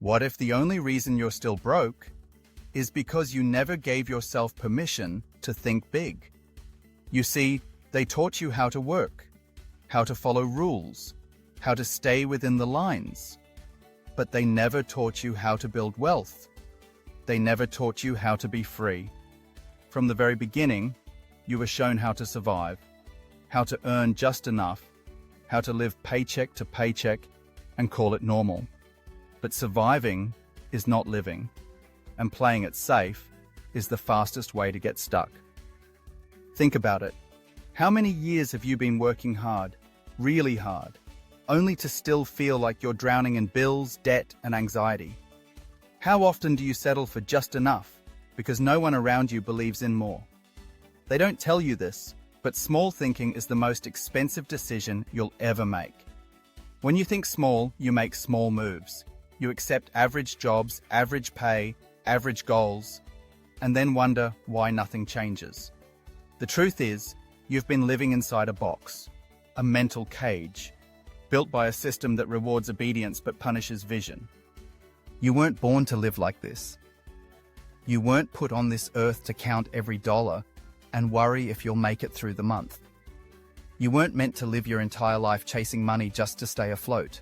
What if the only reason you're still broke is because you never gave yourself permission to think big? You see, they taught you how to work, how to follow rules, how to stay within the lines. But they never taught you how to build wealth. They never taught you how to be free. From the very beginning, you were shown how to survive, how to earn just enough, how to live paycheck to paycheck and call it normal. But surviving is not living, and playing it safe is the fastest way to get stuck. Think about it. How many years have you been working hard, really hard, only to still feel like you're drowning in bills, debt, and anxiety? How often do you settle for just enough because no one around you believes in more? They don't tell you this, but small thinking is the most expensive decision you'll ever make. When you think small, you make small moves. You accept average jobs, average pay, average goals, and then wonder why nothing changes. The truth is, you've been living inside a box, a mental cage, built by a system that rewards obedience but punishes vision. You weren't born to live like this. You weren't put on this earth to count every dollar and worry if you'll make it through the month. You weren't meant to live your entire life chasing money just to stay afloat.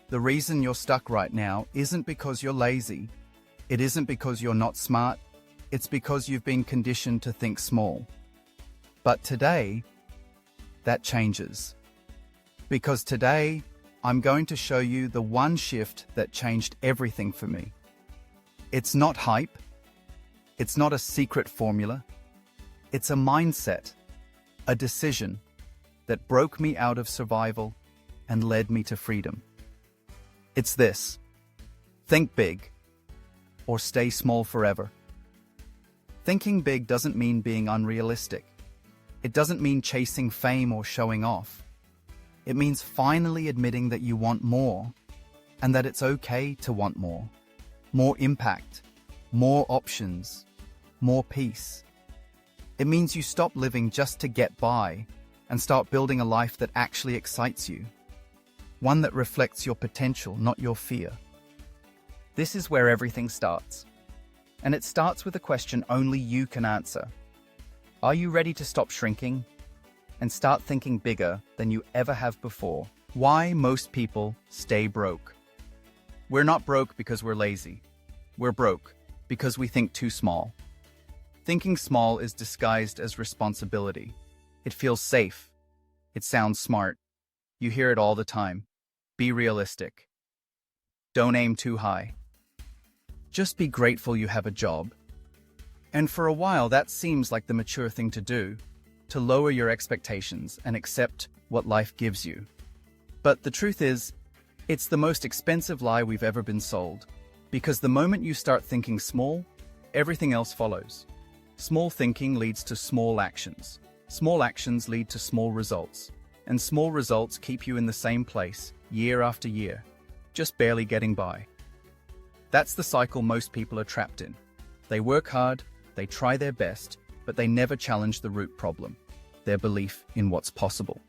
The reason you're stuck right now isn't because you're lazy. It isn't because you're not smart. It's because you've been conditioned to think small. But today, that changes. Because today, I'm going to show you the one shift that changed everything for me. It's not hype. It's not a secret formula. It's a mindset, a decision that broke me out of survival and led me to freedom. It's this: think big or stay small forever. Thinking big doesn't mean being unrealistic. It doesn't mean chasing fame or showing off. It means finally admitting that you want more and that it's okay to want more. More impact, more options, more peace. It means you stop living just to get by and start building a life that actually excites you. One that reflects your potential, not your fear. This is where everything starts. And it starts with a question only you can answer. Are you ready to stop shrinking and start thinking bigger than you ever have before? Why most people stay broke. We're not broke because we're lazy. We're broke because we think too small. Thinking small is disguised as responsibility. It feels safe. It sounds smart. You hear it all the time. Be realistic. Don't aim too high. Just be grateful you have a job. And for a while, that seems like the mature thing to do, to lower your expectations and accept what life gives you. But the truth is, it's the most expensive lie we've ever been sold. Because the moment you start thinking small, everything else follows. Small thinking leads to small actions. Small actions lead to small results. And small results keep you in the same place, year after year, just barely getting by. That's the cycle most people are trapped in. They work hard, they try their best, but they never challenge the root problem, their belief in what's possible.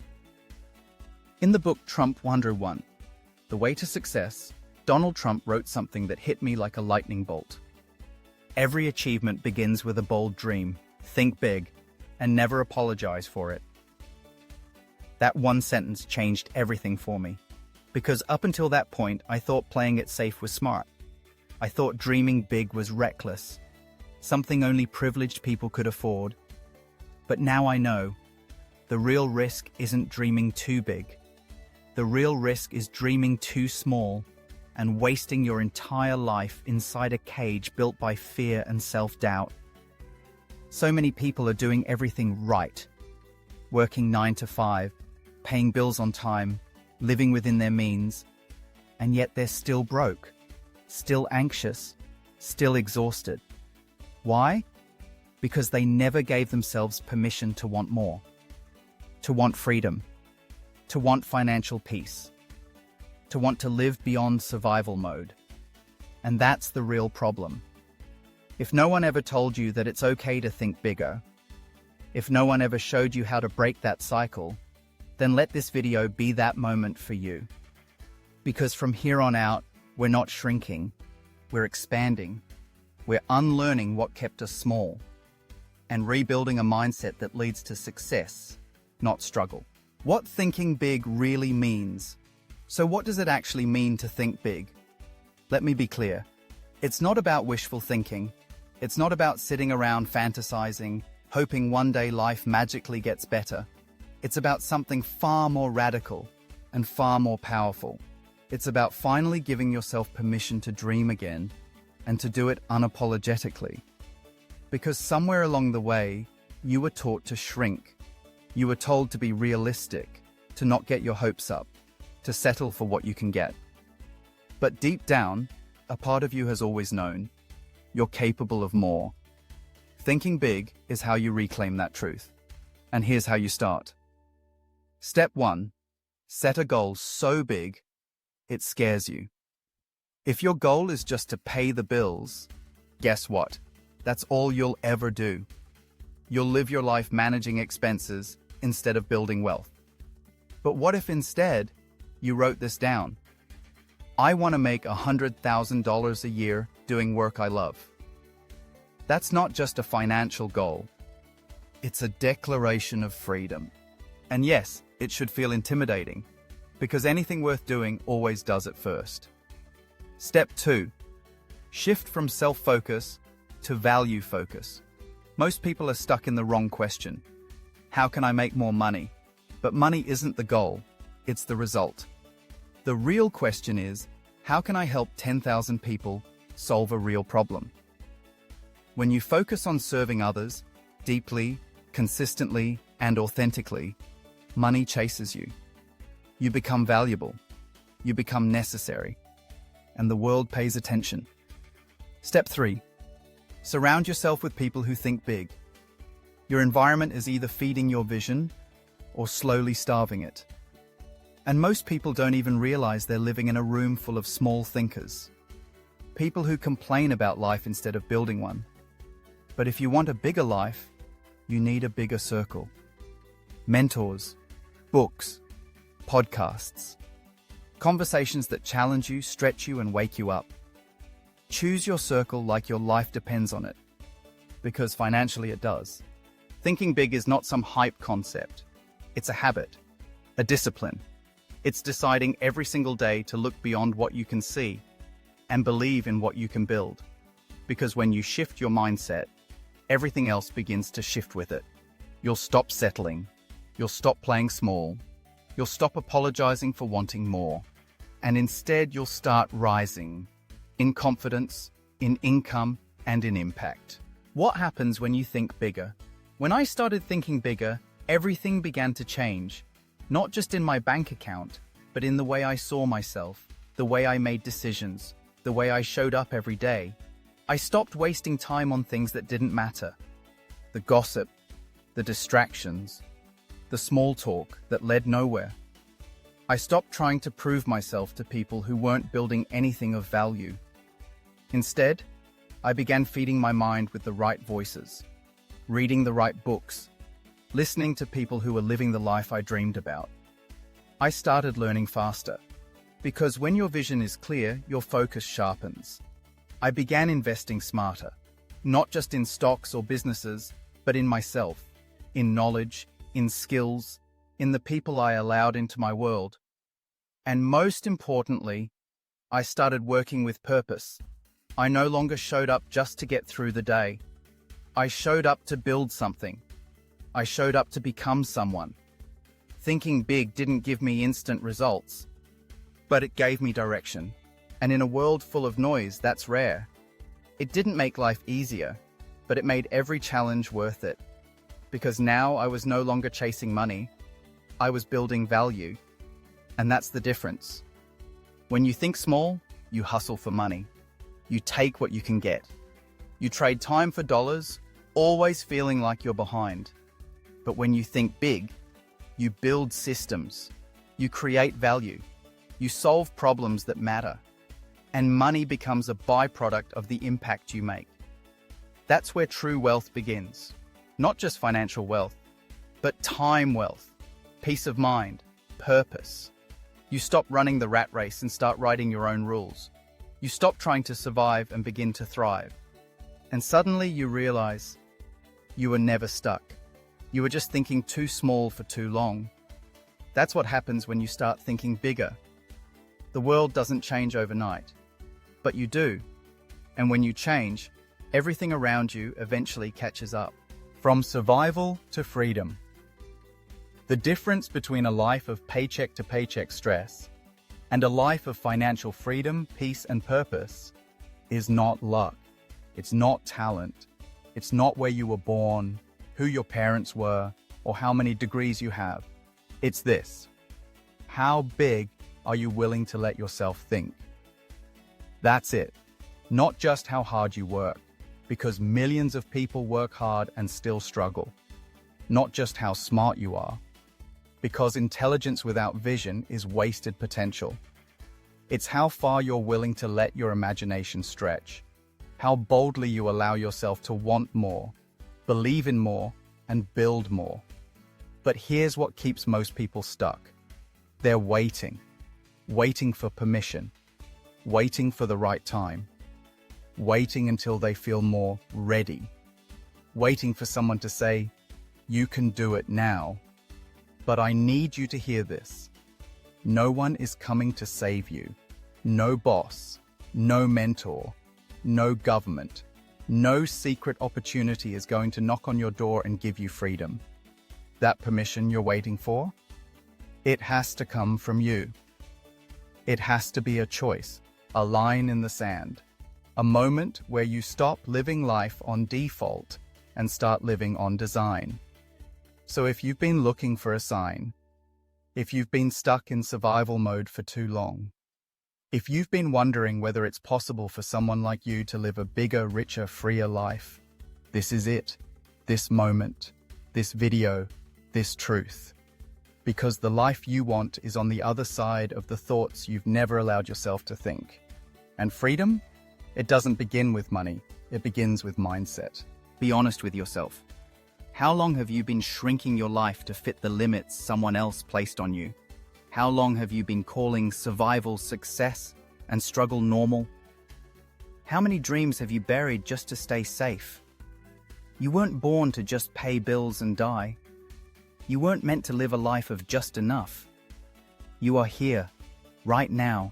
In the book Trump 101, The Way to Success, Donald Trump wrote something that hit me like a lightning bolt. Every achievement begins with a bold dream. Think big, and never apologize for it. That one sentence changed everything for me. Because up until that point, I thought playing it safe was smart. I thought dreaming big was reckless, something only privileged people could afford. But now I know, the real risk isn't dreaming too big. The real risk is dreaming too small and wasting your entire life inside a cage built by fear and self-doubt. So many people are doing everything right, working 9 to 5, paying bills on time, living within their means, and yet they're still broke, still anxious, still exhausted. Why? Because they never gave themselves permission to want more, to want freedom, to want financial peace, to want to live beyond survival mode. And that's the real problem. If no one ever told you that it's okay to think bigger, if no one ever showed you how to break that cycle, then let this video be that moment for you. Because from here on out, We're not shrinking, we're expanding. We're unlearning what kept us small and rebuilding a mindset that leads to success, not struggle. What thinking big really means. So what does it actually mean to think big? Let me be clear. It's not about wishful thinking. It's not about sitting around fantasizing, hoping one day life magically gets better. It's about something far more radical and far more powerful. It's about finally giving yourself permission to dream again and to do it unapologetically. Because somewhere along the way, you were taught to shrink. You were told to be realistic, to not get your hopes up, to settle for what you can get. But deep down, a part of you has always known you're capable of more. Thinking big is how you reclaim that truth. And here's how you start. Step 1. Set a goal so big, it scares you. If your goal is just to pay the bills, guess what? That's all you'll ever do. You'll live your life managing expenses instead of building wealth. But what if instead you wrote this down? I want to make $100,000 a year doing work I love. That's not just a financial goal. It's a declaration of freedom. And yes, it should feel intimidating, because anything worth doing always does at first. Step 2. Shift from self-focus to value focus. Most people are stuck in the wrong question. How can I make more money? But money isn't the goal, it's the result. The real question is, how can I help 10,000 people solve a real problem? When you focus on serving others, deeply, consistently, and authentically, money chases you. You become valuable. You become necessary. And the world pays attention. Step 3. Surround yourself with people who think big. Your environment is either feeding your vision or slowly starving it. And most people don't even realize they're living in a room full of small thinkers. People who complain about life instead of building one. But if you want a bigger life, you need a bigger circle. Mentors, books, podcasts, conversations that challenge you, stretch you, and wake you up. Choose your circle like your life depends on it, because financially it does. Thinking big is not some hype concept. It's a habit, a discipline. It's deciding every single day to look beyond what you can see and believe in what you can build. Because when you shift your mindset, everything else begins to shift with it. You'll stop settling. You'll stop playing small. You'll stop apologizing for wanting more. And instead, you'll start rising in confidence, in income, and in impact. What happens when you think bigger? When I started thinking bigger, everything began to change. Not just in my bank account, but in the way I saw myself, the way I made decisions, the way I showed up every day. I stopped wasting time on things that didn't matter. The gossip, the distractions, the small talk that led nowhere. I stopped trying to prove myself to people who weren't building anything of value. Instead, I began feeding my mind with the right voices, reading the right books, listening to people who were living the life I dreamed about. I started learning faster, because when your vision is clear, your focus sharpens. I began investing smarter, not just in stocks or businesses, but in myself, in knowledge, in skills, in the people I allowed into my world. And most importantly, I started working with purpose. I no longer showed up just to get through the day. I showed up to build something. I showed up to become someone. Thinking big didn't give me instant results, but it gave me direction. And in a world full of noise, that's rare. It didn't make life easier, but it made every challenge worth it. Because now I was no longer chasing money. I was building value. And that's the difference. When you think small, you hustle for money. You take what you can get. You trade time for dollars, always feeling like you're behind. But when you think big, you build systems. You create value. You solve problems that matter. And money becomes a byproduct of the impact you make. That's where true wealth begins. Not just financial wealth, but time wealth, peace of mind, purpose. You stop running the rat race and start writing your own rules. You stop trying to survive and begin to thrive. And suddenly you realize you were never stuck. You were just thinking too small for too long. That's what happens when you start thinking bigger. The world doesn't change overnight, but you do. And when you change, everything around you eventually catches up. From survival to freedom. The difference between a life of paycheck-to-paycheck stress and a life of financial freedom, peace, and purpose is not luck. It's not talent. It's not where you were born, who your parents were, or how many degrees you have. It's this: how big are you willing to let yourself think? That's it. Not just how hard you work, because millions of people work hard and still struggle. Not just how smart you are, because intelligence without vision is wasted potential. It's how far you're willing to let your imagination stretch, how boldly you allow yourself to want more, believe in more, and build more. But here's what keeps most people stuck. They're waiting for permission, waiting for the right time, waiting until they feel more ready, waiting for someone to say, "You can do it now." But I need you to hear this. No one is coming to save you. No boss, no mentor, no government, no secret opportunity is going to knock on your door and give you freedom. That permission you're waiting for? It has to come from you. It has to be a choice, a line in the sand, a moment where you stop living life on default and start living on design. So if you've been looking for a sign, if you've been stuck in survival mode for too long, if you've been wondering whether it's possible for someone like you to live a bigger, richer, freer life, this is it. This moment, this video, this truth. Because the life you want is on the other side of the thoughts you've never allowed yourself to think. And freedom? It doesn't begin with money. It begins with mindset. Be honest with yourself. How long have you been shrinking your life to fit the limits someone else placed on you? How long have you been calling survival success and struggle normal? How many dreams have you buried just to stay safe? You weren't born to just pay bills and die. You weren't meant to live a life of just enough. You are here, right now,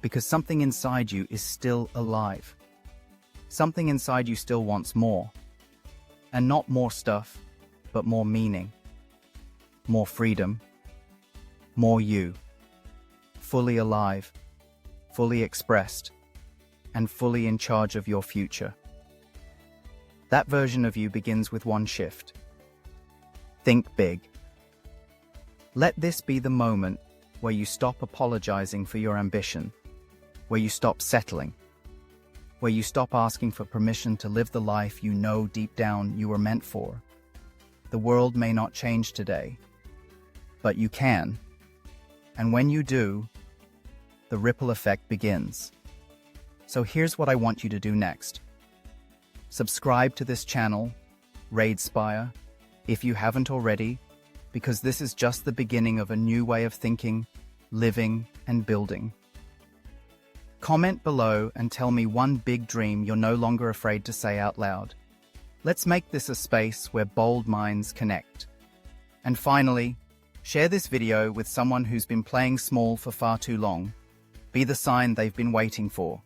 because something inside you is still alive. Something inside you still wants more. And not more stuff, but more meaning, more freedom, more you, fully alive, fully expressed, and fully in charge of your future. That version of you begins with one shift. Think big. Let this be the moment where you stop apologizing for your ambition, where you stop settling, where you stop asking for permission to live the life you know deep down you were meant for. The world may not change today, but you can. And when you do, the ripple effect begins. So here's what I want you to do next. Subscribe to this channel, Raidespire, if you haven't already, because this is just the beginning of a new way of thinking, living, and building. Comment below and tell me one big dream you're no longer afraid to say out loud. Let's make this a space where bold minds connect. And finally, share this video with someone who's been playing small for far too long. Be the sign they've been waiting for.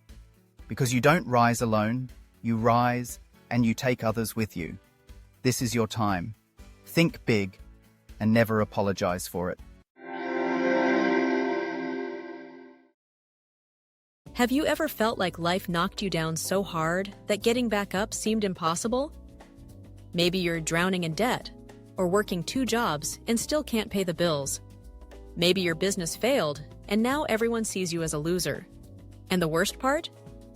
Because you don't rise alone, you rise and you take others with you. This is your time. Think big and never apologize for it. Have you ever felt like life knocked you down so hard that getting back up seemed impossible? Maybe you're drowning in debt, or working 2 jobs and still can't pay the bills. Maybe your business failed, and now everyone sees you as a loser. And the worst part?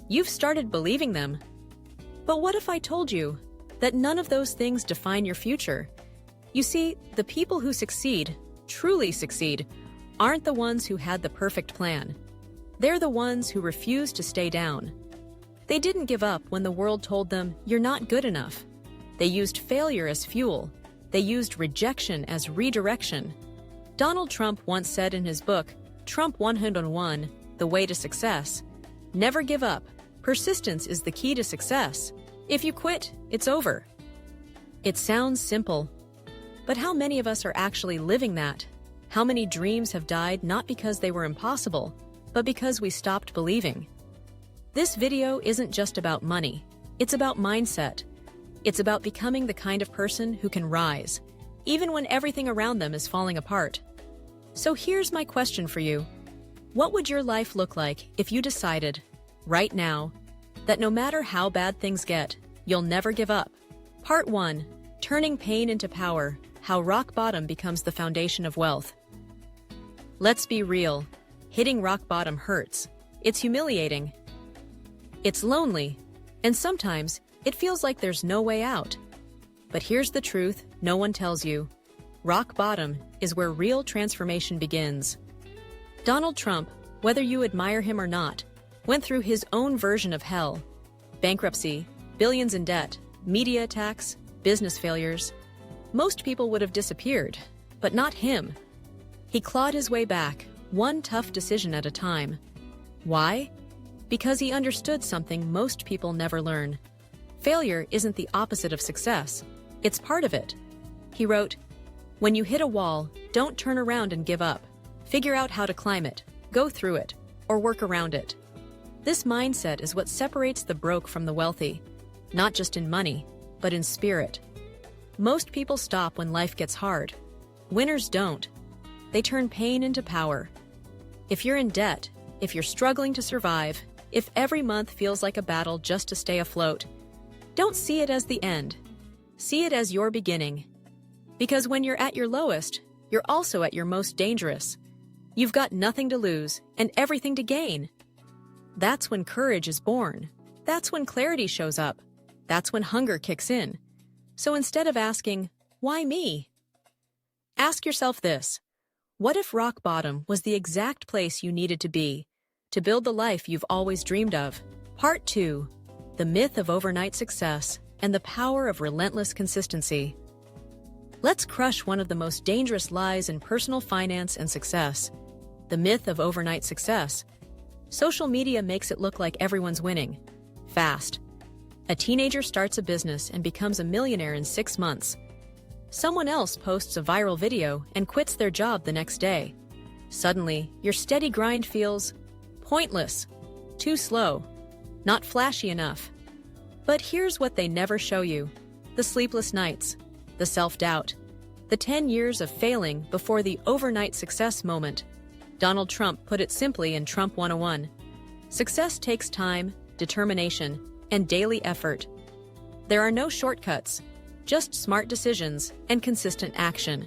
You've started believing them. But what if I told you that none of those things define your future? You see, the people who succeed, truly succeed, aren't the ones who had the perfect plan. They're the ones who refuse to stay down. They didn't give up when the world told them, "You're not good enough." They used failure as fuel. They used rejection as redirection. Donald Trump once said in his book, Trump 101, The Way to Success, Never give up. Persistence is the key to success. If you quit, it's over. It sounds simple, but how many of us are actually living that? How many dreams have died not because they were impossible, but because we stopped believing? This video isn't just about money. It's about mindset. It's about becoming the kind of person who can rise, even when everything around them is falling apart. So here's my question for you. What would your life look like if you decided, right now, that no matter how bad things get, you'll never give up? Part 1. Turning pain into power. How rock bottom becomes the foundation of wealth. Let's be real. Hitting rock bottom hurts. It's humiliating. It's lonely. And sometimes, it feels like there's no way out. But here's the truth no one tells you. Rock bottom is where real transformation begins. Donald Trump, whether you admire him or not, went through his own version of hell. Bankruptcy, billions in debt, media attacks, business failures. Most people would have disappeared, but not him. He clawed his way back, one tough decision at a time. Why? Because he understood something most people never learn. Failure isn't the opposite of success. It's part of it. He wrote, "When you hit a wall, don't turn around and give up. Figure out how to climb it, go through it, or work around it." This mindset is what separates the broke from the wealthy, not just in money, but in spirit. Most people stop when life gets hard. Winners don't. They turn pain into power. If you're in debt, if you're struggling to survive, if every month feels like a battle just to stay afloat, don't see it as the end. See it as your beginning. Because when you're at your lowest, you're also at your most dangerous. You've got nothing to lose and everything to gain. That's when courage is born. That's when clarity shows up. That's when hunger kicks in. So instead of asking, "Why me?" ask yourself this. What if rock bottom was the exact place you needed to be to build the life you've always dreamed of? Part 2. The myth of overnight success and the power of relentless consistency. Let's crush one of the most dangerous lies in personal finance and success. The myth of overnight success. Social media makes it look like everyone's winning. Fast. A teenager starts a business and becomes a millionaire in 6 months. Someone else posts a viral video and quits their job the next day. Suddenly, your steady grind feels pointless, too slow, not flashy enough. But here's what they never show you. The sleepless nights, the self-doubt, the 10 years of failing before the overnight success moment. Donald Trump put it simply in Trump 101. Success takes time, determination, and daily effort. There are no shortcuts, just smart decisions and consistent action.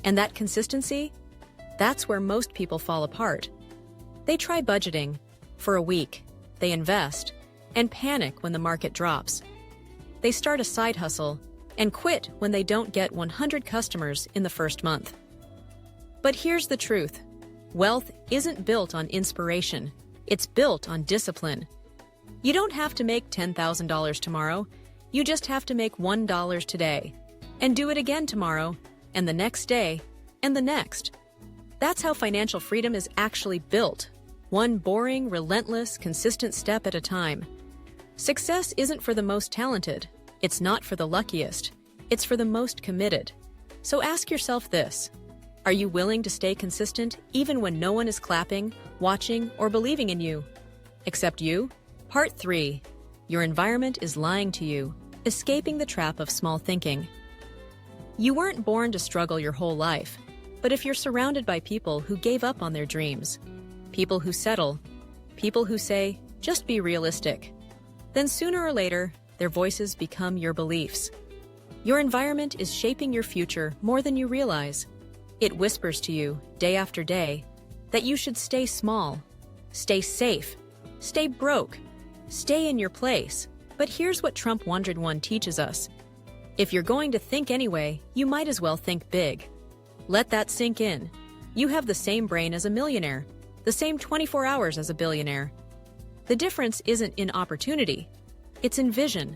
And that consistency? That's where most people fall apart. They try budgeting for a week, they invest, and panic when the market drops. They start a side hustle and quit when they don't get 100 customers in the first month. But here's the truth. Wealth isn't built on inspiration. It's built on discipline. You don't have to make $10,000 tomorrow. You just have to make $1 today. And do it again tomorrow, and the next day, and the next. That's how financial freedom is actually built. One boring, relentless, consistent step at a time. Success isn't for the most talented. It's not for the luckiest. It's for the most committed. So ask yourself this. Are you willing to stay consistent even when no one is clapping, watching, or believing in you? Except you? Part 3. Your environment is lying to you. Escaping the trap of small thinking. You weren't born to struggle your whole life, but if you're surrounded by people who gave up on their dreams, people who settle, people who say, just be realistic, then sooner or later, their voices become your beliefs. Your environment is shaping your future more than you realize. It whispers to you, day after day, that you should stay small, stay safe, stay broke, stay in your place. But here's what Trump 101 teaches us. If you're going to think anyway, you might as well think big. Let that sink in. You have the same brain as a millionaire, the same 24 hours as a billionaire. The difference isn't in opportunity, it's in vision.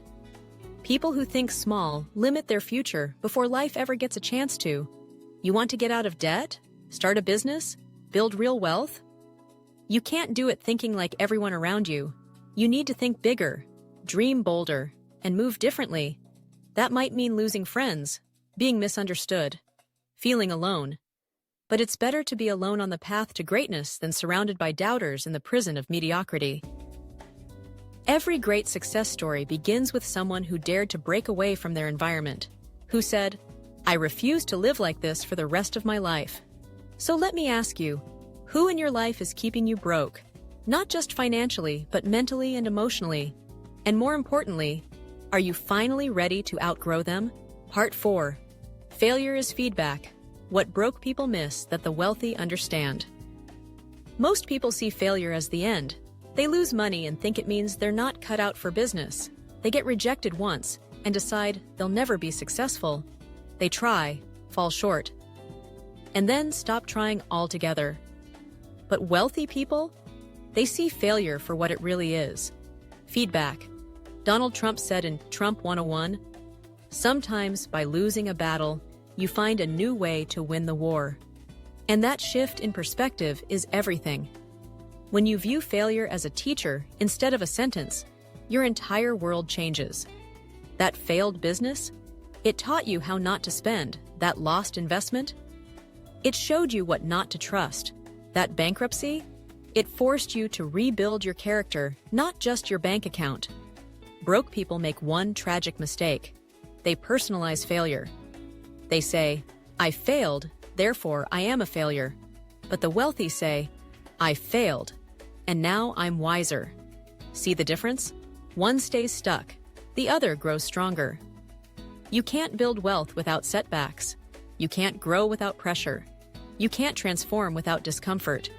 People who think small limit their future before life ever gets a chance to. You want to get out of debt? Start a business? Build real wealth? You can't do it thinking like everyone around you. You need to think bigger, dream bolder, and move differently. That might mean losing friends, being misunderstood, feeling alone. But it's better to be alone on the path to greatness than surrounded by doubters in the prison of mediocrity. Every great success story begins with someone who dared to break away from their environment, who said, "I refuse to live like this for the rest of my life." So let me ask you, who in your life is keeping you broke? Not just financially, but mentally and emotionally. And more importantly, are you finally ready to outgrow them? Part 4. Failure is feedback. What broke people miss that the wealthy understand. Most people see failure as the end. They lose money and think it means they're not cut out for business. They get rejected once and decide they'll never be successful. They try, fall short, and then stop trying altogether. But wealthy people? They see failure for what it really is. Feedback. Donald Trump said in Trump 101, "Sometimes by losing a battle, you find a new way to win the war." And that shift in perspective is everything. When you view failure as a teacher instead of a sentence, your entire world changes. That failed business? It taught you how not to spend. That lost investment? It showed you what not to trust. That bankruptcy? It forced you to rebuild your character, not just your bank account. Broke people make one tragic mistake. They personalize failure. They say, "I failed, therefore I am a failure." But the wealthy say, "I failed, and now I'm wiser." See the difference? One stays stuck, the other grows stronger. You can't build wealth without setbacks. You can't grow without pressure. You can't transform without discomfort.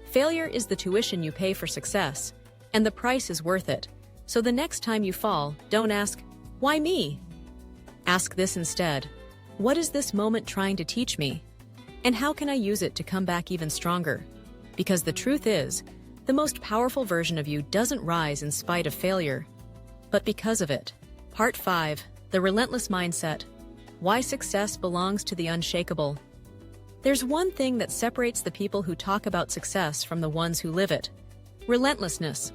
Failure is the tuition you pay for success, and the price is worth it. So the next time you fall, don't ask, "Why me?" Ask this instead: what is this moment trying to teach me? And how can I use it to come back even stronger? Because the truth is, the most powerful version of you doesn't rise in spite of failure, but because of it. Part 5. The Relentless Mindset. Why success belongs to the unshakable. There's one thing that separates the people who talk about success from the ones who live it. Relentlessness.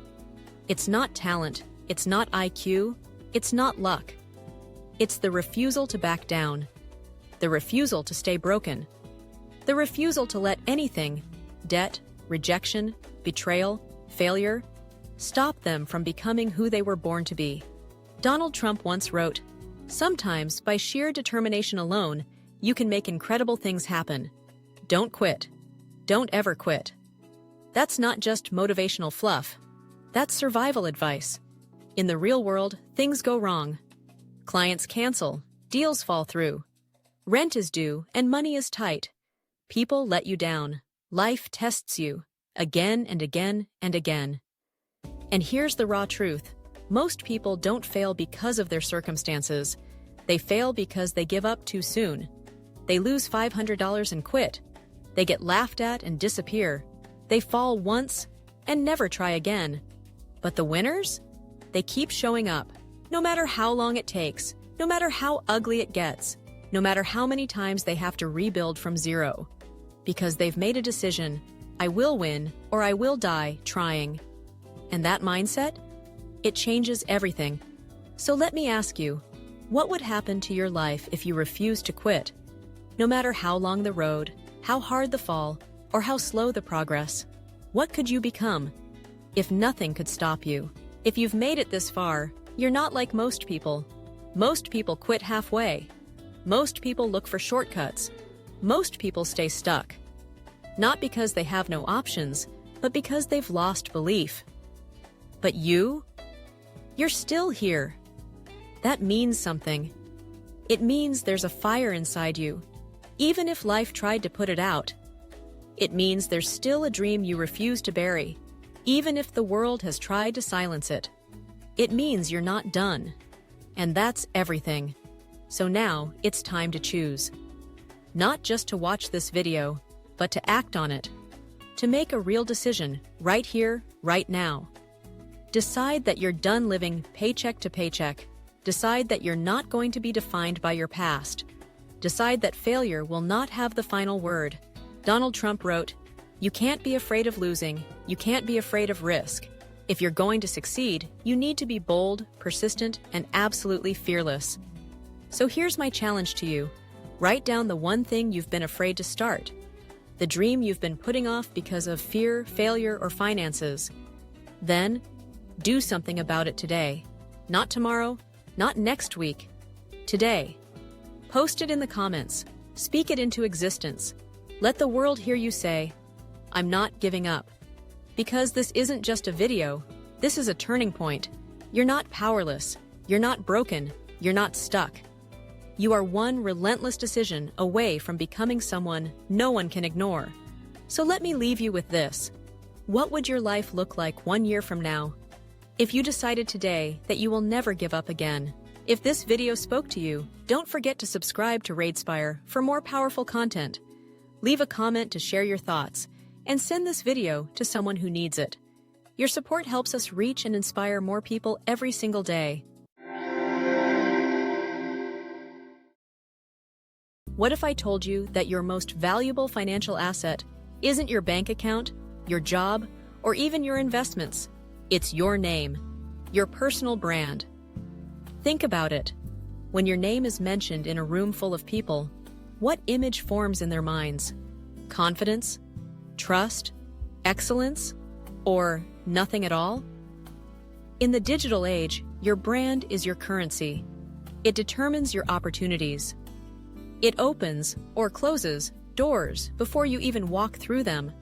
It's not talent, it's not IQ, it's not luck. It's the refusal to back down, the refusal to stay broken, the refusal to let anything, debt, rejection, betrayal, failure, stop them from becoming who they were born to be. Donald Trump once wrote, "Sometimes, by sheer determination alone, you can make incredible things happen. Don't quit. Don't ever quit." That's not just motivational fluff. That's survival advice. In the real world, things go wrong. Clients cancel, deals fall through, rent is due, and money is tight. People let you down. Life tests you, again and again and again. And here's the raw truth. Most people don't fail because of their circumstances. They fail because they give up too soon. They lose $500 and quit. They get laughed at and disappear. They fall once and never try again. But the winners? They keep showing up, no matter how long it takes, no matter how ugly it gets, no matter how many times they have to rebuild from zero. Because they've made a decision: I will win or I will die trying. And that mindset? It changes everything. So let me ask you, what would happen to your life if you refused to quit? No matter how long the road, how hard the fall, or how slow the progress, what could you become? If nothing could stop you, if you've made it this far, you're not like most people. Most people quit halfway. Most people look for shortcuts. Most people stay stuck. Not because they have no options, but because they've lost belief. But you? You're still here. That means something. It means there's a fire inside you, even if life tried to put it out. It means there's still a dream you refuse to bury, even if the world has tried to silence it. It means you're not done. And that's everything. So now it's time to choose. Not just to watch this video, but to act on it. To make a real decision right here, right now. Decide that you're done living paycheck to paycheck. Decide that you're not going to be defined by your past. Decide that failure will not have the final word. Donald Trump wrote, You can't be afraid of losing. You can't be afraid of risk. If you're going to succeed, you need to be bold, persistent, and absolutely fearless. So here's my challenge to you. Write down the one thing you've been afraid to start. The dream you've been putting off because of fear, failure, or finances. Then, do something about it today. Not tomorrow, not next week. Today. Post it in the comments. Speak it into existence. Let the world hear you say, "I'm not giving up." Because this isn't just a video, this is a turning point. You're not powerless. You're not broken. You're not stuck. You are one relentless decision away from becoming someone no one can ignore. So let me leave you with this. What would your life look like 1 year from now? If you decided today that you will never give up again. If this video spoke to you, don't forget to subscribe to Raidespire for more powerful content. Leave a comment to share your thoughts, and send this video to someone who needs it. Your support helps us reach and inspire more people every single day. What if I told you that your most valuable financial asset isn't your bank account, your job, or even your investments? It's your name, your personal brand. Think about it. When your name is mentioned in a room full of people, what image forms in their minds? Confidence? Trust? Excellence? Or nothing at all? In the digital age, your brand is your currency. It determines your opportunities. It opens or closes doors before you even walk through them.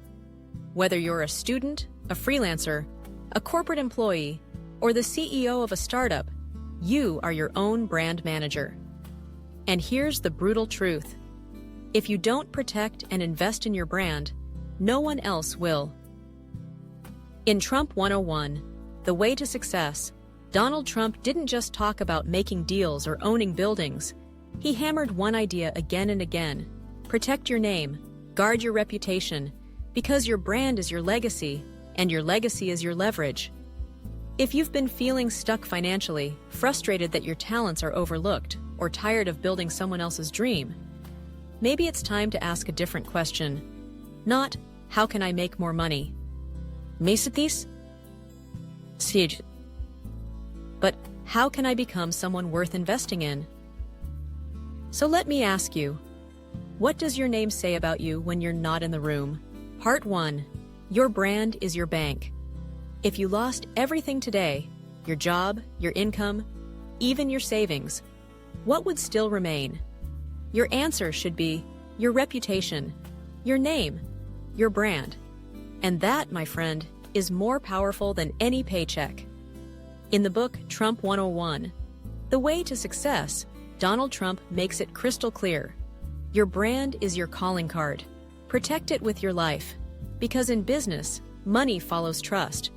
Whether you're a student, a freelancer, a corporate employee, or the CEO of a startup, you are your own brand manager. And here's the brutal truth. If you don't protect and invest in your brand, no one else will. In Trump 101, The Way to Success, Donald Trump didn't just talk about making deals or owning buildings. He hammered one idea again and again. Protect your name, guard your reputation, because your brand is your legacy, and your legacy is your leverage. If you've been feeling stuck financially, frustrated that your talents are overlooked, or tired of building someone else's dream, maybe it's time to ask a different question. Not, how can I make more money? Mesatis? Siege. But how can I become someone worth investing in? So let me ask you, what does your name say about you when you're not in the room? Part 1. Your brand is your bank. If you lost everything today, your job, your income, even your savings, what would still remain? Your answer should be your reputation, your name, your brand. And that, my friend, is more powerful than any paycheck. In the book Trump 101, The Way to Success, Donald Trump makes it crystal clear. Your brand is your calling card. Protect it with your life. Because in business, money follows trust.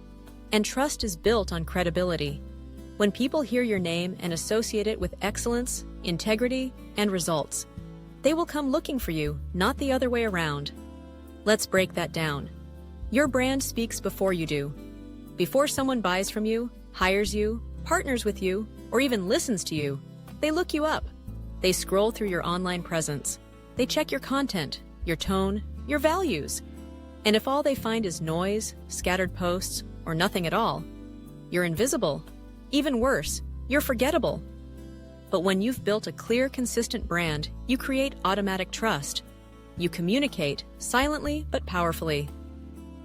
And trust is built on credibility. When people hear your name and associate it with excellence, integrity, and results, they will come looking for you, not the other way around. Let's break that down. Your brand speaks before you do. Before someone buys from you, hires you, partners with you, or even listens to you, they look you up. They scroll through your online presence. They check your content, your tone, your values. And if all they find is noise, scattered posts, or nothing at all, you're invisible. Even worse, you're forgettable. But when you've built a clear, consistent brand, you create automatic trust. You communicate, silently but powerfully.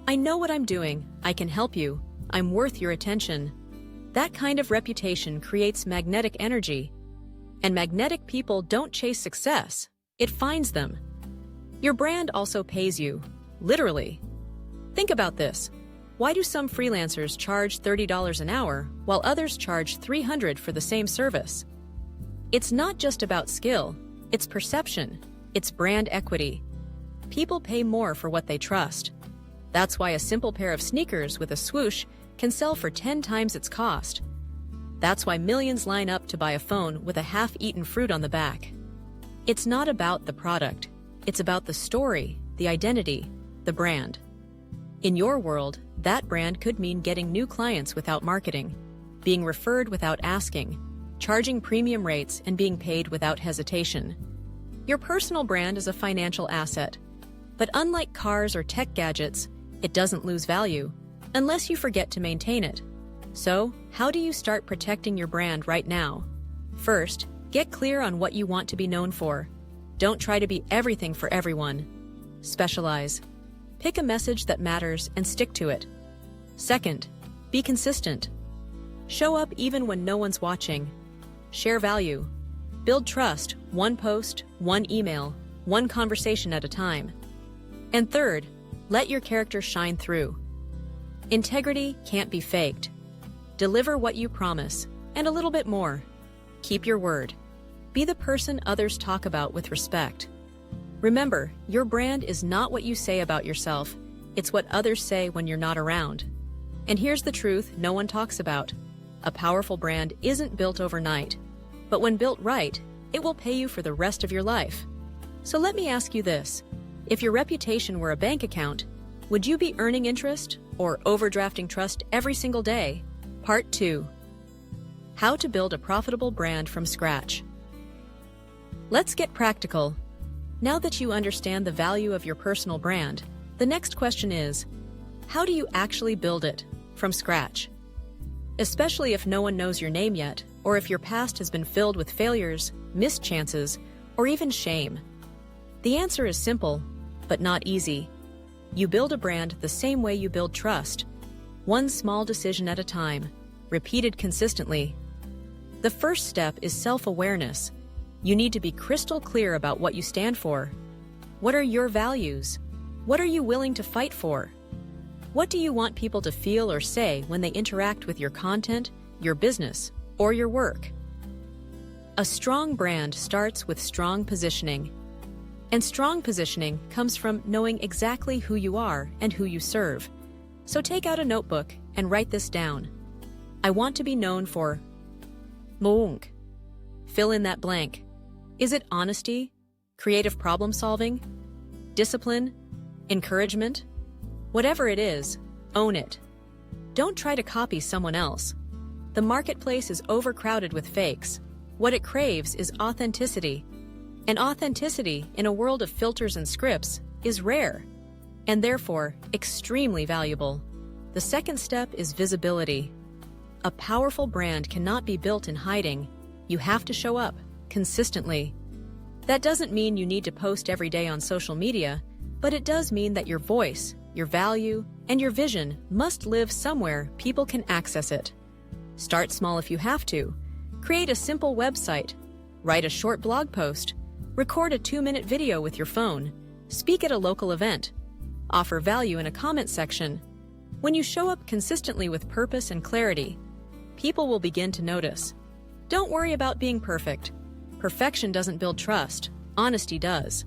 I know what I'm doing. I can help you. I'm worth your attention. That kind of reputation creates magnetic energy. And magnetic people don't chase success. It finds them. Your brand also pays you. Literally. Think about this. Why do some freelancers charge $30 an hour while others charge $300 for the same service? It's not just about skill. It's perception. It's brand equity. People pay more for what they trust. That's why a simple pair of sneakers with a swoosh can sell for 10 times its cost. That's why millions line up to buy a phone with a half-eaten fruit on the back. It's not about the product. It's about the story, the identity, the brand. In your world, that brand could mean getting new clients without marketing, being referred without asking, charging premium rates and being paid without hesitation. Your personal brand is a financial asset. But unlike cars or tech gadgets, it doesn't lose value unless you forget to maintain it. So, how do you start protecting your brand right now? First, get clear on what you want to be known for. Don't try to be everything for everyone. Specialize. Pick a message that matters and stick to it. Second, be consistent. Show up even when no one's watching. Share value. Build trust, one post, one email, one conversation at a time. And third, let your character shine through. Integrity can't be faked. Deliver what you promise, and a little bit more. Keep your word. Be the person others talk about with respect. Remember, your brand is not what you say about yourself, it's what others say when you're not around. And here's the truth no one talks about. A powerful brand isn't built overnight, but when built right, it will pay you for the rest of your life. So let me ask you this. If your reputation were a bank account, would you be earning interest or overdrafting trust every single day? Part 2. How to build a profitable brand from scratch. Let's get practical. Now that you understand the value of your personal brand, the next question is, how do you actually build it from scratch? Especially if no one knows your name yet, or if your past has been filled with failures, missed chances, or even shame. The answer is simple, but not easy. You build a brand the same way you build trust, one small decision at a time, repeated consistently. The first step is self-awareness. You need to be crystal clear about what you stand for. What are your values? What are you willing to fight for? What do you want people to feel or say when they interact with your content, your business, or your work? A strong brand starts with strong positioning. And strong positioning comes from knowing exactly who you are and who you serve. So take out a notebook and write this down. I want to be known for Moong. Fill in that blank. Is it honesty, creative problem solving, discipline, encouragement? Whatever it is, own it. Don't try to copy someone else. The marketplace is overcrowded with fakes. What it craves is authenticity. And authenticity in a world of filters and scripts is rare, and therefore extremely valuable. The second step is visibility. A powerful brand cannot be built in hiding. You have to show up consistently. That doesn't mean you need to post every day on social media, but it does mean that your voice, your value, and your vision must live somewhere people can access it. Start small if you have to. Create a simple website. Write a short blog post. Record a 2-minute video with your phone. Speak at a local event. Offer value in a comment section. When you show up consistently with purpose and clarity, people will begin to notice. Don't worry about being perfect. Perfection doesn't build trust. Honesty does.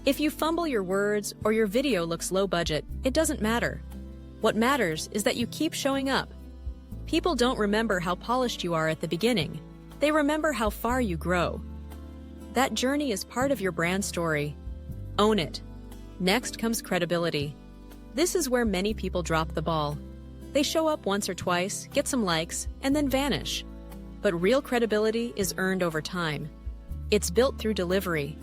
If you fumble your words or your video looks low budget, it doesn't matter. What matters is that you keep showing up. People don't remember how polished you are at the beginning. They remember how far you grow. That journey is part of your brand story. Own it. Next comes credibility. This is where many people drop the ball. They show up once or twice, get some likes, and then vanish. But real credibility is earned over time. It's built through delivery.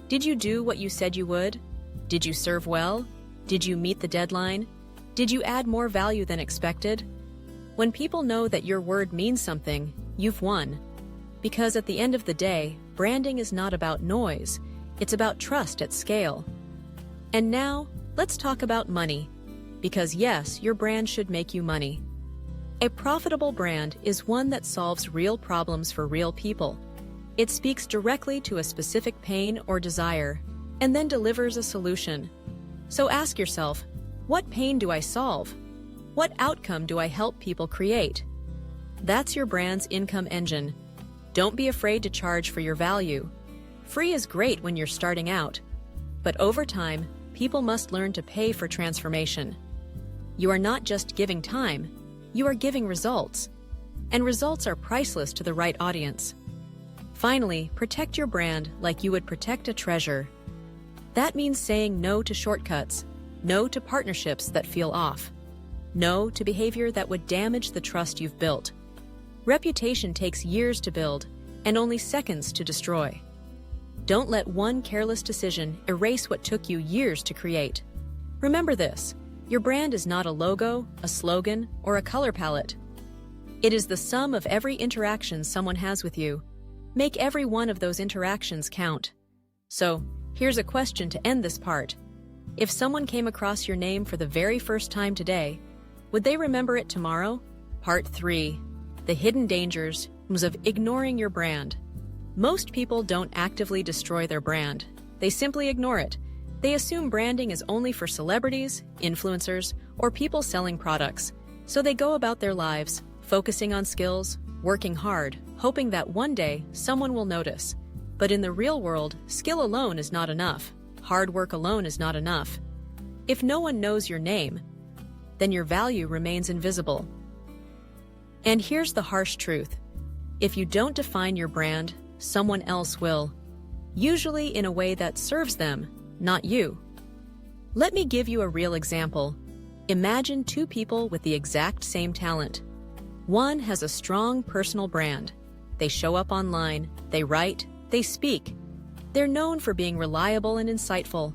Did you do what you said you would? Did you serve well? Did you meet the deadline? Did you add more value than expected? When people know that your word means something, you've won. Because at the end of the day, branding is not about noise, it's about trust at scale. And now, let's talk about money. Because yes, your brand should make you money. A profitable brand is one that solves real problems for real people. It speaks directly to a specific pain or desire, and then delivers a solution. So ask yourself, what pain do I solve? What outcome do I help people create? That's your brand's income engine. Don't be afraid to charge for your value. Free is great when you're starting out, but over time, people must learn to pay for transformation. You are not just giving time, you are giving results. And results are priceless to the right audience. Finally, protect your brand like you would protect a treasure. That means saying no to shortcuts, no to partnerships that feel off, no to behavior that would damage the trust you've built. Reputation takes years to build and only seconds to destroy. Don't let one careless decision erase what took you years to create. Remember this: your brand is not a logo, a slogan, or a color palette. It is the sum of every interaction someone has with you. Make every one of those interactions count. So, here's a question to end this part. If someone came across your name for the very first time today, would they remember it tomorrow? Part 3. The hidden dangers of ignoring your brand. Most people don't actively destroy their brand. They simply ignore it. They assume branding is only for celebrities, influencers, or people selling products. So they go about their lives, focusing on skills, working hard, hoping that one day someone will notice. But in the real world, skill alone is not enough. Hard work alone is not enough. If no one knows your name, then your value remains invisible. And here's the harsh truth. If you don't define your brand, someone else will. Usually in a way that serves them, not you. Let me give you a real example. Imagine two people with the exact same talent. One has a strong personal brand. They show up online, they write, they speak. They're known for being reliable and insightful.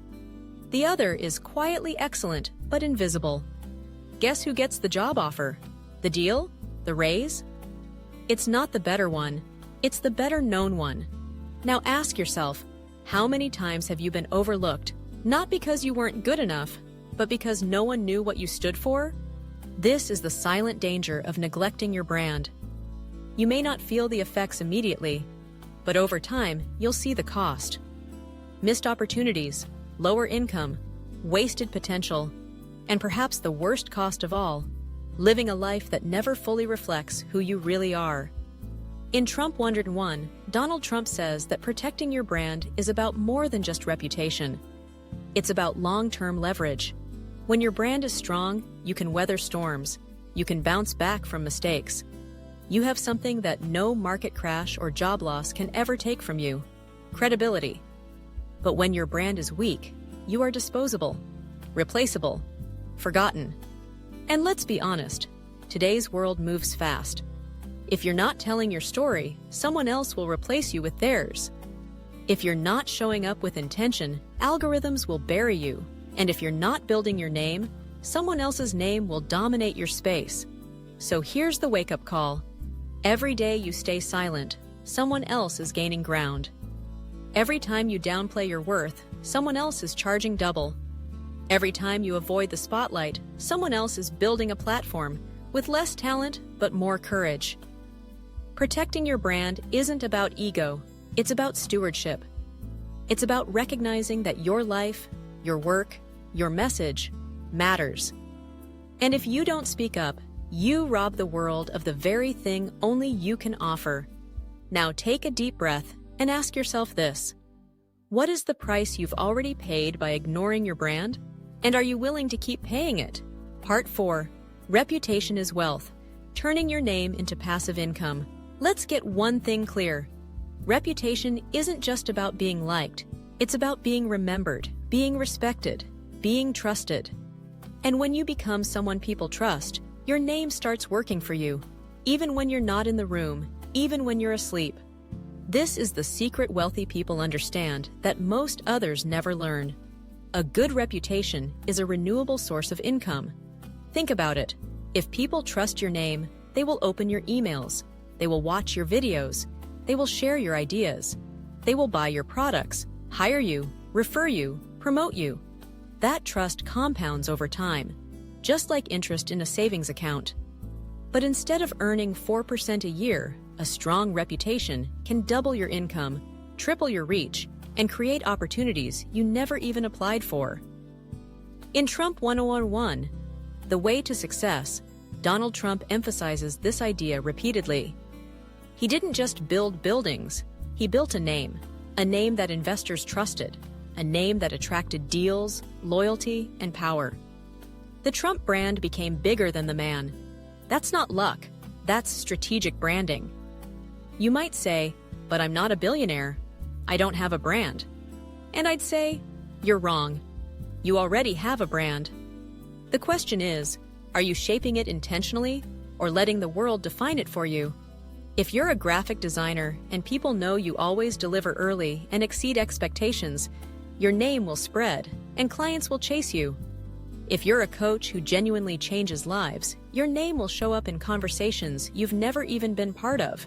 The other is quietly excellent, but invisible. Guess who gets the job offer? The deal? The raise? It's not the better one. It's the better known one. Now ask yourself, how many times have you been overlooked, not because you weren't good enough, but because no one knew what you stood for? This is the silent danger of neglecting your brand. You may not feel the effects immediately, but over time, you'll see the cost. Missed opportunities, lower income, wasted potential, and perhaps the worst cost of all, living a life that never fully reflects who you really are. In Trump 101, Donald Trump says that protecting your brand is about more than just reputation. It's about long-term leverage. When your brand is strong, you can weather storms. You can bounce back from mistakes. You have something that no market crash or job loss can ever take from you: credibility. But when your brand is weak, you are disposable, replaceable, forgotten. And let's be honest, today's world moves fast. If you're not telling your story, someone else will replace you with theirs. If you're not showing up with intention, algorithms will bury you. And if you're not building your name, someone else's name will dominate your space. So here's the wake-up call. Every day you stay silent, someone else is gaining ground. Every time you downplay your worth, someone else is charging double. Every time you avoid the spotlight, someone else is building a platform with less talent but more courage. Protecting your brand isn't about ego, it's about stewardship. It's about recognizing that your life, your work, your message matters. And if you don't speak up, you rob the world of the very thing only you can offer. Now take a deep breath and ask yourself this: what is the price you've already paid by ignoring your brand? And are you willing to keep paying it? Part 4. Reputation is wealth. Turning your name into passive income. Let's get one thing clear. Reputation isn't just about being liked. It's about being remembered, being respected, being trusted. And when you become someone people trust, your name starts working for you, even when you're not in the room, even when you're asleep. This is the secret wealthy people understand that most others never learn. A good reputation is a renewable source of income. Think about it. If people trust your name, they will open your emails, they will watch your videos, they will share your ideas, they will buy your products, hire you, refer you, promote you. That trust compounds over time, just like interest in a savings account. But instead of earning 4% a year, a strong reputation can double your income, triple your reach, and create opportunities you never even applied for. In Trump 101, The Way to Success, Donald Trump emphasizes this idea repeatedly. He didn't just build buildings, he built a name that investors trusted, a name that attracted deals, loyalty, and power. The Trump brand became bigger than the man. That's not luck, that's strategic branding. You might say, but I'm not a billionaire. I don't have a brand. And I'd say, you're wrong. You already have a brand. The question is, are you shaping it intentionally or letting the world define it for you? If you're a graphic designer and people know you always deliver early and exceed expectations, your name will spread and clients will chase you. If you're a coach who genuinely changes lives, your name will show up in conversations you've never even been part of.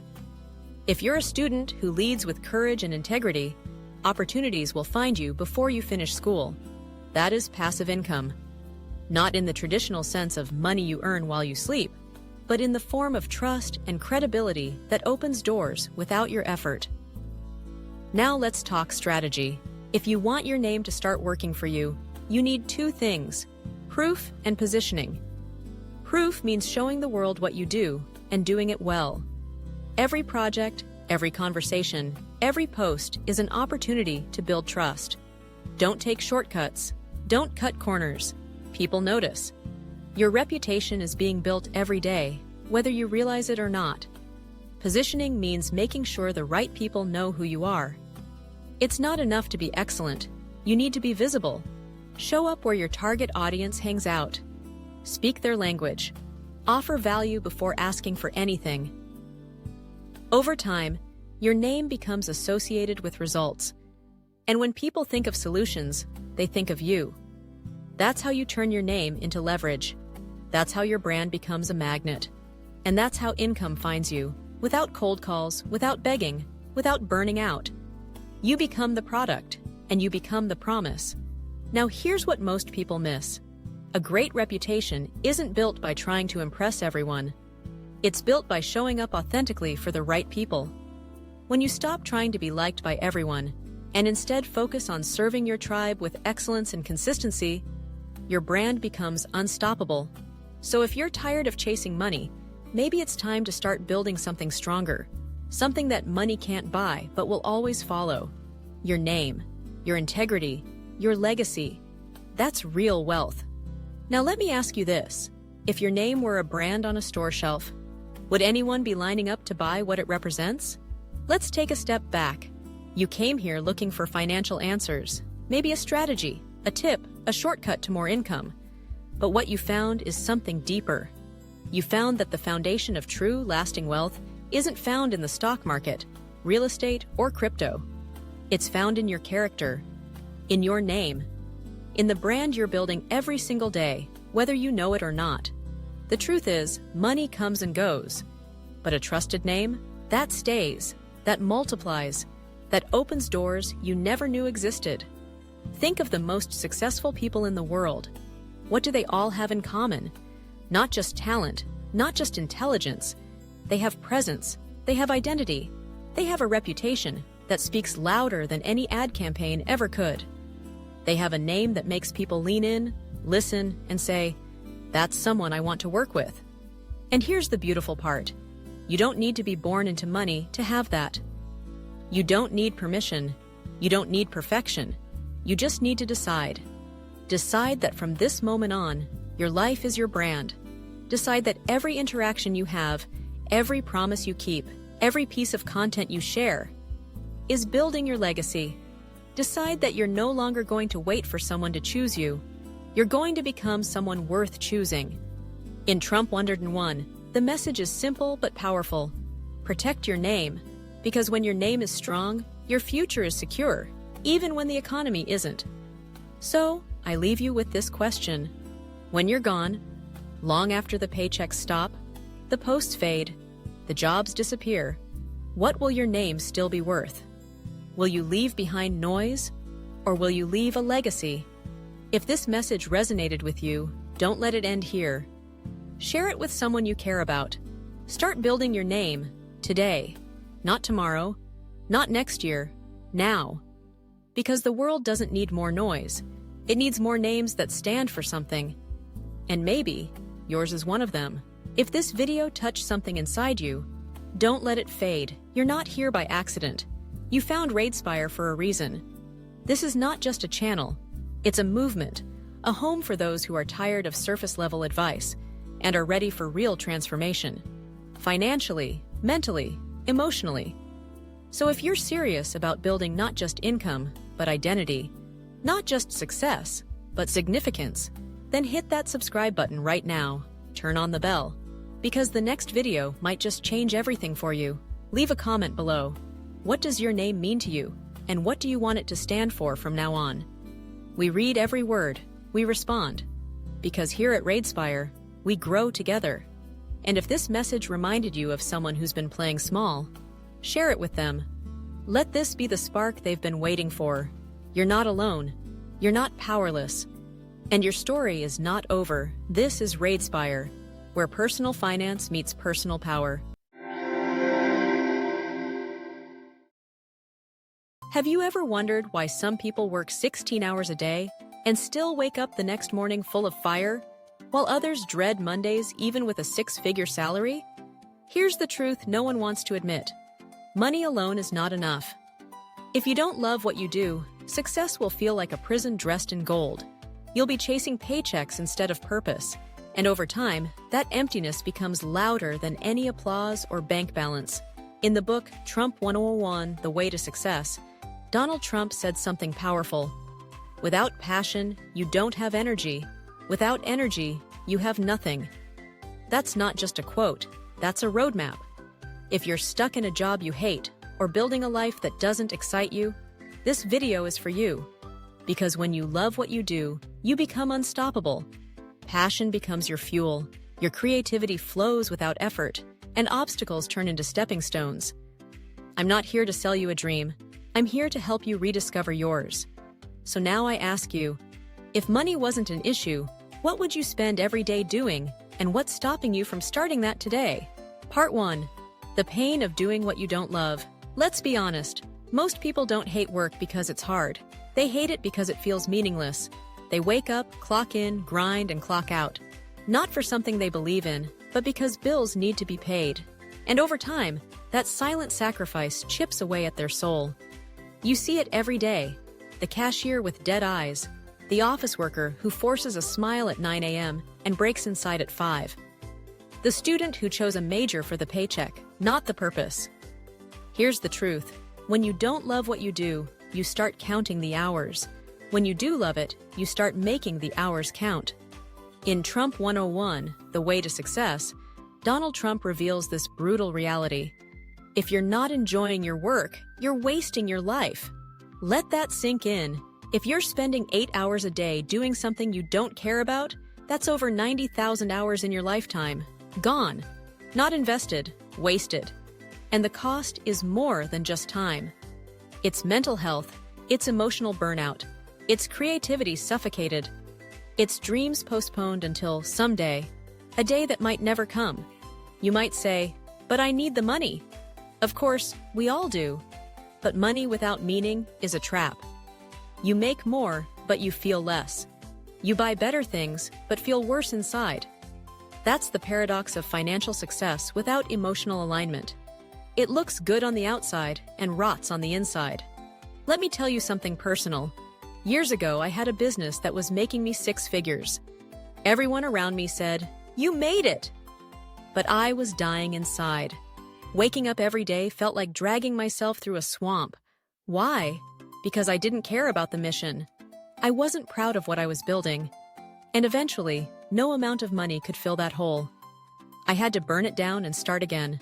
If you're a student who leads with courage and integrity, opportunities will find you before you finish school. That is passive income. Not in the traditional sense of money you earn while you sleep, but in the form of trust and credibility that opens doors without your effort. Now let's talk strategy. If you want your name to start working for you, you need two things: proof and positioning. Proof means showing the world what you do and doing it well. Every project, every conversation, every post is an opportunity to build trust. Don't take shortcuts. Don't cut corners. People notice. Your reputation is being built every day, whether you realize it or not. Positioning means making sure the right people know who you are. It's not enough to be excellent. You need to be visible. Show up where your target audience hangs out. Speak their language. Offer value before asking for anything. Over time, your name becomes associated with results. And when people think of solutions, they think of you. That's how you turn your name into leverage. That's how your brand becomes a magnet. And that's how income finds you, without cold calls, without begging, without burning out. You become the product, and you become the promise. Now here's what most people miss. A great reputation isn't built by trying to impress everyone. It's built by showing up authentically for the right people. When you stop trying to be liked by everyone, and instead focus on serving your tribe with excellence and consistency, your brand becomes unstoppable. So if you're tired of chasing money, maybe it's time to start building something stronger, something that money can't buy but will always follow. Your name, your integrity, your legacy. That's real wealth. Now let me ask you this. If your name were a brand on a store shelf, would anyone be lining up to buy what it represents? Let's take a step back. You came here looking for financial answers, maybe a strategy, a tip, a shortcut to more income. But what you found is something deeper. You found that the foundation of true, lasting wealth isn't found in the stock market, real estate, or crypto. It's found in your character, in your name, in the brand you're building every single day, whether you know it or not. The truth is, money comes and goes, but a trusted name, that stays, that multiplies, that opens doors you never knew existed. Think of the most successful people in the world. What do they all have in common? Not just talent, not just intelligence. They have presence, they have identity, they have a reputation that speaks louder than any ad campaign ever could. They have a name that makes people lean in, listen, and say, "That's someone I want to work with." And here's the beautiful part. You don't need to be born into money to have that. You don't need permission. You don't need perfection. You just need to decide. Decide that from this moment on, your life is your brand. Decide that every interaction you have, every promise you keep, every piece of content you share, is building your legacy. Decide that you're no longer going to wait for someone to choose you. You're going to become someone worth choosing. In Trump 101, the message is simple but powerful. Protect your name, because when your name is strong, your future is secure, even when the economy isn't. So, I leave you with this question. When you're gone, long after the paychecks stop, the posts fade, the jobs disappear, what will your name still be worth? Will you leave behind noise, or will you leave a legacy? If this message resonated with you, don't let it end here. Share it with someone you care about. Start building your name today, not tomorrow, not next year, now. Because the world doesn't need more noise. It needs more names that stand for something. And maybe yours is one of them. If this video touched something inside you, don't let it fade. You're not here by accident. You found Raidespire for a reason. This is not just a channel. It's a movement, a home for those who are tired of surface-level advice and are ready for real transformation. Financially, mentally, emotionally. So if you're serious about building not just income, but identity, not just success, but significance, then hit that subscribe button right now. Turn on the bell. because the next video might just change everything for you. Leave a comment below. What does your name mean to you, and what do you want it to stand for from now on? We read every word, we respond, because here at Raidespire, we grow together. And if this message reminded you of someone who's been playing small, share it with them. Let this be the spark they've been waiting for. You're not alone. You're not powerless. And your story is not over. This is Raidespire, where personal finance meets personal power. Have you ever wondered why some people work 16 hours a day and still wake up the next morning full of fire, while others dread Mondays even with a six-figure salary? Here's the truth no one wants to admit. Money alone is not enough. If you don't love what you do, success will feel like a prison dressed in gold. You'll be chasing paychecks instead of purpose, and over time, that emptiness becomes louder than any applause or bank balance. In the book Trump 101: The Way to Success, Donald Trump said something powerful. Without passion, you don't have energy. Without energy, you have nothing. That's not just a quote, that's a roadmap. If you're stuck in a job you hate, or building a life that doesn't excite you, this video is for you. Because when you love what you do, you become unstoppable. Passion becomes your fuel, your creativity flows without effort, and obstacles turn into stepping stones. I'm not here to sell you a dream. I'm here to help you rediscover yours. So now I ask you, if money wasn't an issue, what would you spend every day doing, and what's stopping you from starting that today? Part 1. The pain of doing what you don't love. Let's be honest, most people don't hate work because it's hard. They hate it because it feels meaningless. They wake up, clock in, grind, and clock out. Not for something they believe in, but because bills need to be paid. And over time, that silent sacrifice chips away at their soul. You see it every day. The cashier with dead eyes, the office worker who forces a smile at 9 a.m. and breaks inside at 5. The student who chose a major for the paycheck, not the purpose. Here's the truth. When you don't love what you do, you start counting the hours. When you do love it, you start making the hours count. In Trump 101: The Way to Success, Donald Trump reveals this brutal reality. If you're not enjoying your work, you're wasting your life. Let that sink in. If you're spending 8 hours a day doing something you don't care about, that's over 90,000 hours in your lifetime. Gone. Not invested. Wasted. And the cost is more than just time. It's mental health. It's emotional burnout. It's creativity suffocated. It's dreams postponed until someday, a day that might never come. You might say, but I need the money. Of course, we all do. But money without meaning is a trap. You make more, but you feel less. You buy better things, but feel worse inside. That's the paradox of financial success without emotional alignment. It looks good on the outside and rots on the inside. Let me tell you something personal. Years ago, I had a business that was making me 6 figures. Everyone around me said, "You made it!" But I was dying inside. Waking up every day felt like dragging myself through a swamp. Why? Because I didn't care about the mission. I wasn't proud of what I was building. And eventually, no amount of money could fill that hole. I had to burn it down and start again.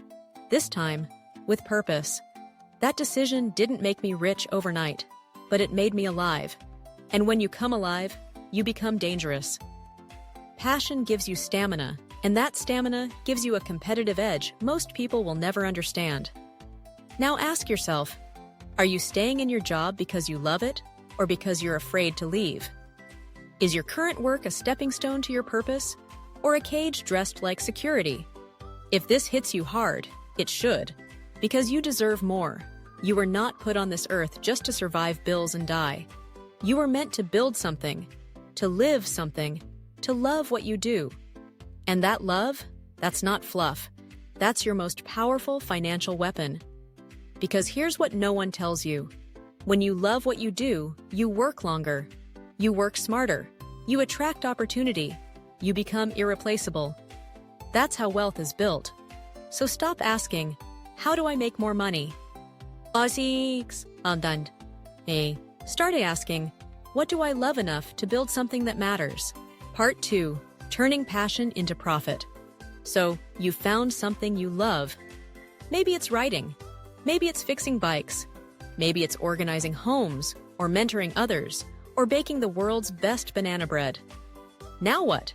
This time, with purpose. That decision didn't make me rich overnight, but it made me alive. And when you come alive, you become dangerous. Passion gives you stamina, and that stamina gives you a competitive edge most people will never understand. Now ask yourself, are you staying in your job because you love it, or because you're afraid to leave? Is your current work a stepping stone to your purpose, or a cage dressed like security? If this hits you hard, it should, because you deserve more. You were not put on this earth just to survive bills and die. You were meant to build something, to live something, to love what you do. And that love, that's not fluff. That's your most powerful financial weapon. Because here's what no one tells you. When you love what you do, you work longer. You work smarter. You attract opportunity. You become irreplaceable. That's how wealth is built. So stop asking, how do I make more money? Start asking, what do I love enough to build something that matters? Part 2. Turning passion into profit. So, you found something you love. Maybe it's writing. Maybe it's fixing bikes. Maybe it's organizing homes, or mentoring others, or baking the world's best banana bread. Now what?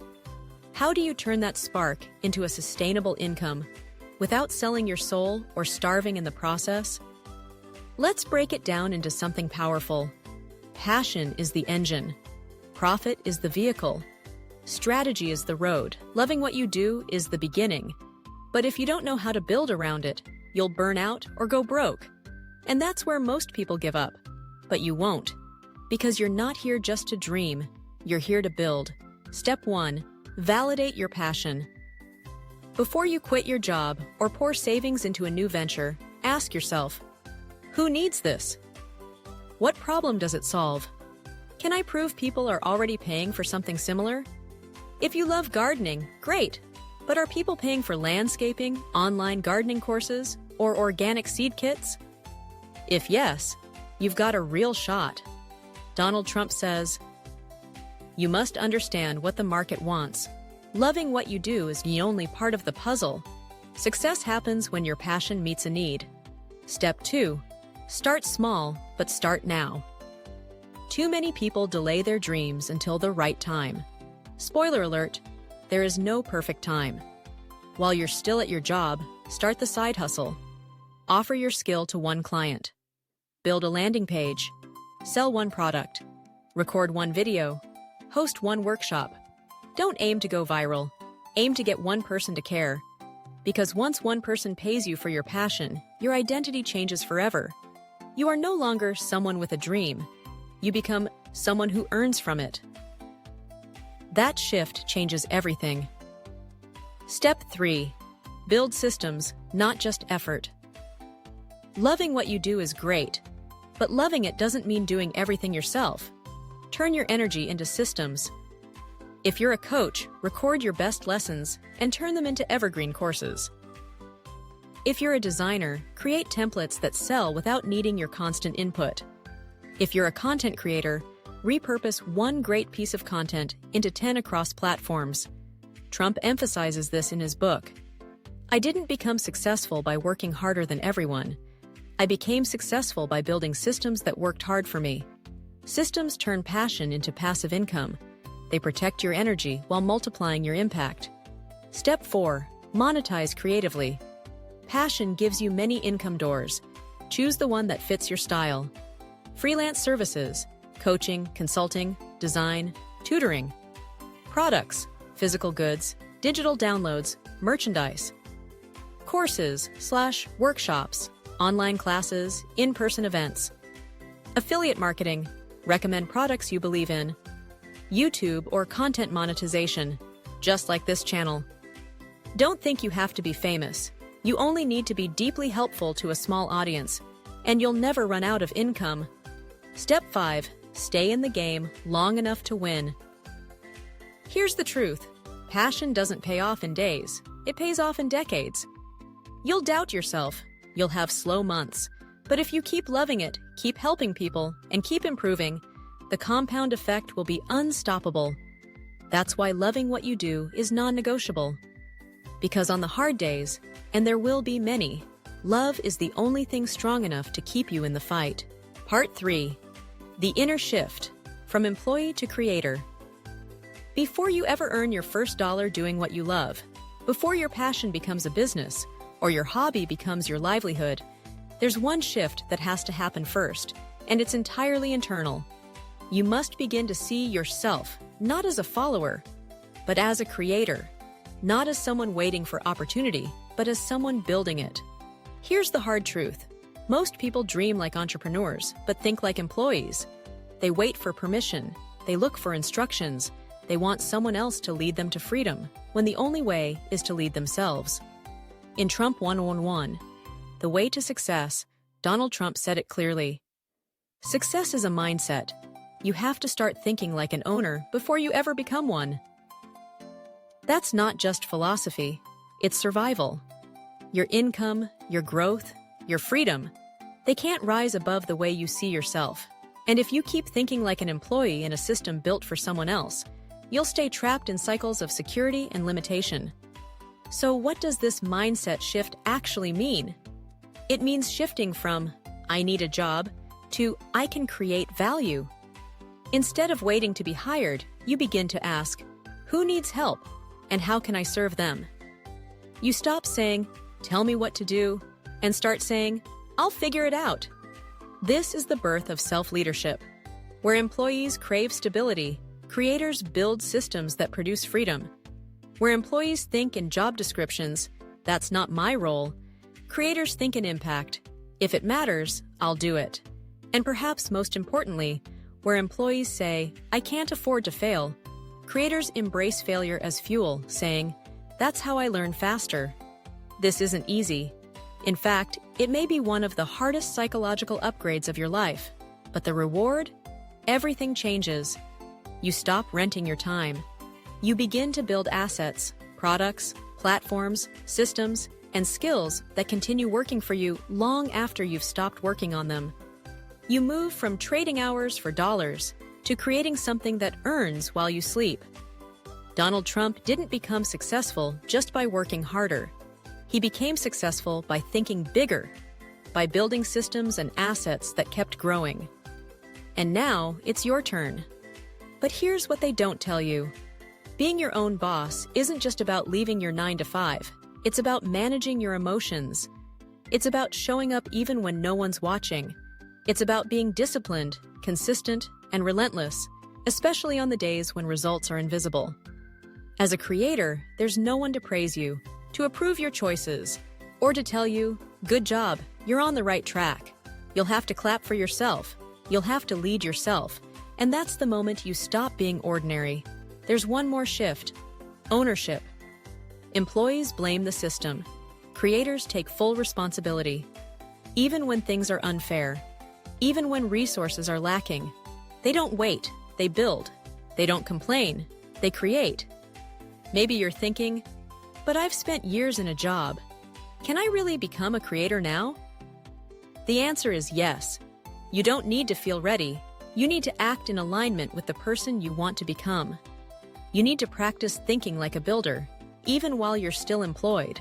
How do you turn that spark into a sustainable income without selling your soul or starving in the process? Let's break it down into something powerful. Passion is the engine. Profit is the vehicle. Strategy is the road. Loving what you do is the beginning. But if you don't know how to build around it, you'll burn out or go broke. And that's where most people give up. But you won't. Because you're not here just to dream. You're here to build. Step 1. Validate your passion. Before you quit your job or pour savings into a new venture, ask yourself, who needs this? What problem does it solve? Can I prove people are already paying for something similar? If you love gardening, great. But are people paying for landscaping, online gardening courses, or organic seed kits? If yes, you've got a real shot. Donald Trump says, "You must understand what the market wants. Loving what you do is the only part of the puzzle. Success happens when your passion meets a need." Step 2. Start small, but start now. Too many people delay their dreams until the right time. Spoiler alert, there is no perfect time. While you're still at your job, start the side hustle. Offer your skill to one client. Build a landing page. Sell one product. Record one video. Host one workshop. Don't aim to go viral. Aim to get one person to care. Because once one person pays you for your passion, your identity changes forever. You are no longer someone with a dream. You become someone who earns from it. That shift changes everything. Step 3. Build systems, not just effort. Loving what you do is great, but loving it doesn't mean doing everything yourself. Turn your energy into systems. If you're a coach, record your best lessons and turn them into evergreen courses. If you're a designer, create templates that sell without needing your constant input. If you're a content creator, repurpose one great piece of content into 10 across platforms. Trump emphasizes this in his book. I didn't become successful by working harder than everyone. I became successful by building systems that worked hard for me. Systems turn passion into passive income. They protect your energy while multiplying your impact. Step 4. Monetize creatively. Passion gives you many income doors. Choose the one that fits your style. Freelance services, coaching, consulting, design, tutoring. Products, physical goods, digital downloads, merchandise. Courses/workshops, online classes, in-person events. Affiliate marketing, recommend products you believe in. YouTube or content monetization, just like this channel. Don't think you have to be famous. You only need to be deeply helpful to a small audience, and you'll never run out of income. Step 5. Stay in the game long enough to win. Here's the truth. Passion doesn't pay off in days. It pays off in decades. You'll doubt yourself. You'll have slow months. But if you keep loving it, keep helping people, and keep improving, the compound effect will be unstoppable. That's why loving what you do is non-negotiable. Because on the hard days, and there will be many, love is the only thing strong enough to keep you in the fight. Part 3. The inner shift, from employee to creator. Before you ever earn your first dollar doing what you love, before your passion becomes a business, or your hobby becomes your livelihood, there's one shift that has to happen first, and it's entirely internal. You must begin to see yourself, not as a follower, but as a creator. Not as someone waiting for opportunity, but as someone building it. Here's the hard truth. Most people dream like entrepreneurs, but think like employees. They wait for permission. They look for instructions. They want someone else to lead them to freedom, when the only way is to lead themselves. In Trump 111, The Way to Success, Donald Trump said it clearly. Success is a mindset. You have to start thinking like an owner before you ever become one. That's not just philosophy, it's survival. Your income, your growth, your freedom, they can't rise above the way you see yourself. And if you keep thinking like an employee in a system built for someone else, you'll stay trapped in cycles of security and limitation. So what does this mindset shift actually mean? It means shifting from, I need a job, to, I can create value. Instead of waiting to be hired, you begin to ask, who needs help, and how can I serve them? You stop saying, tell me what to do, and start saying, I'll figure it out. This is the birth of self-leadership. Where employees crave stability, creators build systems that produce freedom. Where employees think in job descriptions, that's not my role, creators think in impact. If it matters, I'll do it. And perhaps most importantly, where employees say, I can't afford to fail, creators embrace failure as fuel, saying, that's how I learn faster. This isn't easy. In fact, it may be one of the hardest psychological upgrades of your life. But the reward? Everything changes. You stop renting your time. You begin to build assets, products, platforms, systems, and skills that continue working for you long after you've stopped working on them. You move from trading hours for dollars to creating something that earns while you sleep. Donald Trump didn't become successful just by working harder. He became successful by thinking bigger, by building systems and assets that kept growing. And now it's your turn. But here's what they don't tell you. Being your own boss isn't just about leaving your 9-to-5. It's about managing your emotions. It's about showing up even when no one's watching. It's about being disciplined, consistent, and relentless, especially on the days when results are invisible. As a creator, there's no one to praise you, to approve your choices, or to tell you, good job, you're on the right track. You'll have to clap for yourself. You'll have to lead yourself. And that's the moment you stop being ordinary. There's one more shift: ownership. Employees blame the system. Creators take full responsibility. Even when things are unfair, even when resources are lacking, they don't wait, they build. They don't complain, they create. Maybe you're thinking, but I've spent years in a job. Can I really become a creator now? The answer is yes. You don't need to feel ready. You need to act in alignment with the person you want to become. You need to practice thinking like a builder, even while you're still employed.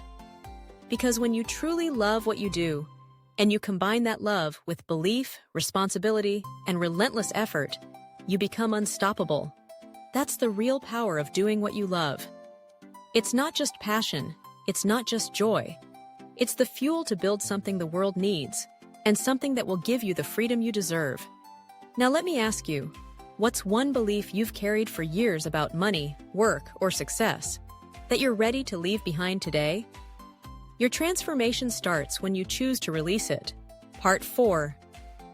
Because when you truly love what you do, and you combine that love with belief, responsibility, and relentless effort, you become unstoppable. That's the real power of doing what you love. It's not just passion, it's not just joy. It's the fuel to build something the world needs, and something that will give you the freedom you deserve. Now let me ask you, what's one belief you've carried for years about money, work, or success that you're ready to leave behind today? Your transformation starts when you choose to release it. Part 4.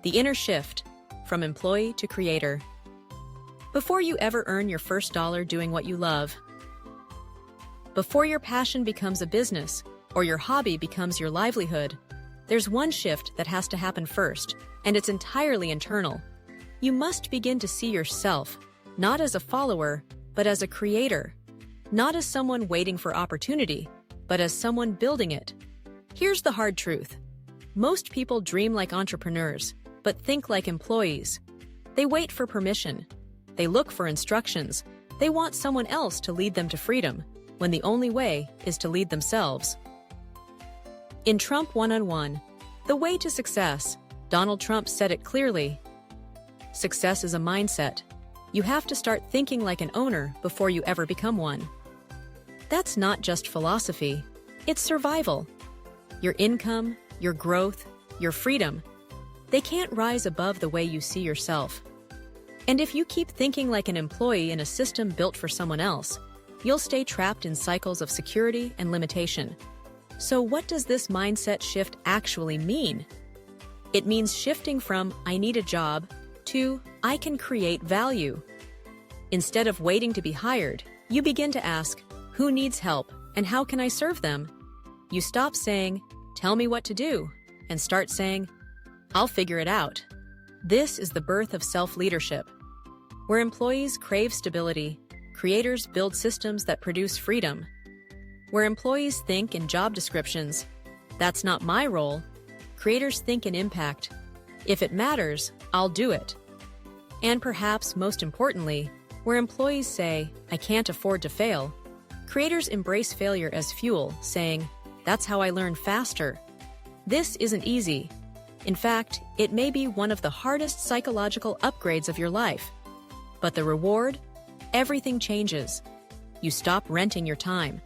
The Inner Shift, from Employee to Creator. Before you ever earn your first dollar doing what you love, before your passion becomes a business or your hobby becomes your livelihood, there's one shift that has to happen first, and it's entirely internal. You must begin to see yourself, not as a follower, but as a creator. Not as someone waiting for opportunity, but as someone building it. Here's the hard truth. Most people dream like entrepreneurs, but think like employees. They wait for permission. They look for instructions. They want someone else to lead them to freedom, when the only way is to lead themselves. In Trump One-on-One, The Way to Success, Donald Trump said it clearly. Success is a mindset. You have to start thinking like an owner before you ever become one. That's not just philosophy, it's survival. Your income, your growth, your freedom, they can't rise above the way you see yourself. And if you keep thinking like an employee in a system built for someone else, you'll stay trapped in cycles of security and limitation. So what does this mindset shift actually mean? It means shifting from, I need a job, to, I can create value. Instead of waiting to be hired, you begin to ask, who needs help, and how can I serve them? You stop saying, tell me what to do, and start saying, I'll figure it out. This is the birth of self-leadership. Where employees crave stability, creators build systems that produce freedom. Where employees think in job descriptions, that's not my role, creators think in impact. If it matters, I'll do it. And perhaps most importantly, where employees say, I can't afford to fail, Creators embrace failure as fuel, saying, "That's how I learn faster." This isn't easy. In fact, it may be one of the hardest psychological upgrades of your life. But the reward? Everything changes. You stop renting your time.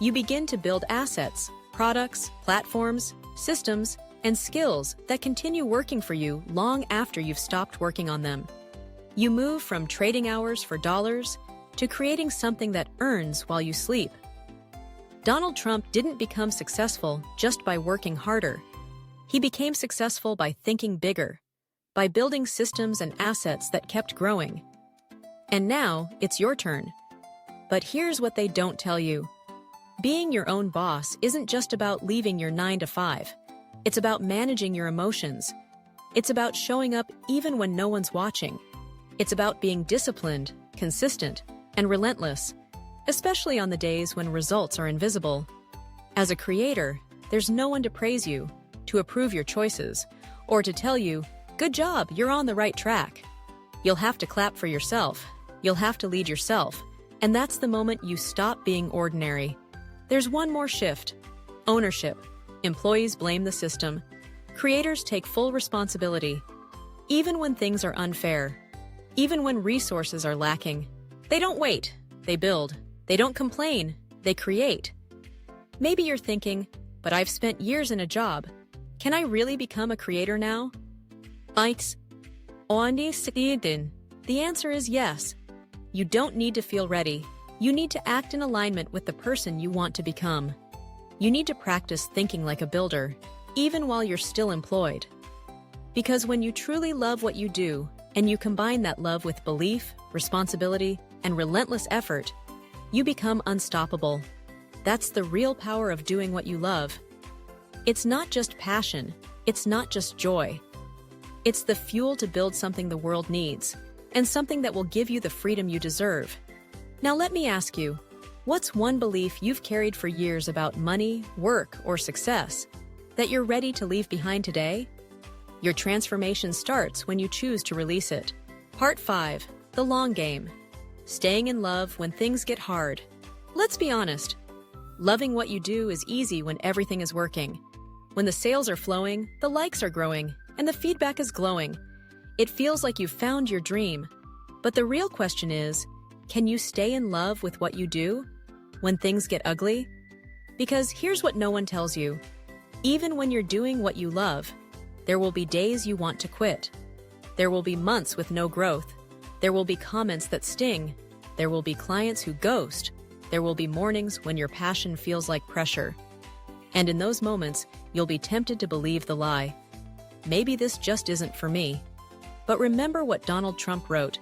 You begin to build assets, products, platforms, systems, and skills that continue working for you long after you've stopped working on them. You move from trading hours for dollars to creating something that earns while you sleep. Donald Trump didn't become successful just by working harder. He became successful by thinking bigger, by building systems and assets that kept growing. And now, it's your turn. But here's what they don't tell you. Being your own boss isn't just about leaving your 9 to 5. It's about managing your emotions. It's about showing up even when no one's watching. It's about being disciplined, consistent, and relentless, especially on the days when results are invisible. As a creator, there's no one to praise you, to approve your choices, or to tell you, "Good job, you're on the right track." You'll have to clap for yourself. You'll have to lead yourself. And that's the moment you stop being ordinary. There's one more shift: ownership. Employees blame the system. Creators take full responsibility. Even when things are unfair, even when resources are lacking, they don't wait, they build. They don't complain, they create. Maybe you're thinking, "But I've spent years in a job. Can I really become a creator now?" The answer is yes. You don't need to feel ready. You need to act in alignment with the person you want to become. You need to practice thinking like a builder, even while you're still employed. Because when you truly love what you do, and you combine that love with belief, responsibility, and relentless effort, you become unstoppable. That's the real power of doing what you love. It's not just passion, it's not just joy. It's the fuel to build something the world needs, and something that will give you the freedom you deserve. Now let me ask you, what's one belief you've carried for years about money, work, or success that you're ready to leave behind today? Your transformation starts when you choose to release it. Part 5. The long game. Staying in love when things get hard. Let's be honest. Loving what you do is easy when everything is working. When the sales are flowing, the likes are growing, and the feedback is glowing. It feels like you've found your dream. But the real question is, can you stay in love with what you do when things get ugly? Because here's what no one tells you. Even when you're doing what you love, there will be days you want to quit. There will be months with no growth. There will be comments that sting. There will be clients who ghost. There will be mornings when your passion feels like pressure. And in those moments, you'll be tempted to believe the lie. Maybe this just isn't for me. But remember what Donald Trump wrote.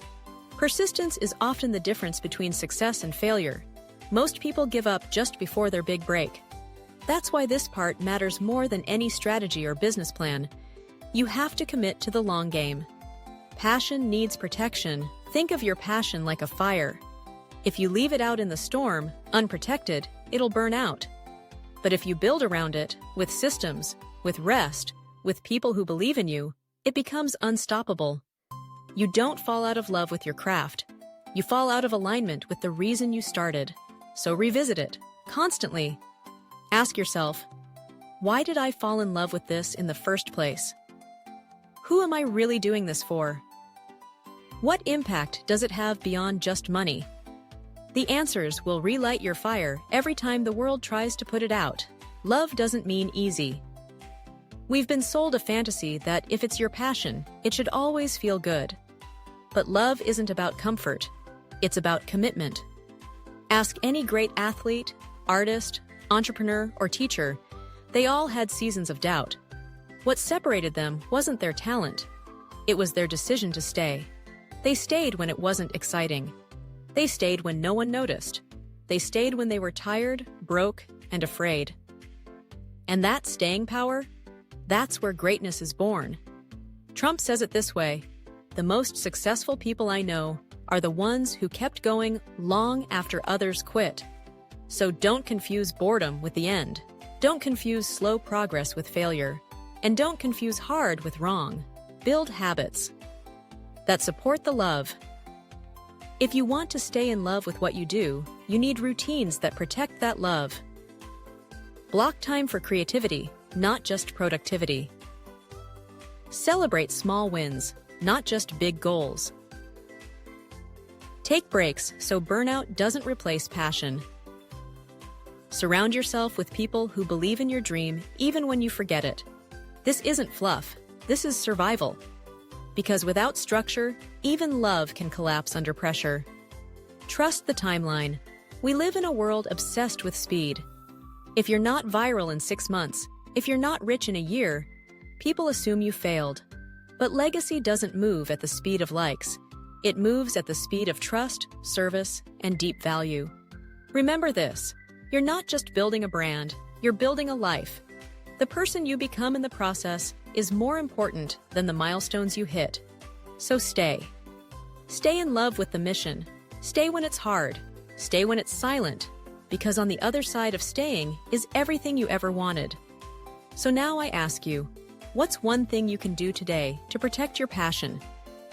Persistence is often the difference between success and failure. Most people give up just before their big break. That's why this part matters more than any strategy or business plan. You have to commit to the long game. Passion needs protection. Think of your passion like a fire. If you leave it out in the storm, unprotected, it'll burn out. But if you build around it, with systems, with rest, with people who believe in you, it becomes unstoppable. You don't fall out of love with your craft. You fall out of alignment with the reason you started. So revisit it, constantly. Ask yourself, why did I fall in love with this in the first place? Who am I really doing this for? What impact does it have beyond just money? The answers will relight your fire every time the world tries to put it out. Love doesn't mean easy. We've been sold a fantasy that if it's your passion, it should always feel good. But love isn't about comfort. It's about commitment. Ask any great athlete, artist, entrepreneur, or teacher. They all had seasons of doubt. What separated them wasn't their talent. It was their decision to stay. They stayed when it wasn't exciting. They stayed when no one noticed. They stayed when they were tired, broke, and afraid. And that staying power, that's where greatness is born. Trump says it this way: the most successful people I know are the ones who kept going long after others quit. So don't confuse boredom with the end. Don't confuse slow progress with failure. And don't confuse hard with wrong. Build habits that support the love. If you want to stay in love with what you do, you need routines that protect that love. Block time for creativity, not just productivity. Celebrate small wins, not just big goals. Take breaks so burnout doesn't replace passion. Surround yourself with people who believe in your dream even when you forget it. This isn't fluff, this is survival. Because without structure, even love can collapse under pressure. Trust the timeline. We live in a world obsessed with speed. If you're not viral in 6 months, if you're not rich in a year, people assume you failed. But legacy doesn't move at the speed of likes. It moves at the speed of trust, service, and deep value. Remember this, you're not just building a brand, you're building a life. The person you become in the process is more important than the milestones you hit. So stay. Stay in love with the mission. Stay when it's hard. Stay when it's silent. Because on the other side of staying is everything you ever wanted. So now I ask you, what's one thing you can do today to protect your passion,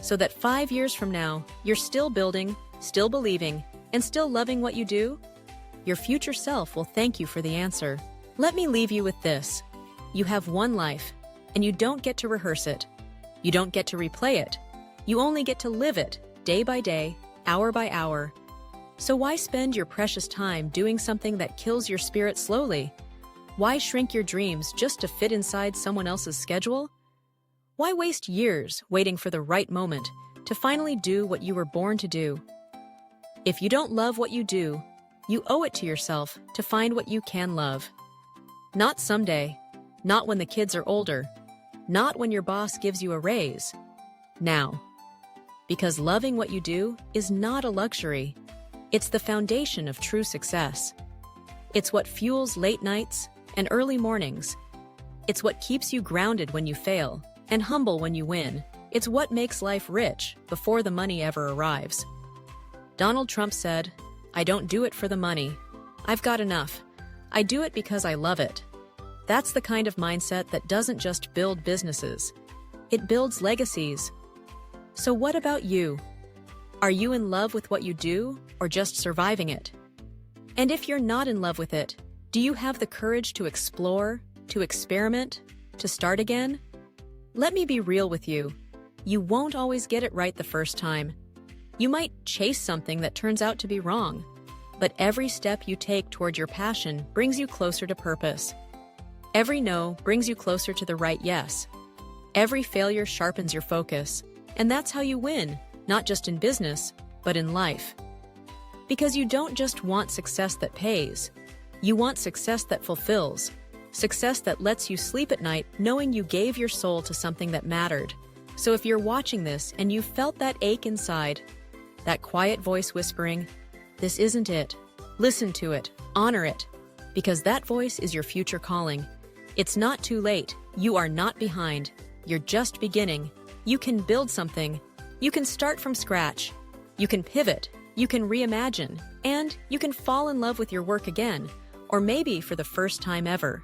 so that 5 years from now, you're still building, still believing, and still loving what you do? Your future self will thank you for the answer. Let me leave you with this. You have one life, and you don't get to rehearse it. You don't get to replay it. You only get to live it, day by day, hour by hour. So why spend your precious time doing something that kills your spirit slowly? Why shrink your dreams just to fit inside someone else's schedule? Why waste years waiting for the right moment to finally do what you were born to do? If you don't love what you do, you owe it to yourself to find what you can love. Not someday, not when the kids are older, not when your boss gives you a raise. Now. Because loving what you do is not a luxury. It's the foundation of true success. It's what fuels late nights and early mornings. It's what keeps you grounded when you fail and humble when you win. It's what makes life rich before the money ever arrives. Donald Trump said, "I don't do it for the money. I've got enough. I do it because I love it." That's the kind of mindset that doesn't just build businesses. It builds legacies. So what about you? Are you in love with what you do or just surviving it? And if you're not in love with it, do you have the courage to explore, to experiment, to start again? Let me be real with you. You won't always get it right the first time. You might chase something that turns out to be wrong. But every step you take toward your passion brings you closer to purpose. Every no brings you closer to the right yes. Every failure sharpens your focus. And that's how you win, not just in business, but in life. Because you don't just want success that pays. You want success that fulfills. Success that lets you sleep at night knowing you gave your soul to something that mattered. So if you're watching this and you felt that ache inside, that quiet voice whispering, "This isn't it," listen to it, honor it. Because that voice is your future calling. It's not too late. You are not behind. You're just beginning. You can build something. You can start from scratch. You can pivot. You can reimagine. And you can fall in love with your work again, or maybe for the first time ever.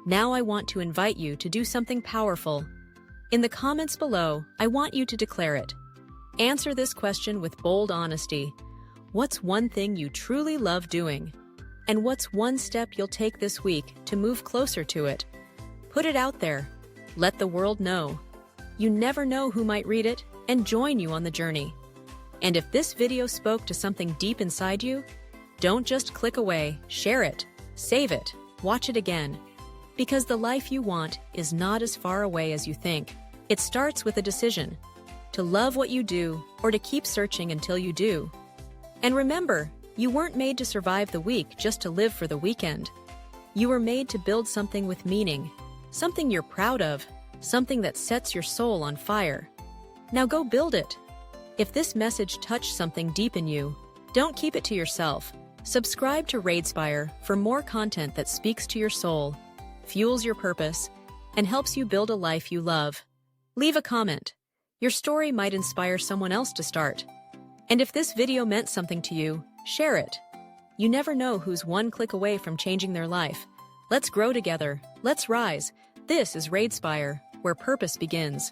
Now I want to invite you to do something powerful. In the comments below, I want you to declare it. Answer this question with bold honesty. What's one thing you truly love doing? And what's one step you'll take this week to move closer to it? Put it out there. Let the world know. You never know who might read it and join you on the journey. And if this video spoke to something deep inside you, don't just click away, share it, save it, watch it again. Because the life you want is not as far away as you think. It starts with a decision, to love what you do or to keep searching until you do. And remember, you weren't made to survive the week just to live for the weekend. You were made to build something with meaning, something you're proud of, something that sets your soul on fire. Now go build it. If this message touched something deep in you, don't keep it to yourself. Subscribe to Raidespire for more content that speaks to your soul, fuels your purpose, and helps you build a life you love. Leave a comment. Your story might inspire someone else to start. And if this video meant something to you, share it. You never know who's one click away from changing their life. Let's grow together. Let's rise. This is Raidespire, where purpose begins.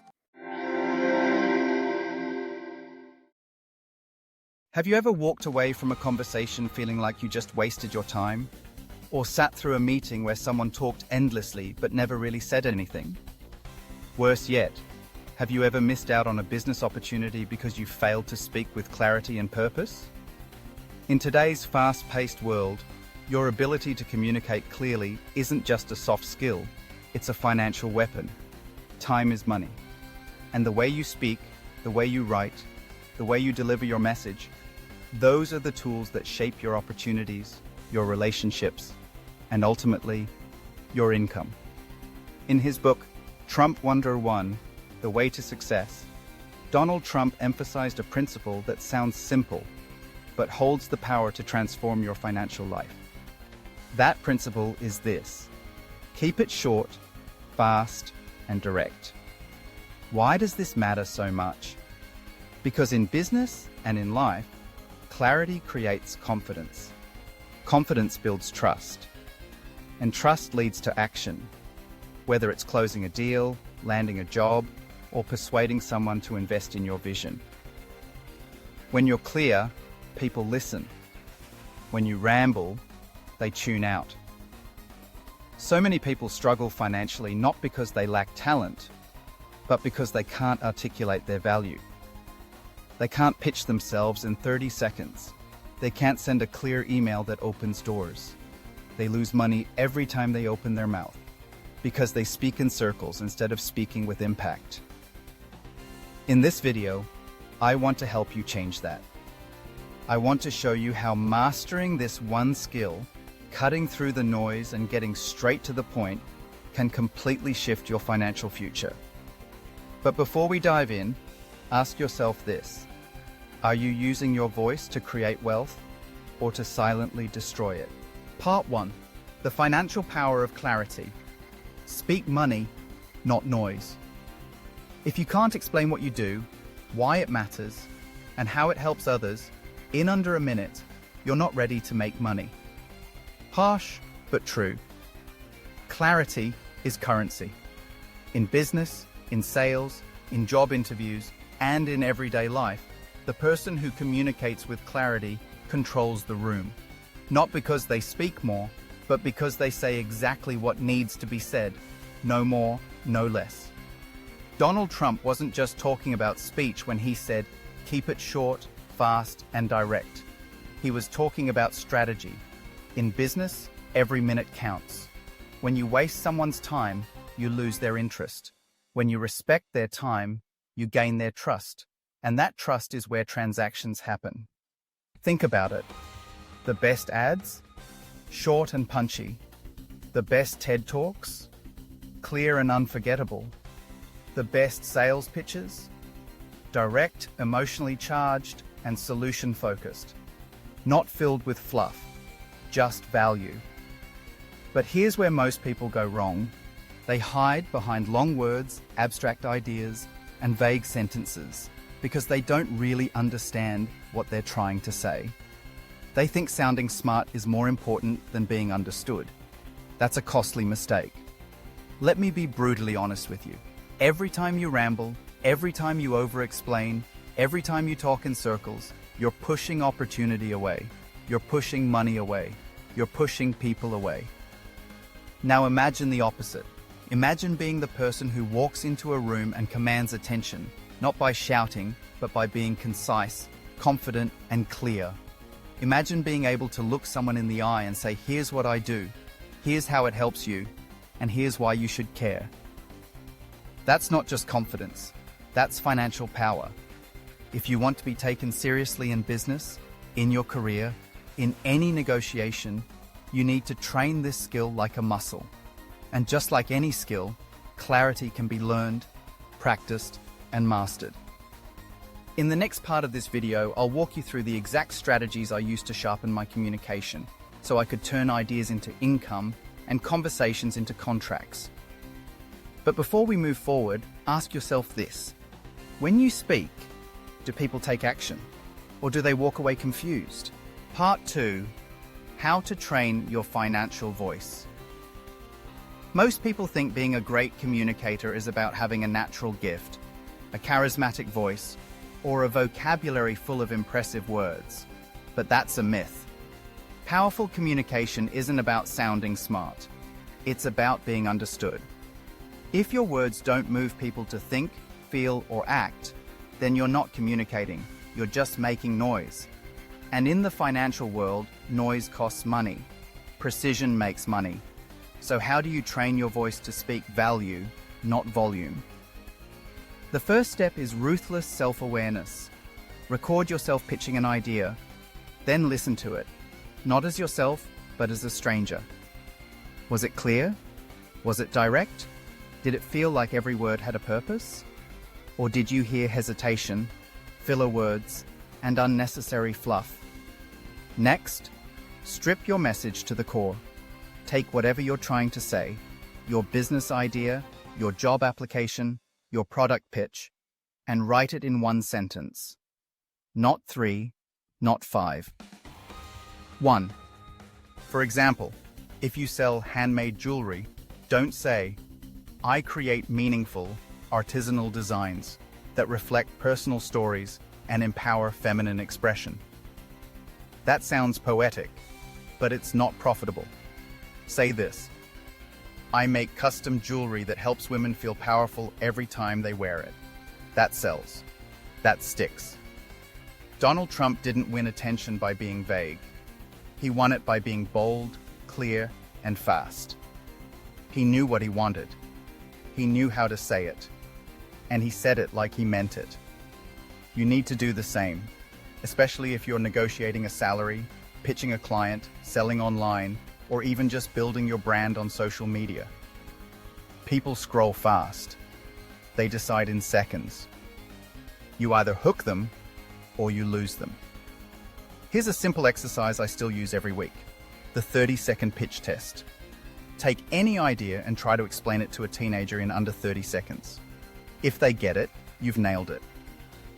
Have you ever walked away from a conversation feeling like you just wasted your time? Or sat through a meeting where someone talked endlessly but never really said anything? Worse yet, have you ever missed out on a business opportunity because you failed to speak with clarity and purpose? In today's fast-paced world, your ability to communicate clearly isn't just a soft skill, it's a financial weapon. Time is money. And the way you speak, the way you write, the way you deliver your message, those are the tools that shape your opportunities, your relationships, and ultimately, your income. In his book, Trump 101, The Way to Success, Donald Trump emphasized a principle that sounds simple, but holds the power to transform your financial life. That principle is this: keep it short, fast, and direct. Why does this matter so much? Because in business and in life, clarity creates confidence. Confidence builds trust. And trust leads to action, whether it's closing a deal, landing a job, or persuading someone to invest in your vision. When you're clear, people listen. When you ramble, they tune out. So many people struggle financially not because they lack talent, but because they can't articulate their value. They can't pitch themselves in 30 seconds. They can't send a clear email that opens doors. They lose money every time they open their mouth because they speak in circles instead of speaking with impact. In this video, I want to help you change that. I want to show you how mastering this one skill, cutting through the noise and getting straight to the point, can completely shift your financial future. But before we dive in, ask yourself this: are you using your voice to create wealth or to silently destroy it? Part 1. The financial power of clarity. Speak money, not noise. If you can't explain what you do, why it matters, and how it helps others, in under a minute, you're not ready to make money. Harsh, but true. Clarity is currency. In business, in sales, in job interviews, and in everyday life, the person who communicates with clarity controls the room. Not because they speak more, but because they say exactly what needs to be said. No more, no less. Donald Trump wasn't just talking about speech when he said, keep it short, fast, and direct. He was talking about strategy. In business, every minute counts. When you waste someone's time, you lose their interest. When you respect their time, you gain their trust. And that trust is where transactions happen. Think about it. The best ads? Short and punchy. The best TED Talks? Clear and unforgettable. The best sales pitches? Direct, emotionally charged, and solution-focused. Not filled with fluff, just value. But here's where most people go wrong. They hide behind long words, abstract ideas, and vague sentences because they don't really understand what they're trying to say. They think sounding smart is more important than being understood. That's a costly mistake. Let me be brutally honest with you. Every time you ramble, every time you over-explain, every time you talk in circles, you're pushing opportunity away. You're pushing money away. You're pushing people away. Now imagine the opposite. Imagine being the person who walks into a room and commands attention, not by shouting, but by being concise, confident, and clear. Imagine being able to look someone in the eye and say, here's what I do, here's how it helps you, and here's why you should care. That's not just confidence, that's financial power. If you want to be taken seriously in business, in your career, in any negotiation, you need to train this skill like a muscle. And just like any skill, clarity can be learned, practiced, and mastered. In the next part of this video, I'll walk you through the exact strategies I used to sharpen my communication, so I could turn ideas into income and conversations into contracts. But before we move forward, ask yourself this: when you speak, do people take action? Or do they walk away confused? Part 2. How to train your financial voice. Most people think being a great communicator is about having a natural gift, a charismatic voice, or a vocabulary full of impressive words. But that's a myth. Powerful communication isn't about sounding smart. It's about being understood. If your words don't move people to think, feel, or act, then you're not communicating. You're just making noise. And in the financial world, noise costs money. Precision makes money. So how do you train your voice to speak value, not volume? The first step is ruthless self-awareness. Record yourself pitching an idea, then listen to it, not as yourself, but as a stranger. Was it clear? Was it direct? Did it feel like every word had a purpose? Or did you hear hesitation, filler words, and unnecessary fluff? Next, strip your message to the core. Take whatever you're trying to say, your business idea, your job application, your product pitch, and write it in one sentence. Not 3, not 5. 1. For example, if you sell handmade jewelry, don't say, "I create meaningful, artisanal designs that reflect personal stories and empower feminine expression." That sounds poetic, but it's not profitable. Say this: "I make custom jewelry that helps women feel powerful every time they wear it." That sells. That sticks. Donald Trump didn't win attention by being vague. He won it by being bold, clear, and fast. He knew what he wanted. He knew how to say it. And he said it like he meant it. You need to do the same, especially if you're negotiating a salary, pitching a client, selling online, or even just building your brand on social media. People scroll fast. They decide in seconds. You either hook them or you lose them. Here's a simple exercise I still use every week: the 30-second pitch test. Take any idea and try to explain it to a teenager in under 30 seconds. If they get it, you've nailed it.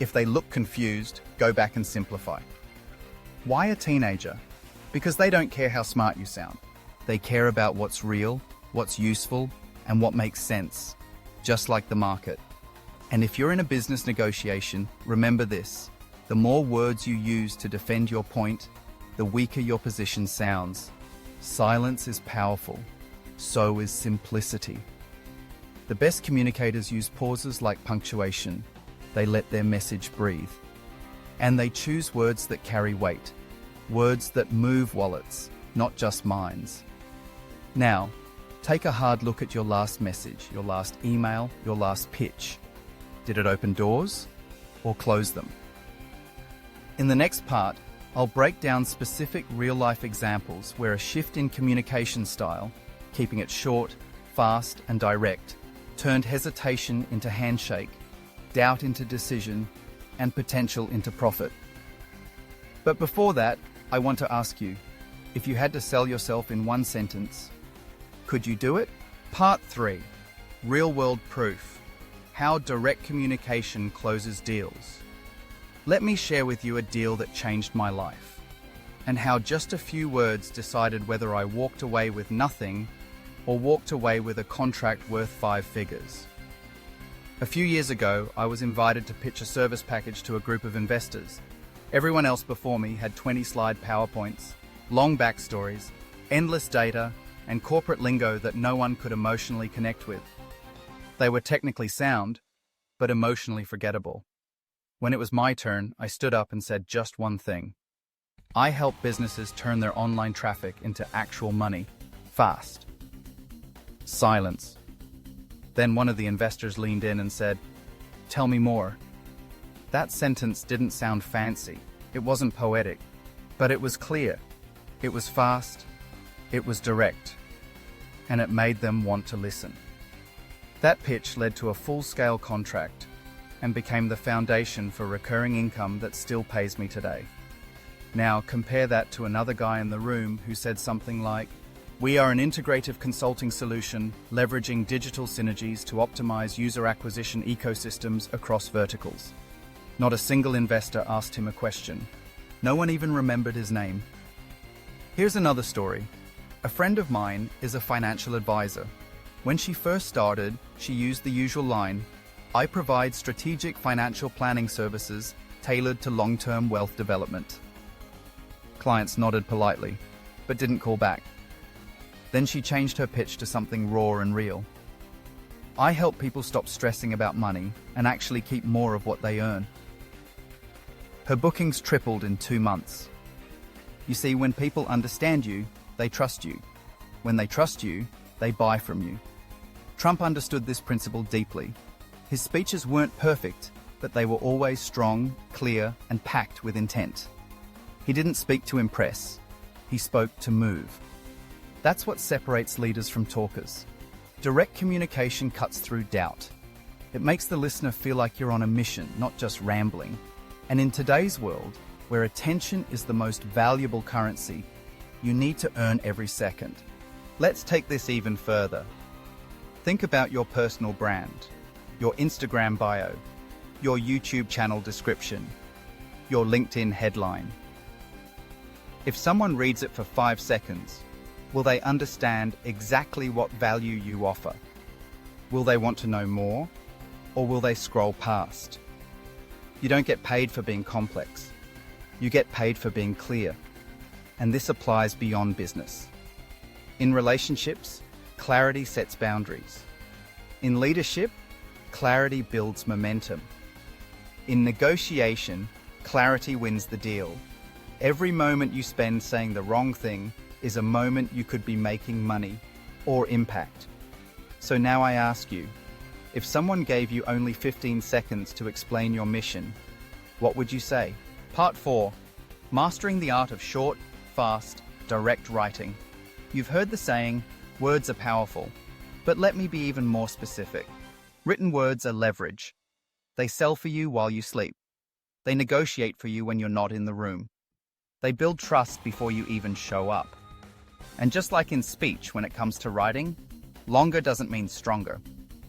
If they look confused, go back and simplify. Why a teenager? Because they don't care how smart you sound. They care about what's real, what's useful, and what makes sense, just like the market. And if you're in a business negotiation, remember this: the more words you use to defend your point, the weaker your position sounds. Silence is powerful. So is simplicity. The best communicators use pauses like punctuation. They let their message breathe. And they choose words that carry weight. Words that move wallets, not just minds. Now, take a hard look at your last message, your last email, your last pitch. Did it open doors or close them? In the next part, I'll break down specific real-life examples where a shift in communication style, keeping it short, fast, and direct, turned hesitation into handshake, doubt into decision, and potential into profit. But before that, I want to ask you, if you had to sell yourself in one sentence, could you do it? Part 3. Real-world proof. How direct communication closes deals. Let me share with you a deal that changed my life, and how just a few words decided whether I walked away with nothing or walked away with a contract worth 5 figures. A few years ago, I was invited to pitch a service package to a group of investors. Everyone else before me had 20-slide PowerPoints, long backstories, endless data, and corporate lingo that no one could emotionally connect with. They were technically sound, but emotionally forgettable. When it was my turn, I stood up and said just one thing: I help businesses turn their online traffic into actual money, fast. Silence. Then one of the investors leaned in and said, "Tell me more." That sentence didn't sound fancy. It wasn't poetic, but it was clear. It was fast. It was direct. And it made them want to listen. That pitch led to a full-scale contract and became the foundation for recurring income that still pays me today. Now compare that to another guy in the room who said something like, "We are an integrative consulting solution leveraging digital synergies to optimize user acquisition ecosystems across verticals." Not a single investor asked him a question. No one even remembered his name. Here's another story. A friend of mine is a financial advisor. When she first started, she used the usual line, I provide strategic financial planning services tailored to long-term wealth development. Clients nodded politely, but didn't call back. Then she changed her pitch to something raw and real. I help people stop stressing about money and actually keep more of what they earn. Her bookings tripled in 2 months. You see, when people understand you, they trust you. When they trust you, they buy from you. Trump understood this principle deeply. His speeches weren't perfect, but they were always strong, clear, and packed with intent. He didn't speak to impress. He spoke to move. That's what separates leaders from talkers. Direct communication cuts through doubt. It makes the listener feel like you're on a mission, not just rambling. And in today's world, where attention is the most valuable currency, you need to earn every second. Let's take this even further. Think about your personal brand, your Instagram bio, your YouTube channel description, your LinkedIn headline. If someone reads it for 5 seconds, will they understand exactly what value you offer? Will they want to know more, or will they scroll past? You don't get paid for being complex. You get paid for being clear. And this applies beyond business. In relationships, clarity sets boundaries. In leadership, clarity builds momentum. In negotiation, clarity wins the deal. Every moment you spend saying the wrong thing is a moment you could be making money or impact. So now I ask you, if someone gave you only 15 seconds to explain your mission, what would you say? Part 4. Mastering the art of short, fast, direct writing. You've heard the saying, words are powerful. But let me be even more specific. Written words are leverage. They sell for you while you sleep. They negotiate for you when you're not in the room. They build trust before you even show up. And just like in speech, when it comes to writing, longer doesn't mean stronger.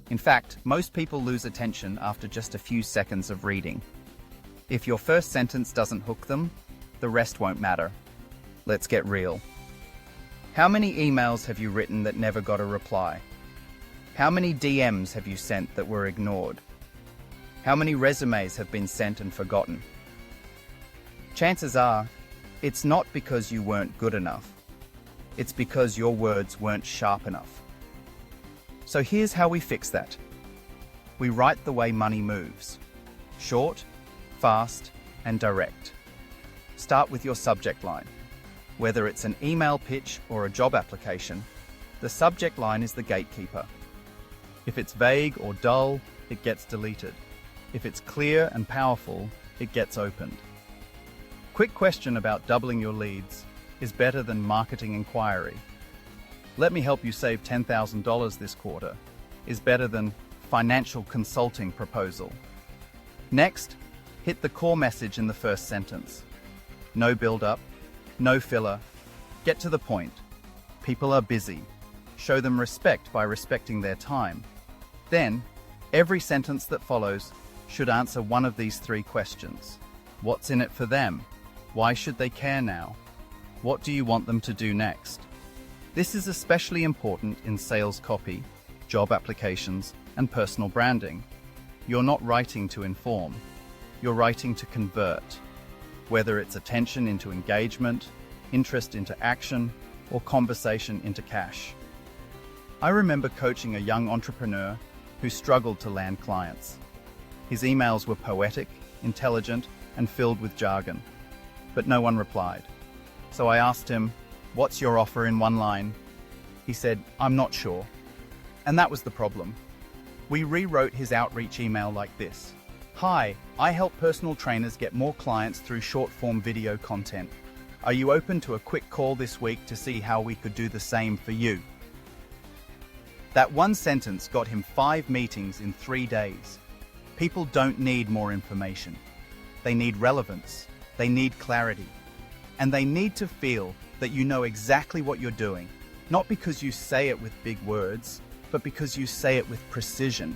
In fact, most people lose attention after just a few seconds of reading. If your first sentence doesn't hook them, the rest won't matter. Let's get real. How many emails have you written that never got a reply? How many DMs have you sent that were ignored? How many resumes have been sent and forgotten? Chances are, it's not because you weren't good enough. It's because your words weren't sharp enough. So here's how we fix that. We write the way money moves. Short, fast, and direct. Start with your subject line. Whether it's an email pitch or a job application, the subject line is the gatekeeper. If it's vague or dull, it gets deleted. If it's clear and powerful, it gets opened. Quick question about doubling your leads is better than marketing inquiry. Let me help you save $10,000 this quarter is better than financial consulting proposal. Next, hit the core message in the first sentence. No build-up, no filler. Get to the point. People are busy. Show them respect by respecting their time. Then, every sentence that follows should answer one of these 3 questions. What's in it for them? Why should they care now? What do you want them to do next? This is especially important in sales copy, job applications, and personal branding. You're not writing to inform. You're writing to convert. Whether it's attention into engagement, interest into action, or conversation into cash. I remember coaching a young entrepreneur who struggled to land clients. His emails were poetic, intelligent, and filled with jargon, but no one replied. So I asked him, "What's your offer in 1 line?" He said, "I'm not sure." And that was the problem. We rewrote his outreach email like this. "Hi, I help personal trainers get more clients through short-form video content. Are you open to a quick call this week to see how we could do the same for you?" That one sentence got him 5 meetings in 3 days. People don't need more information. They need relevance. They need clarity. And they need to feel that you know exactly what you're doing, not because you say it with big words, but because you say it with precision.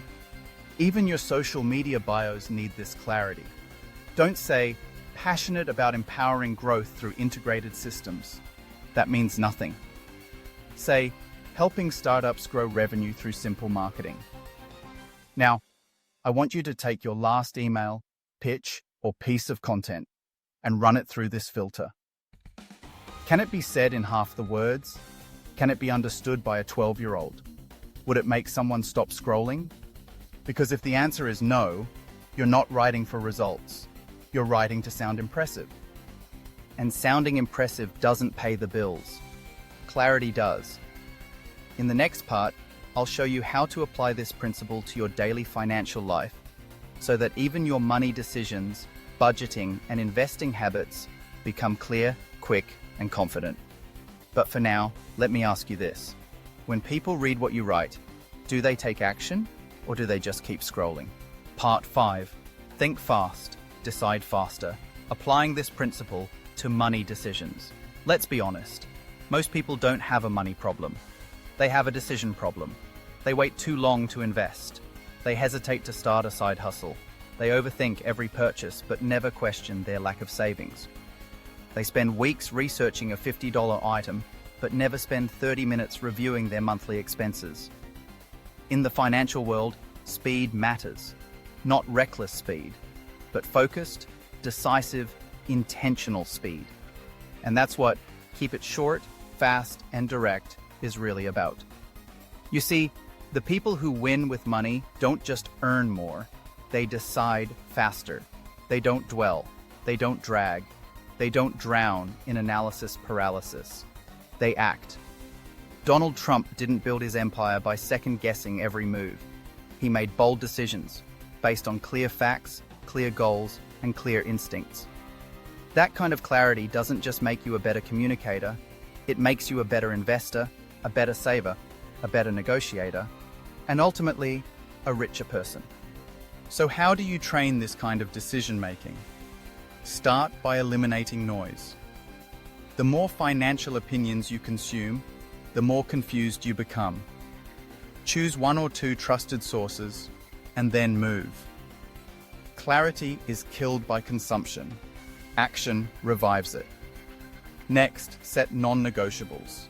Even your social media bios need this clarity. Don't say, "passionate about empowering growth through integrated systems." That means nothing. Say, "helping startups grow revenue through simple marketing." Now, I want you to take your last email, pitch, or piece of content and run it through this filter. Can it be said in half the words? Can it be understood by a 12-year-old? Would it make someone stop scrolling? Because if the answer is no, you're not writing for results. You're writing to sound impressive. And sounding impressive doesn't pay the bills. Clarity does. In the next part, I'll show you how to apply this principle to your daily financial life so that even your money decisions, budgeting, and investing habits become clear, quick, and confident. But for now, let me ask you this. When people read what you write, do they take action or do they just keep scrolling? Part 5. Think fast, decide faster. Applying this principle to money decisions. Let's be honest. Most people don't have a money problem. They have a decision problem. They wait too long to invest. They hesitate to start a side hustle. They overthink every purchase but never question their lack of savings. They spend weeks researching a $50 item but never spend 30 minutes reviewing their monthly expenses. In the financial world, speed matters. Not reckless speed, but focused, decisive, intentional speed. And that's what keep it short, fast, and direct is really about. You see, the people who win with money don't just earn more, they decide faster. They don't dwell, they don't drag, they don't drown in analysis paralysis. They act. Donald Trump didn't build his empire by second-guessing every move. He made bold decisions based on clear facts, clear goals, and clear instincts. That kind of clarity doesn't just make you a better communicator, it makes you a better investor, a better saver, a better negotiator, and ultimately, a richer person. So how do you train this kind of decision-making? Start by eliminating noise. The more financial opinions you consume, the more confused you become. Choose 1 or 2 trusted sources, and then move. Clarity is killed by consumption. Action revives it. Next, set non-negotiables.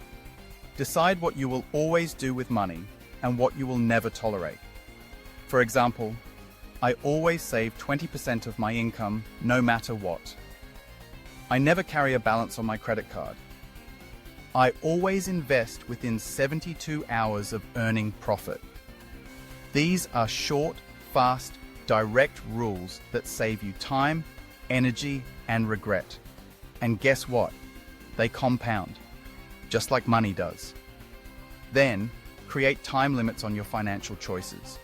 Decide what you will always do with money and what you will never tolerate. For example, I always save 20% of my income no matter what. I never carry a balance on my credit card. I always invest within 72 hours of earning profit. These are short, fast, direct rules that save you time, energy, and regret. And guess what? They compound, just like money does. Then, create time limits on your financial choices.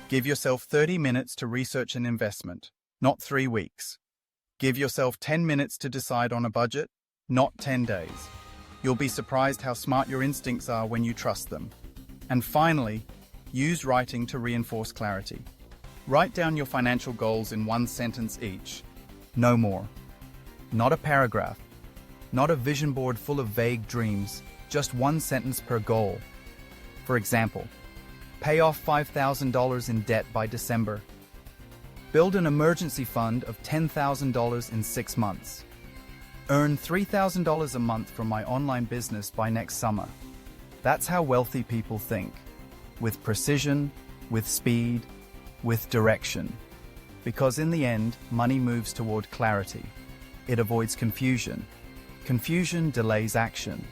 Give yourself 30 minutes to research an investment, not 3 weeks. Give yourself 10 minutes to decide on a budget, not 10 days. You'll be surprised how smart your instincts are when you trust them. And finally, use writing to reinforce clarity. Write down your financial goals in 1 sentence each. No more. Not a paragraph. Not a vision board full of vague dreams. Just 1 sentence per goal. For example, pay off $5,000 in debt by December. Build an emergency fund of $10,000 in 6 months. Earn $3,000 a month from my online business by next summer. That's how wealthy people think. With precision, with speed, with direction. Because in the end, money moves toward clarity. It avoids confusion. Confusion delays action.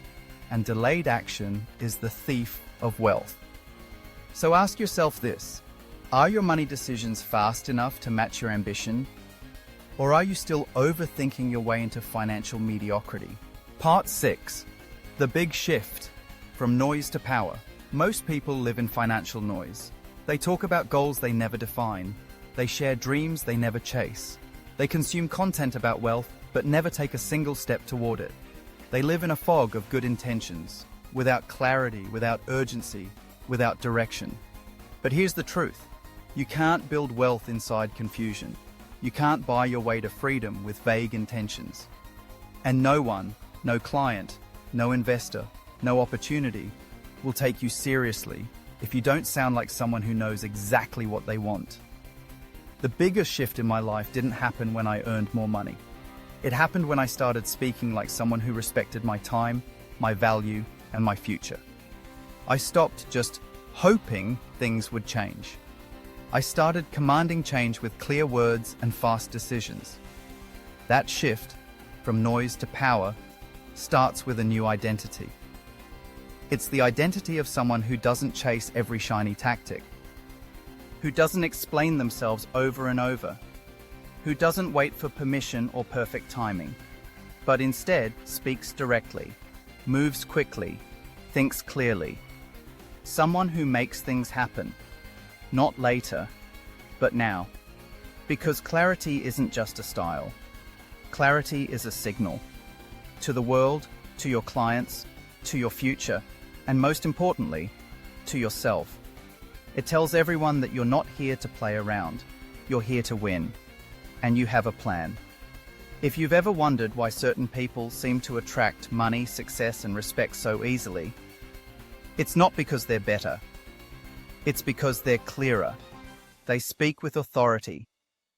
And delayed action is the thief of wealth. So ask yourself this. Are your money decisions fast enough to match your ambition? Or are you still overthinking your way into financial mediocrity? Part 6. The big shift. From noise to power. Most people live in financial noise. They talk about goals they never define. They share dreams they never chase. They consume content about wealth, but never take a single step toward it. They live in a fog of good intentions, without clarity, without urgency, without direction. But here's the truth. You can't build wealth inside confusion. You can't buy your way to freedom with vague intentions. And no one, no client, no investor, no opportunity will take you seriously if you don't sound like someone who knows exactly what they want. The biggest shift in my life didn't happen when I earned more money. It happened when I started speaking like someone who respected my time, my value, and my future. I stopped just hoping things would change. I started commanding change with clear words and fast decisions. That shift, from noise to power, starts with a new identity. It's the identity of someone who doesn't chase every shiny tactic, who doesn't explain themselves over and over, who doesn't wait for permission or perfect timing, but instead speaks directly, moves quickly, thinks clearly. Someone who makes things happen, not later, but now. Because clarity isn't just a style. Clarity is a signal. To the world, to your clients, to your future, and most importantly, to yourself. It tells everyone that you're not here to play around. You're here to win. And you have a plan. If you've ever wondered why certain people seem to attract money, success, and respect so easily, it's not because they're better. It's because they're clearer. They speak with authority.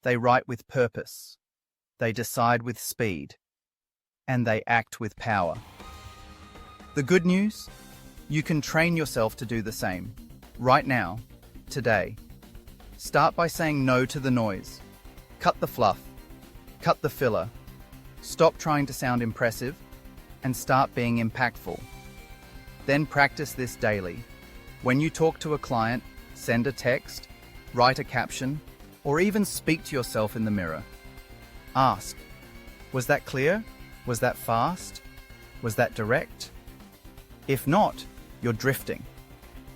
They write with purpose. They decide with speed. And they act with power. The good news? You can train yourself to do the same. Right now, today. Start by saying no to the noise. Cut the fluff. Cut the filler. Stop trying to sound impressive and start being impactful. Then practice this daily. When you talk to a client, send a text, write a caption, or even speak to yourself in the mirror. Ask, was that clear? Was that fast? Was that direct? If not, you're drifting.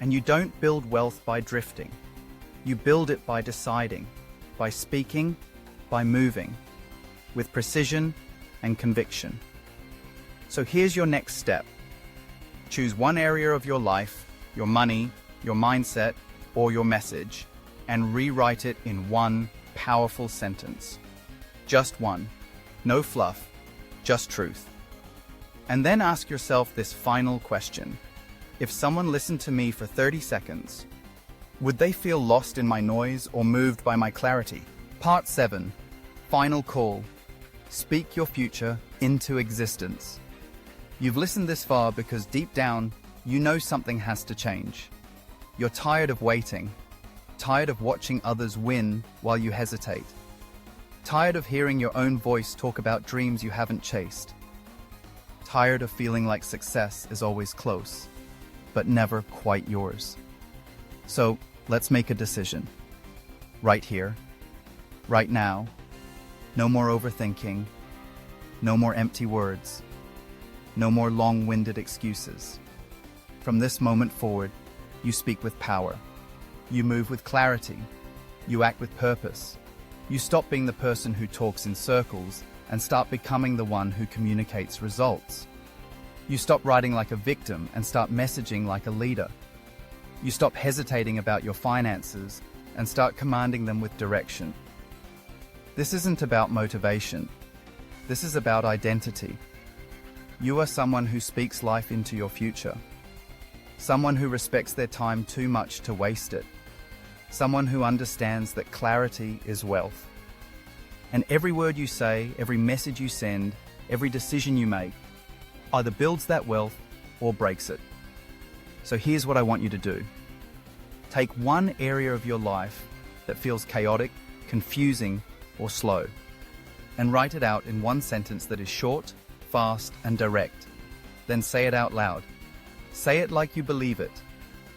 And you don't build wealth by drifting. You build it by deciding, by speaking, by moving, with precision and conviction. So here's your next step. Choose one area of your life, your money, your mindset, or your message, and rewrite it in one powerful sentence. Just one. No fluff, just truth. And then ask yourself this final question. If someone listened to me for 30 seconds, would they feel lost in my noise or moved by my clarity? Part 7. Final call. Speak your future into existence. You've listened this far because deep down, you know something has to change. You're tired of waiting, tired of watching others win while you hesitate, tired of hearing your own voice talk about dreams you haven't chased, tired of feeling like success is always close, but never quite yours. So let's make a decision. Right here, right now. No more overthinking, no more empty words, no more long-winded excuses. From this moment forward, you speak with power. You move with clarity. You act with purpose. You stop being the person who talks in circles and start becoming the one who communicates results. You stop writing like a victim and start messaging like a leader. You stop hesitating about your finances and start commanding them with direction. This isn't about motivation. This is about identity. You are someone who speaks life into your future. Someone who respects their time too much to waste it. Someone who understands that clarity is wealth. And every word you say, every message you send, every decision you make, either builds that wealth or breaks it. So here's what I want you to do. Take one area of your life that feels chaotic, confusing, or slow, and write it out in one sentence that is short, fast, and direct. Then say it out loud. Say it like you believe it.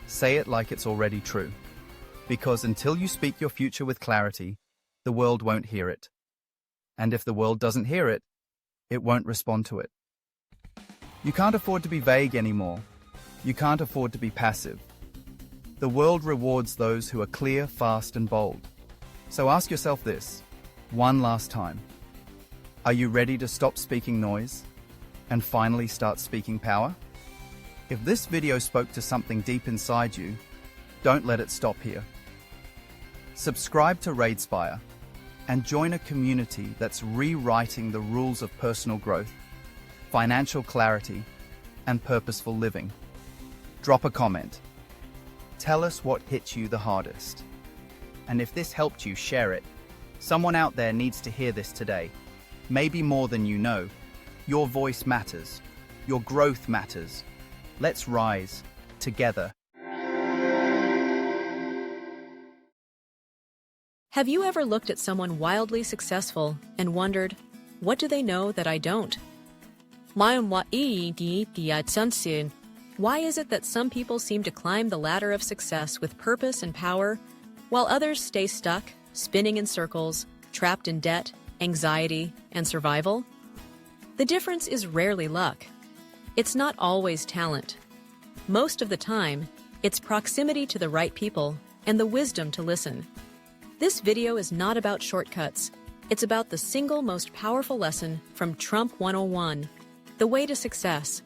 Say it like it's already true. Because until you speak your future with clarity, the world won't hear it. And if the world doesn't hear it, it won't respond to it. You can't afford to be vague anymore. You can't afford to be passive. The world rewards those who are clear, fast, and bold. So ask yourself this, one last time. Are you ready to stop speaking noise and finally start speaking power? If this video spoke to something deep inside you, don't let it stop here. Subscribe to Raidespire and join a community that's rewriting the rules of personal growth, financial clarity, and purposeful living. Drop a comment. Tell us what hit you the hardest. And if this helped you, share it. Someone out there needs to hear this today. Maybe more than you know. Your voice matters. Your growth matters. Let's rise together. Have you ever looked at someone wildly successful and wondered, what do they know that I don't? Why is it that some people seem to climb the ladder of success with purpose and power, while others stay stuck, spinning in circles, trapped in debt, anxiety, and survival? The difference is rarely luck. It's not always talent. Most of the time, it's proximity to the right people and the wisdom to listen. This video is not about shortcuts. It's about the single most powerful lesson from Trump 101, the way to success,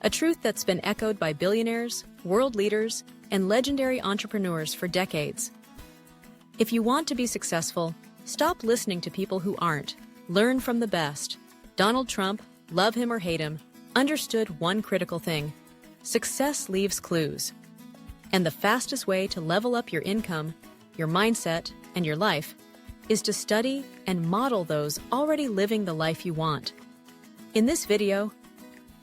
a truth that's been echoed by billionaires, world leaders, and legendary entrepreneurs for decades. If you want to be successful, stop listening to people who aren't. Learn from the best. Donald Trump, love him or hate him, understood one critical thing: success leaves clues. And the fastest way to level up your income, your mindset, and your life is to study and model those already living the life you want. In this video,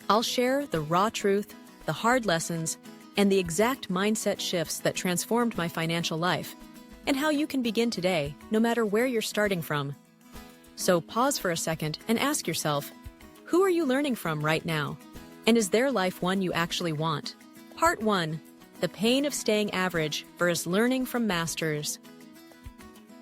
I'll share the raw truth, the hard lessons, and the exact mindset shifts that transformed my financial life, and how you can begin today, no matter where you're starting from. So pause for a second and ask yourself, who are you learning from right now? And is their life one you actually want? Part 1. The pain of staying average versus learning from masters.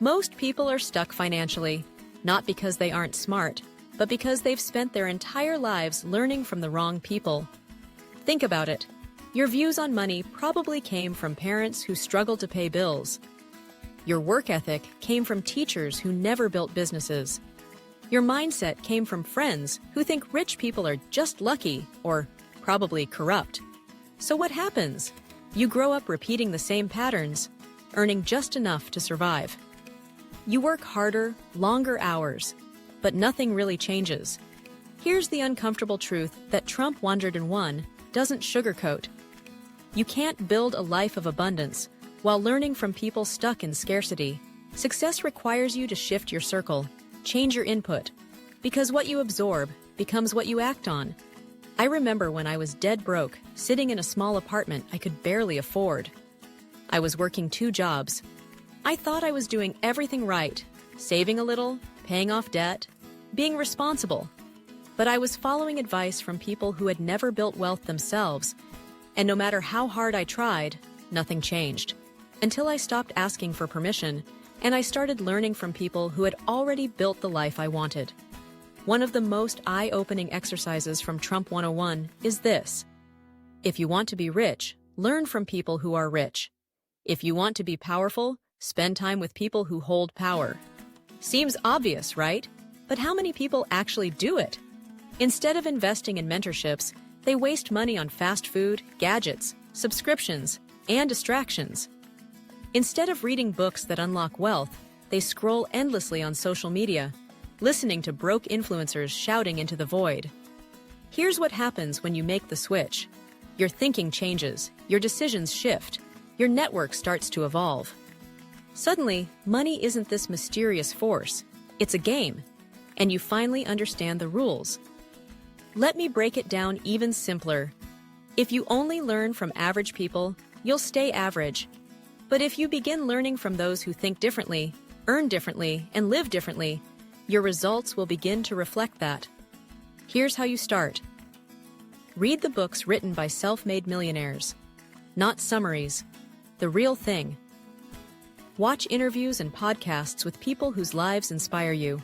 Most people are stuck financially, not because they aren't smart, but because they've spent their entire lives learning from the wrong people. Think about it. Your views on money probably came from parents who struggled to pay bills. Your work ethic came from teachers who never built businesses. Your mindset came from friends who think rich people are just lucky or probably corrupt. So what happens? You grow up repeating the same patterns, earning just enough to survive. You work harder, longer hours, but nothing really changes. Here's the uncomfortable truth that Trump 101 doesn't sugarcoat. You can't build a life of abundance while learning from people stuck in scarcity. Success requires you to shift your circle, change your input, because what you absorb becomes what you act on. I remember when I was dead broke, sitting in a small apartment I could barely afford. I was working 2 jobs. I thought I was doing everything right, saving a little, paying off debt, being responsible. But I was following advice from people who had never built wealth themselves, and no matter how hard I tried, nothing changed. Until I stopped asking for permission, and I started learning from people who had already built the life I wanted. One of the most eye-opening exercises from Trump 101 is this: if you want to be rich, learn from people who are rich. If you want to be powerful, spend time with people who hold power. Seems obvious, right? But how many people actually do it? Instead of investing in mentorships, they waste money on fast food, gadgets, subscriptions, and distractions. Instead of reading books that unlock wealth, they scroll endlessly on social media, listening to broke influencers shouting into the void. Here's what happens when you make the switch. Your thinking changes, your decisions shift, your network starts to evolve. Suddenly, money isn't this mysterious force. It's a game, and you finally understand the rules. Let me break it down even simpler. If you only learn from average people, you'll stay average. But if you begin learning from those who think differently, earn differently, and live differently, your results will begin to reflect that. Here's how you start. Read the books written by self-made millionaires. Not summaries. The real thing. Watch interviews and podcasts with people whose lives inspire you.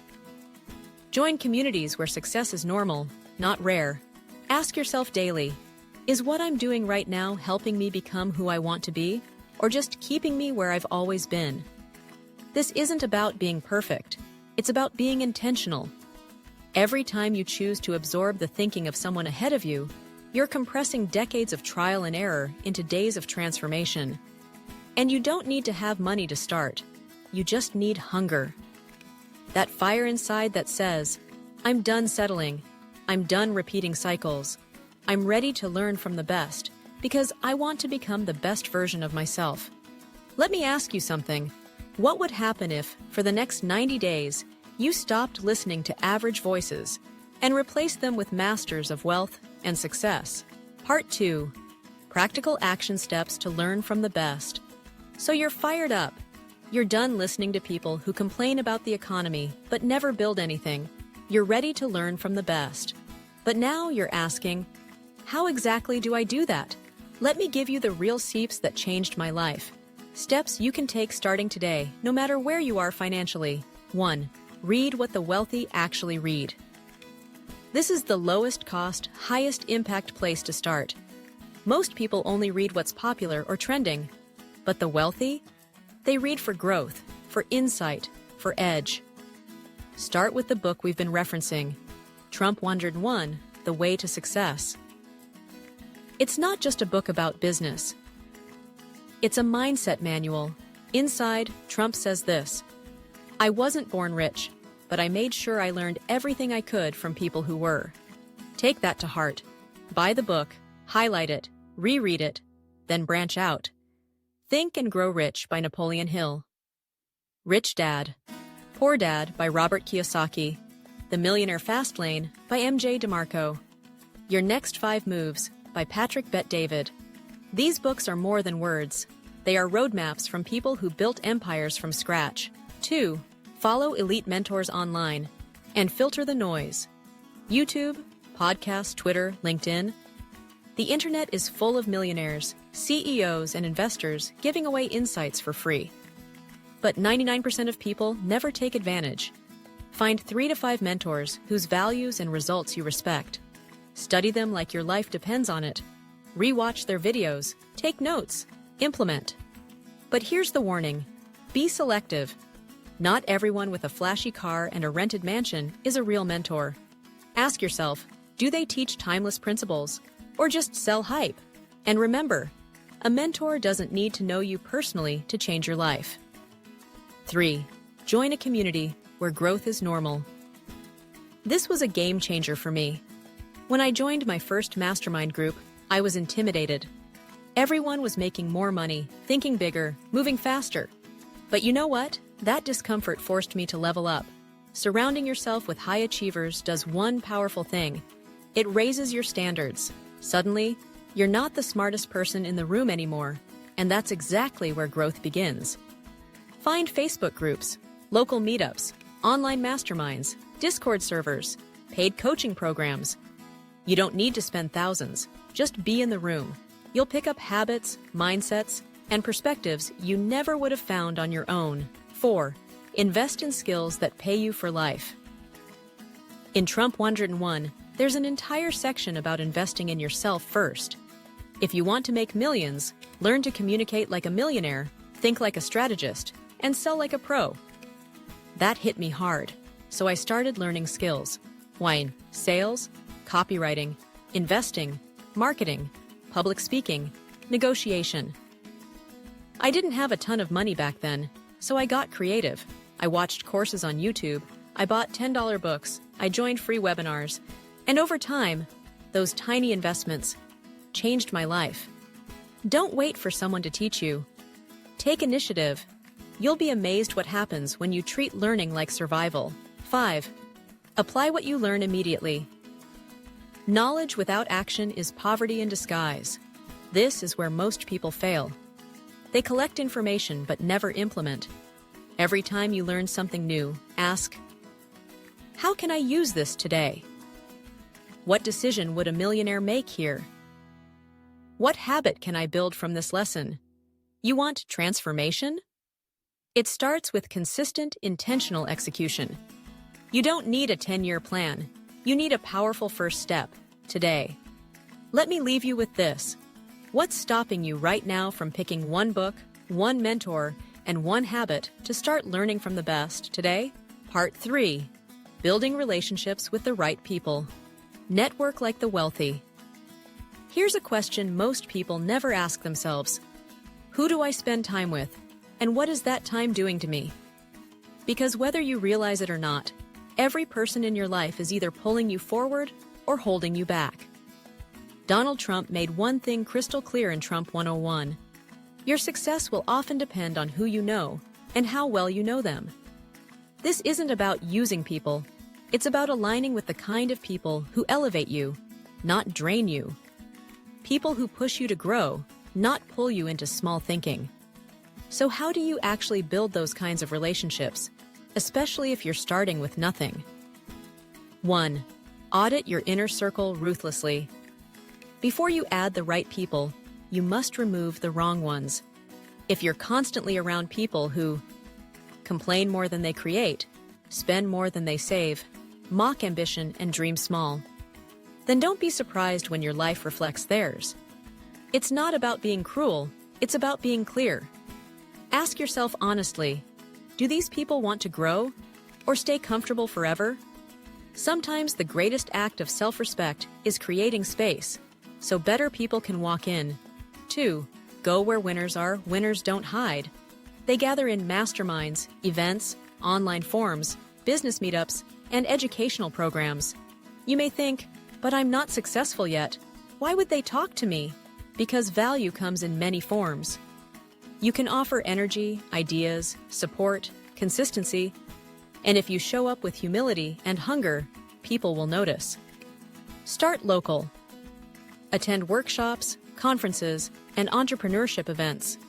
Join communities where success is normal, not rare. Ask yourself daily, is what I'm doing right now helping me become who I want to be, or just keeping me where I've always been? This isn't about being perfect. It's about being intentional. Every time you choose to absorb the thinking of someone ahead of you, you're compressing decades of trial and error into days of transformation. And you don't need to have money to start. You just need hunger. That fire inside that says, I'm done settling. I'm done repeating cycles. I'm ready to learn from the best because I want to become the best version of myself. Let me ask you something. What would happen if, for the next 90 days, you stopped listening to average voices and replaced them with masters of wealth and success? Part 2. Practical action steps to learn from the best. So you're fired up. You're done listening to people who complain about the economy but never build anything. You're ready to learn from the best. But now you're asking, how exactly do I do that? Let me give you the real steps that changed my life. Steps you can take starting today, no matter where you are financially. 1. Read what the wealthy actually read. This is the lowest cost, highest impact place to start. Most people only read what's popular or trending. But the wealthy? They read for growth, for insight, for edge. Start with the book we've been referencing, Trump 101, The Way to Success. It's not just a book about business. It's a mindset manual. Inside, Trump says this: I wasn't born rich, but I made sure I learned everything I could from people who were. Take that to heart. Buy the book, highlight it, reread it, then branch out. Think and Grow Rich by Napoleon Hill. Rich Dad, Poor Dad by Robert Kiyosaki. The Millionaire Fastlane by M.J. DeMarco. Your Next 5 Moves by Patrick Bet-David. These books are more than words. They are roadmaps from people who built empires from scratch. 2. Follow elite mentors online and filter the noise. YouTube, podcasts, Twitter, LinkedIn. The internet is full of millionaires, CEOs, and investors giving away insights for free. But 99% of people never take advantage. Find 3 to 5 mentors whose values and results you respect. Study them like your life depends on it. Rewatch their videos, take notes, implement. But here's the warning: be selective. Not everyone with a flashy car and a rented mansion is a real mentor. Ask yourself, do they teach timeless principles or just sell hype? And remember, a mentor doesn't need to know you personally to change your life. 3. Join a community where growth is normal. This was a game changer for me. When I joined my first mastermind group, I was intimidated. Everyone was making more money, thinking bigger, moving faster. But you know what? That discomfort forced me to level up. Surrounding yourself with high achievers does one powerful thing. It raises your standards. Suddenly, you're not the smartest person in the room anymore, and that's exactly where growth begins. Find Facebook groups, local meetups, online masterminds, Discord servers, paid coaching programs. You don't need to spend thousands. Just be in the room. You'll pick up habits, mindsets, and perspectives you never would have found on your own. 4. Invest in skills that pay you for life. In Trump 101, there's an entire section about investing in yourself first. If you want to make millions, learn to communicate like a millionaire, think like a strategist, and sell like a pro. That hit me hard, so I started learning skills. Wine, sales, copywriting, investing, marketing, public speaking, negotiation. I didn't have a ton of money back then, so I got creative. I watched courses on YouTube, I bought $10 books, I joined free webinars, and over time, those tiny investments changed my life. Don't wait for someone to teach you. Take initiative. You'll be amazed what happens when you treat learning like survival. 5. Apply what you learn immediately. Knowledge without action is poverty in disguise. This is where most people fail. They collect information but never implement. Every time you learn something new, ask, how can I use this today? What decision would a millionaire make here? What habit can I build from this lesson? You want transformation? It starts with consistent, intentional execution. You don't need a 10-year plan. You need a powerful first step, today. Let me leave you with this. What's stopping you right now from picking one book, one mentor, and one habit to start learning from the best today? Part 3. Building relationships with the right people. Network like the wealthy. Here's a question most people never ask themselves. Who do I spend time with? And what is that time doing to me? Because whether you realize it or not, every person in your life is either pulling you forward or holding you back. Donald Trump made one thing crystal clear in Trump 101. Your success will often depend on who you know and how well you know them. This isn't about using people. It's about aligning with the kind of people who elevate you, not drain you. People who push you to grow, not pull you into small thinking. So how do you actually build those kinds of relationships, especially if you're starting with nothing? 1. Audit your inner circle ruthlessly. Before you add the right people, you must remove the wrong ones. If you're constantly around people who complain more than they create, spend more than they save, mock ambition, and dream small, then don't be surprised when your life reflects theirs. It's not about being cruel, it's about being clear. Ask yourself honestly, do these people want to grow or stay comfortable forever? Sometimes the greatest act of self-respect is creating space, so better people can walk in. 2. Go where winners are. Winners don't hide. They gather in masterminds, events, online forums, business meetups, and educational programs. You may think, but I'm not successful yet. Why would they talk to me? Because value comes in many forms. You can offer energy, ideas, support, consistency, and if you show up with humility and hunger, people will notice. Start local. Attend workshops, conferences, and entrepreneurship events.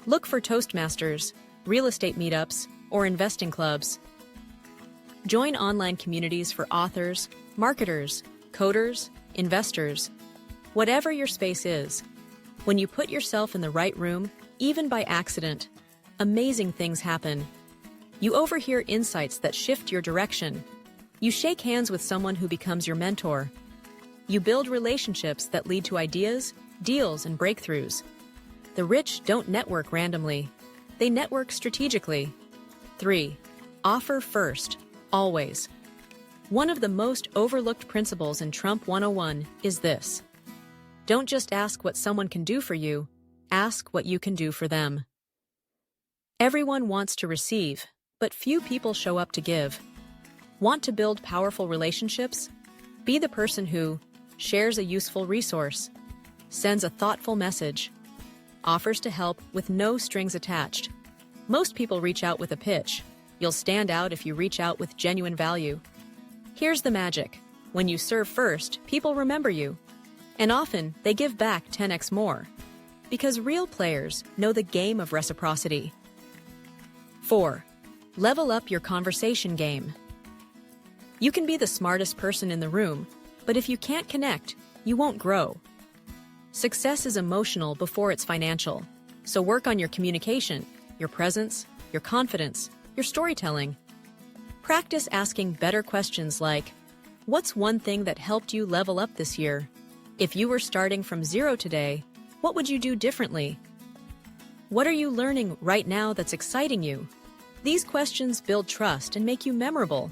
Look for Toastmasters, real estate meetups, or investing clubs. Join online communities for authors, marketers, coders, investors. Whatever your space is, when you put yourself in the right room, even by accident, amazing things happen. You overhear insights that shift your direction. You shake hands with someone who becomes your mentor. You build relationships that lead to ideas, deals, and breakthroughs. The rich don't network randomly. They network strategically. 3. Offer first, always. One of the most overlooked principles in Trump 101 is this. Don't just ask what someone can do for you, ask what you can do for them. Everyone wants to receive, but few people show up to give. Want to build powerful relationships? Be the person who shares a useful resource, sends a thoughtful message, offers to help with no strings attached. Most people reach out with a pitch. You'll stand out if you reach out with genuine value. Here's the magic. When you serve first, people remember you. And often, they give back 10x more. Because real players know the game of reciprocity. 4. Level up your conversation game. You can be the smartest person in the room, but if you can't connect, you won't grow. Success is emotional before it's financial, so work on your communication, your presence, your confidence, your storytelling. Practice asking better questions like, what's one thing that helped you level up this year? If you were starting from zero today, what would you do differently? What are you learning right now that's exciting you? These questions build trust and make you memorable.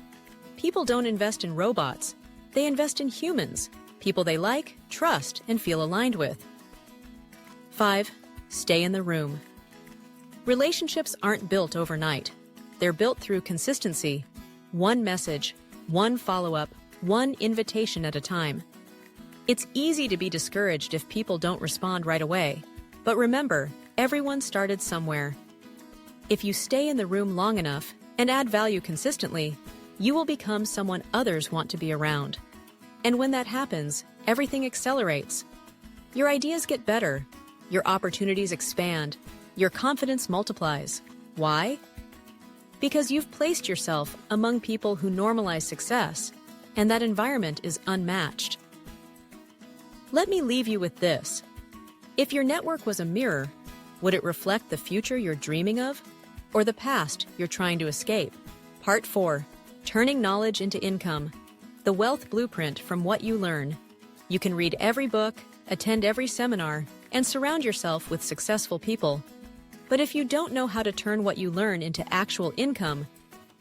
People don't invest in robots. They invest in humans, people they like, trust, and feel aligned with. 5. Stay in the room. Relationships aren't built overnight. They're built through consistency. One message, one follow-up, one invitation at a time. It's easy to be discouraged if people don't respond right away. But remember, everyone started somewhere. If you stay in the room long enough and add value consistently, you will become someone others want to be around. And when that happens, everything accelerates. Your ideas get better, your opportunities expand, your confidence multiplies. Why? Because you've placed yourself among people who normalize success, and that environment is unmatched. Let me leave you with this. If your network was a mirror, would it reflect the future you're dreaming of, or the past you're trying to escape? Part 4. Turning knowledge into income. The wealth blueprint from what you learn. You can read every book, attend every seminar, and surround yourself with successful people. But if you don't know how to turn what you learn into actual income,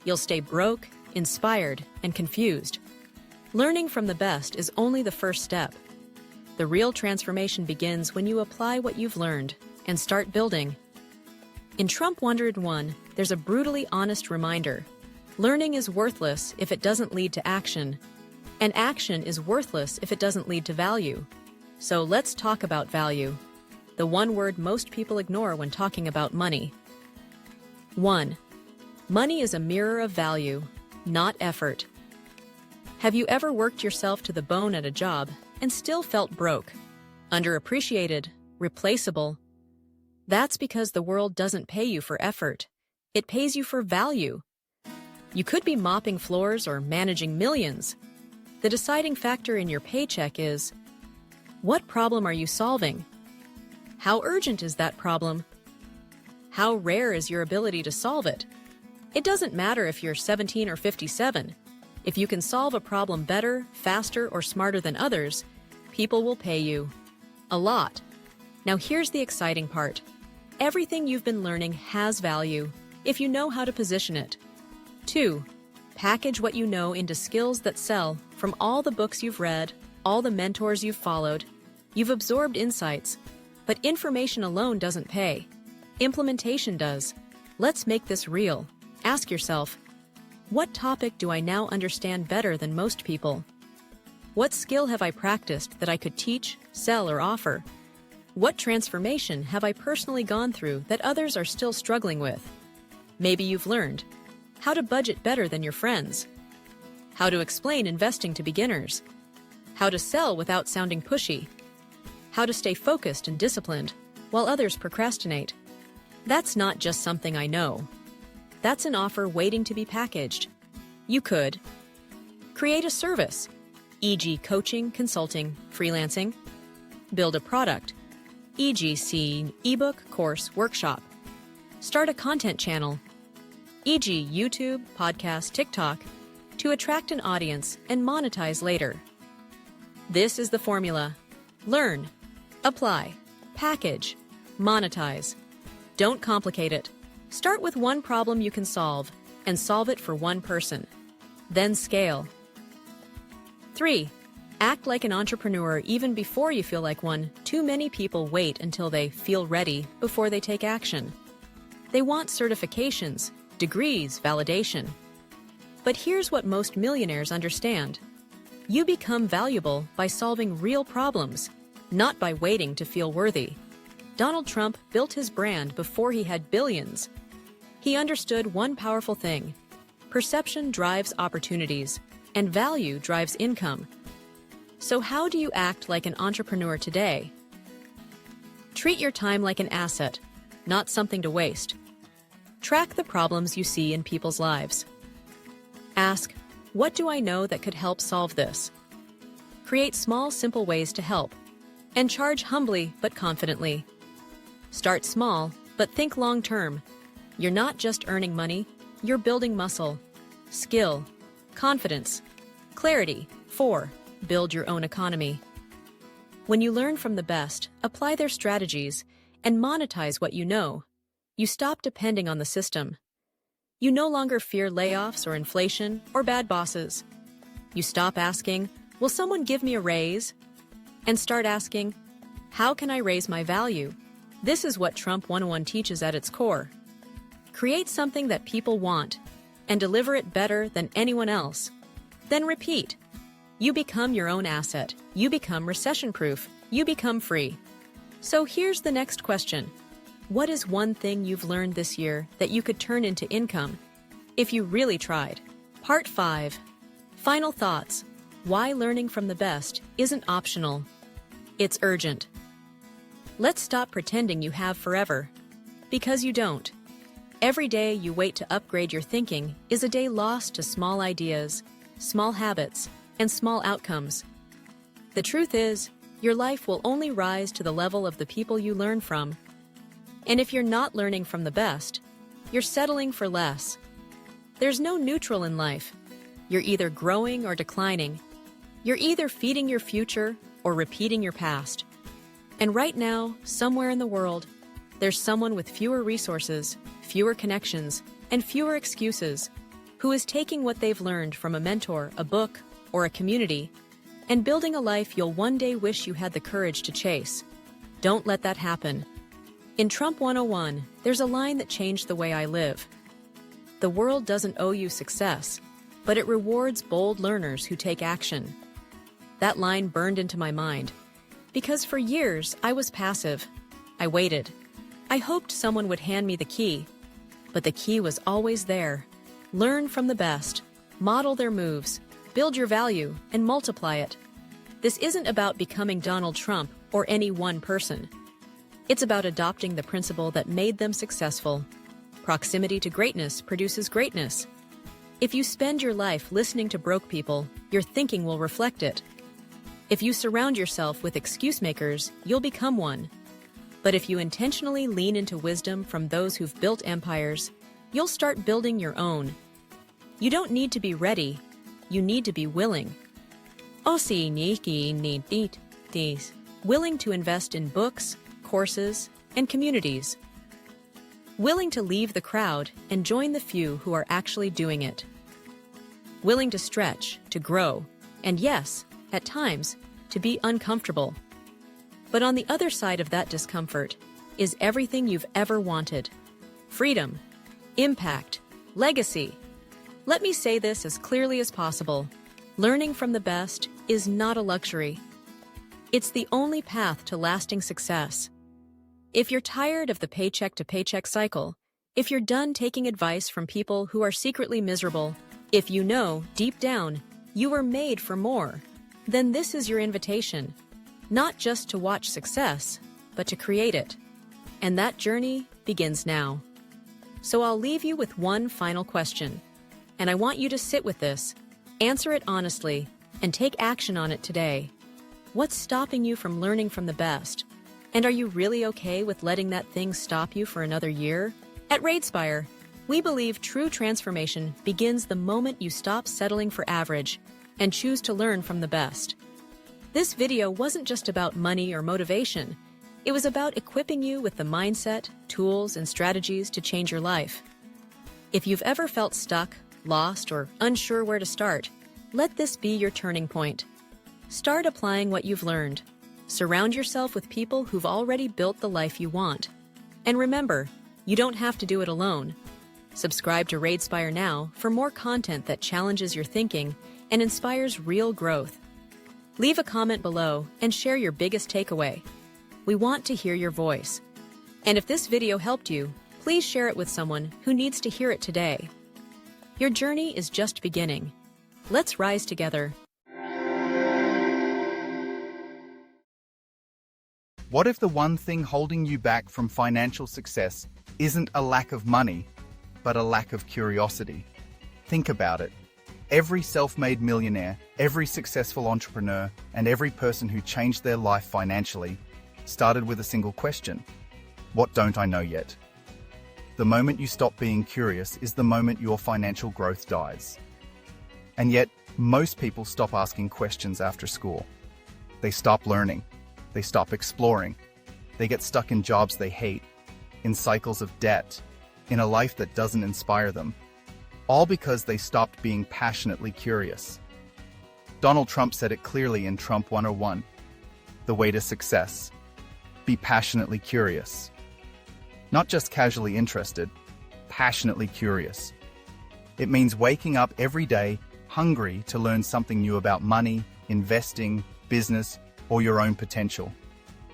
you'll stay broke, inspired, and confused. Learning from the best is only the first step. The real transformation begins when you apply what you've learned and start building. In Trump 101, there's a brutally honest reminder. Learning is worthless if it doesn't lead to action, and action is worthless if it doesn't lead to value. So let's talk about value, the one word most people ignore when talking about money. 1. Money is a mirror of value, not effort. Have you ever worked yourself to the bone at a job and still felt broke, underappreciated, replaceable? That's because the world doesn't pay you for effort. It pays you for value. You could be mopping floors or managing millions. The deciding factor in your paycheck is, what problem are you solving? How urgent is that problem? How rare is your ability to solve it? It doesn't matter if you're 17 or 57. If you can solve a problem better, faster, or smarter than others, people will pay you. A lot. Now here's the exciting part. Everything you've been learning has value, if you know how to position it. 2. Package what you know into skills that sell. From all the books you've read, all the mentors you've followed, you've absorbed insights. But information alone doesn't pay. Implementation does. Let's make this real. Ask yourself, what topic do I now understand better than most people? What skill have I practiced that I could teach, sell, or offer? What transformation have I personally gone through that others are still struggling with? Maybe you've learned how to budget better than your friends, how to explain investing to beginners, how to sell without sounding pushy, how to stay focused and disciplined while others procrastinate. That's not just something I know. That's an offer waiting to be packaged. You could create a service, e.g. coaching, consulting, freelancing. Build a product, e.g. ebook, course, workshop. Start a content channel, e.g. YouTube, podcast, TikTok, to attract an audience and monetize later. This is the formula. Learn, apply, package, monetize. Don't complicate it. Start with one problem you can solve and solve it for one person. Then scale. 3. Act like an entrepreneur even before you feel like one. Too many people wait until they feel ready before they take action. They want certifications, degrees, validation. But here's what most millionaires understand. You become valuable by solving real problems, not by waiting to feel worthy. Donald Trump built his brand before he had billions. He understood one powerful thing: perception drives opportunities, and value drives income. So how do you act like an entrepreneur today? Treat your time like an asset, not something to waste. Track the problems you see in people's lives. Ask, what do I know that could help solve this? Create small, simple ways to help, and charge humbly but confidently. Start small, but think long-term. You're not just earning money, you're building muscle, skill, confidence, clarity. 4. Build your own economy. When you learn from the best, apply their strategies, and monetize what you know, you stop depending on the system. You no longer fear layoffs or inflation or bad bosses. You stop asking, will someone give me a raise? And start asking, how can I raise my value? This is what Trump 101 teaches at its core. Create something that people want and deliver it better than anyone else. Then repeat. You become your own asset. You become recession-proof. You become free. So here's the next question. What is one thing you've learned this year that you could turn into income if you really tried? Part 5. Final thoughts. Why learning from the best isn't optional. It's urgent. Let's stop pretending you have forever. Because you don't. Every day you wait to upgrade your thinking is a day lost to small ideas, small habits, and small outcomes. The truth is, your life will only rise to the level of the people you learn from. And if you're not learning from the best, you're settling for less. There's no neutral in life. You're either growing or declining. You're either feeding your future or repeating your past. And right now, somewhere in the world, there's someone with fewer resources, fewer connections, and fewer excuses who is taking what they've learned from a mentor, a book, or a community, and building a life you'll one day wish you had the courage to chase. Don't let that happen. In Trump 101, there's a line that changed the way I live. The world doesn't owe you success, but it rewards bold learners who take action. That line burned into my mind, because for years I was passive. I waited. I hoped someone would hand me the key, but the key was always there. Learn from the best, model their moves, build your value, and multiply it. This isn't about becoming Donald Trump or any one person. It's about adopting the principle that made them successful. Proximity to greatness produces greatness. If you spend your life listening to broke people, your thinking will reflect it. If you surround yourself with excuse makers, you'll become one. But if you intentionally lean into wisdom from those who've built empires, you'll start building your own. You don't need to be ready, you need to be willing. Willing to invest in books, courses, and communities. Willing to leave the crowd and join the few who are actually doing it. Willing to stretch, to grow, and yes, at times, to be uncomfortable. But on the other side of that discomfort is everything you've ever wanted. Freedom, impact, legacy. Let me say this as clearly as possible. Learning from the best is not a luxury. It's the only path to lasting success. If you're tired of the paycheck-to-paycheck cycle, if you're done taking advice from people who are secretly miserable, if you know, deep down, you were made for more, then this is your invitation. Not just to watch success, but to create it. And that journey begins now. So I'll leave you with one final question. And I want you to sit with this, answer it honestly, and take action on it today. What's stopping you from learning from the best? And are you really okay with letting that thing stop you for another year? At Raidespire, we believe true transformation begins the moment you stop settling for average and choose to learn from the best. This video wasn't just about money or motivation. It was about equipping you with the mindset, tools, and strategies to change your life. If you've ever felt stuck, lost, or unsure where to start, let this be your turning point. Start applying what you've learned. Surround yourself with people who've already built the life you want. And remember, you don't have to do it alone. Subscribe to Raidespire now for more content that challenges your thinking and inspires real growth. Leave a comment below and share your biggest takeaway. We want to hear your voice. And if this video helped you, please share it with someone who needs to hear it today. Your journey is just beginning. Let's rise together. What if the one thing holding you back from financial success isn't a lack of money, but a lack of curiosity? Think about it. Every self-made millionaire, every successful entrepreneur, and every person who changed their life financially started with a single question. What don't I know yet? The moment you stop being curious is the moment your financial growth dies. And yet, most people stop asking questions after school. They stop learning. They stop exploring. They get stuck in jobs they hate, in cycles of debt, in a life that doesn't inspire them. All because they stopped being passionately curious. Donald Trump said it clearly in Trump 101. The way to success. Be passionately curious. Not just casually interested, passionately curious. It means waking up every day hungry to learn something new about money, investing, business, or your own potential.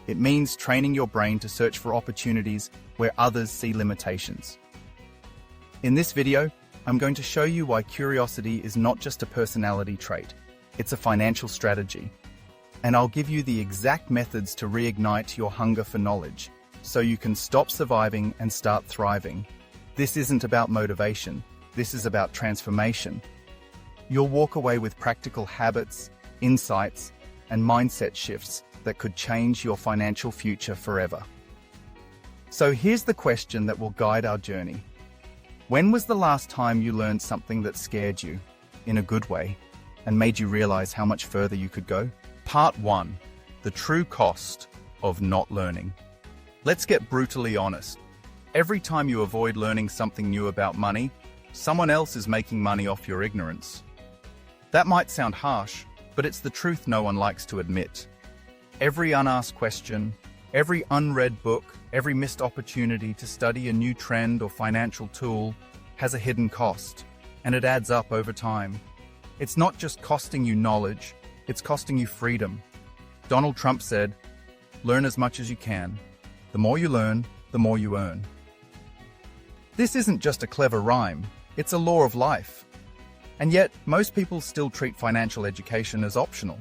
It means training your brain to search for opportunities where others see limitations. In this video, I'm going to show you why curiosity is not just a personality trait, it's a financial strategy. And I'll give you the exact methods to reignite your hunger for knowledge, so you can stop surviving and start thriving. This isn't about motivation, this is about transformation. You'll walk away with practical habits, insights, and mindset shifts that could change your financial future forever. So here's the question that will guide our journey. When was the last time you learned something that scared you, in a good way, and made you realize how much further you could go? Part 1. The true cost of not learning. Let's get brutally honest. Every time you avoid learning something new about money, someone else is making money off your ignorance. That might sound harsh, but it's the truth no one likes to admit. Every unasked question, every unread book, every missed opportunity to study a new trend or financial tool has a hidden cost, and it adds up over time. It's not just costing you knowledge, it's costing you freedom. Donald Trump said, "Learn as much as you can. The more you learn, the more you earn." This isn't just a clever rhyme, it's a law of life. And yet, most people still treat financial education as optional.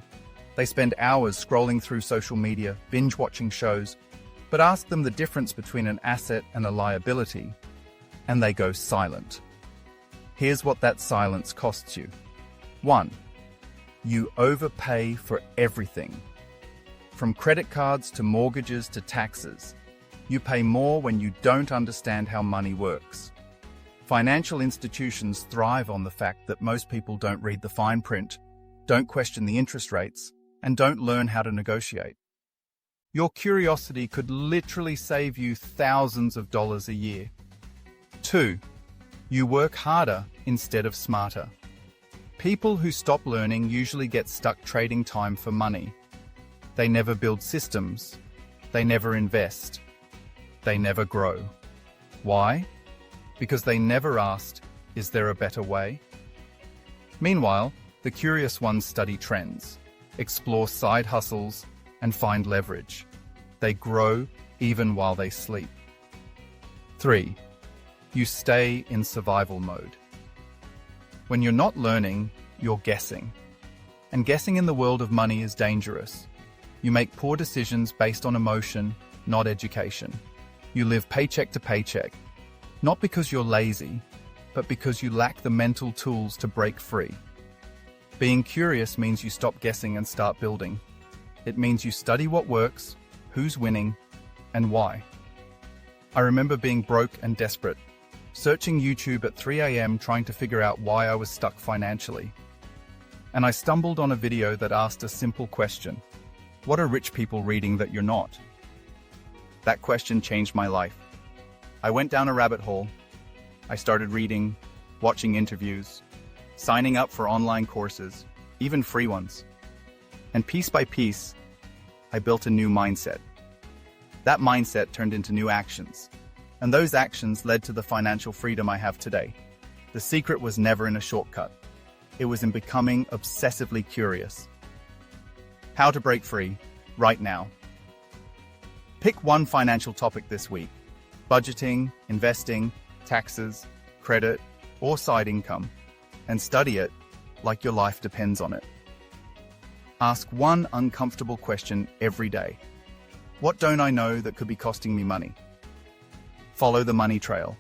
They spend hours scrolling through social media, binge-watching shows, But ask them the difference between an asset and a liability, and they go silent. Here's what that silence costs you. 1. You overpay for everything. From credit cards to mortgages to taxes, you pay more when you don't understand how money works. Financial institutions thrive on the fact that most people don't read the fine print, don't question the interest rates, and don't learn how to negotiate. Your curiosity could literally save you thousands of dollars a year. 2. You work harder instead of smarter. People who stop learning usually get stuck trading time for money. They never build systems. They never invest. They never grow. Why? Because they never asked, is there a better way? Meanwhile, the curious ones study trends, explore side hustles, and find leverage. They grow even while they sleep. 3. You stay in survival mode. When you're not learning, you're guessing. And guessing in the world of money is dangerous. You make poor decisions based on emotion, not education. You live paycheck to paycheck, not because you're lazy, but because you lack the mental tools to break free. Being curious means you stop guessing and start building. It means you study what works, who's winning, and why. I remember being broke and desperate, searching YouTube at 3 a.m. trying to figure out why I was stuck financially. And I stumbled on a video that asked a simple question. What are rich people reading that you're not? That question changed my life. I went down a rabbit hole. I started reading, watching interviews, signing up for online courses, even free ones. And piece by piece, I built a new mindset. That mindset turned into new actions. And those actions led to the financial freedom I have today. The secret was never in a shortcut. It was in becoming obsessively curious. How to break free, right now. Pick one financial topic this week. Budgeting, investing, taxes, credit, or side income. And study it like your life depends on it. Ask one uncomfortable question every day. What don't I know that could be costing me money? Follow the money trail.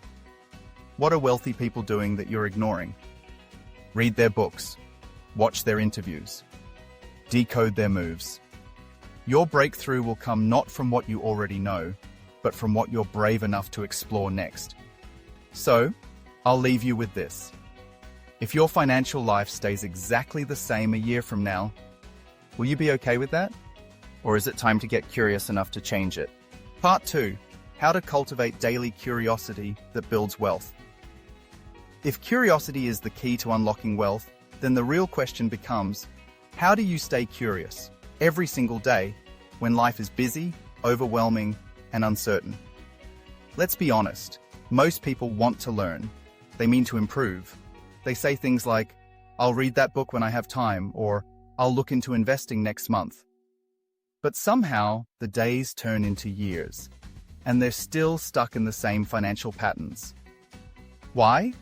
What are wealthy people doing that you're ignoring? Read their books. Watch their interviews. Decode their moves. Your breakthrough will come not from what you already know, but from what you're brave enough to explore next. So, I'll leave you with this. If your financial life stays exactly the same a year from now, will you be okay with that? Or is it time to get curious enough to change it? Part 2. How to cultivate daily curiosity that builds wealth. If curiosity is the key to unlocking wealth, then the real question becomes, how do you stay curious every single day when life is busy, overwhelming, and uncertain? Let's be honest. Most people want to learn. They mean to improve. They say things like, I'll read that book when I have time, or I'll look into investing next month. But somehow, the days turn into years, and they're still stuck in the same financial patterns. Why?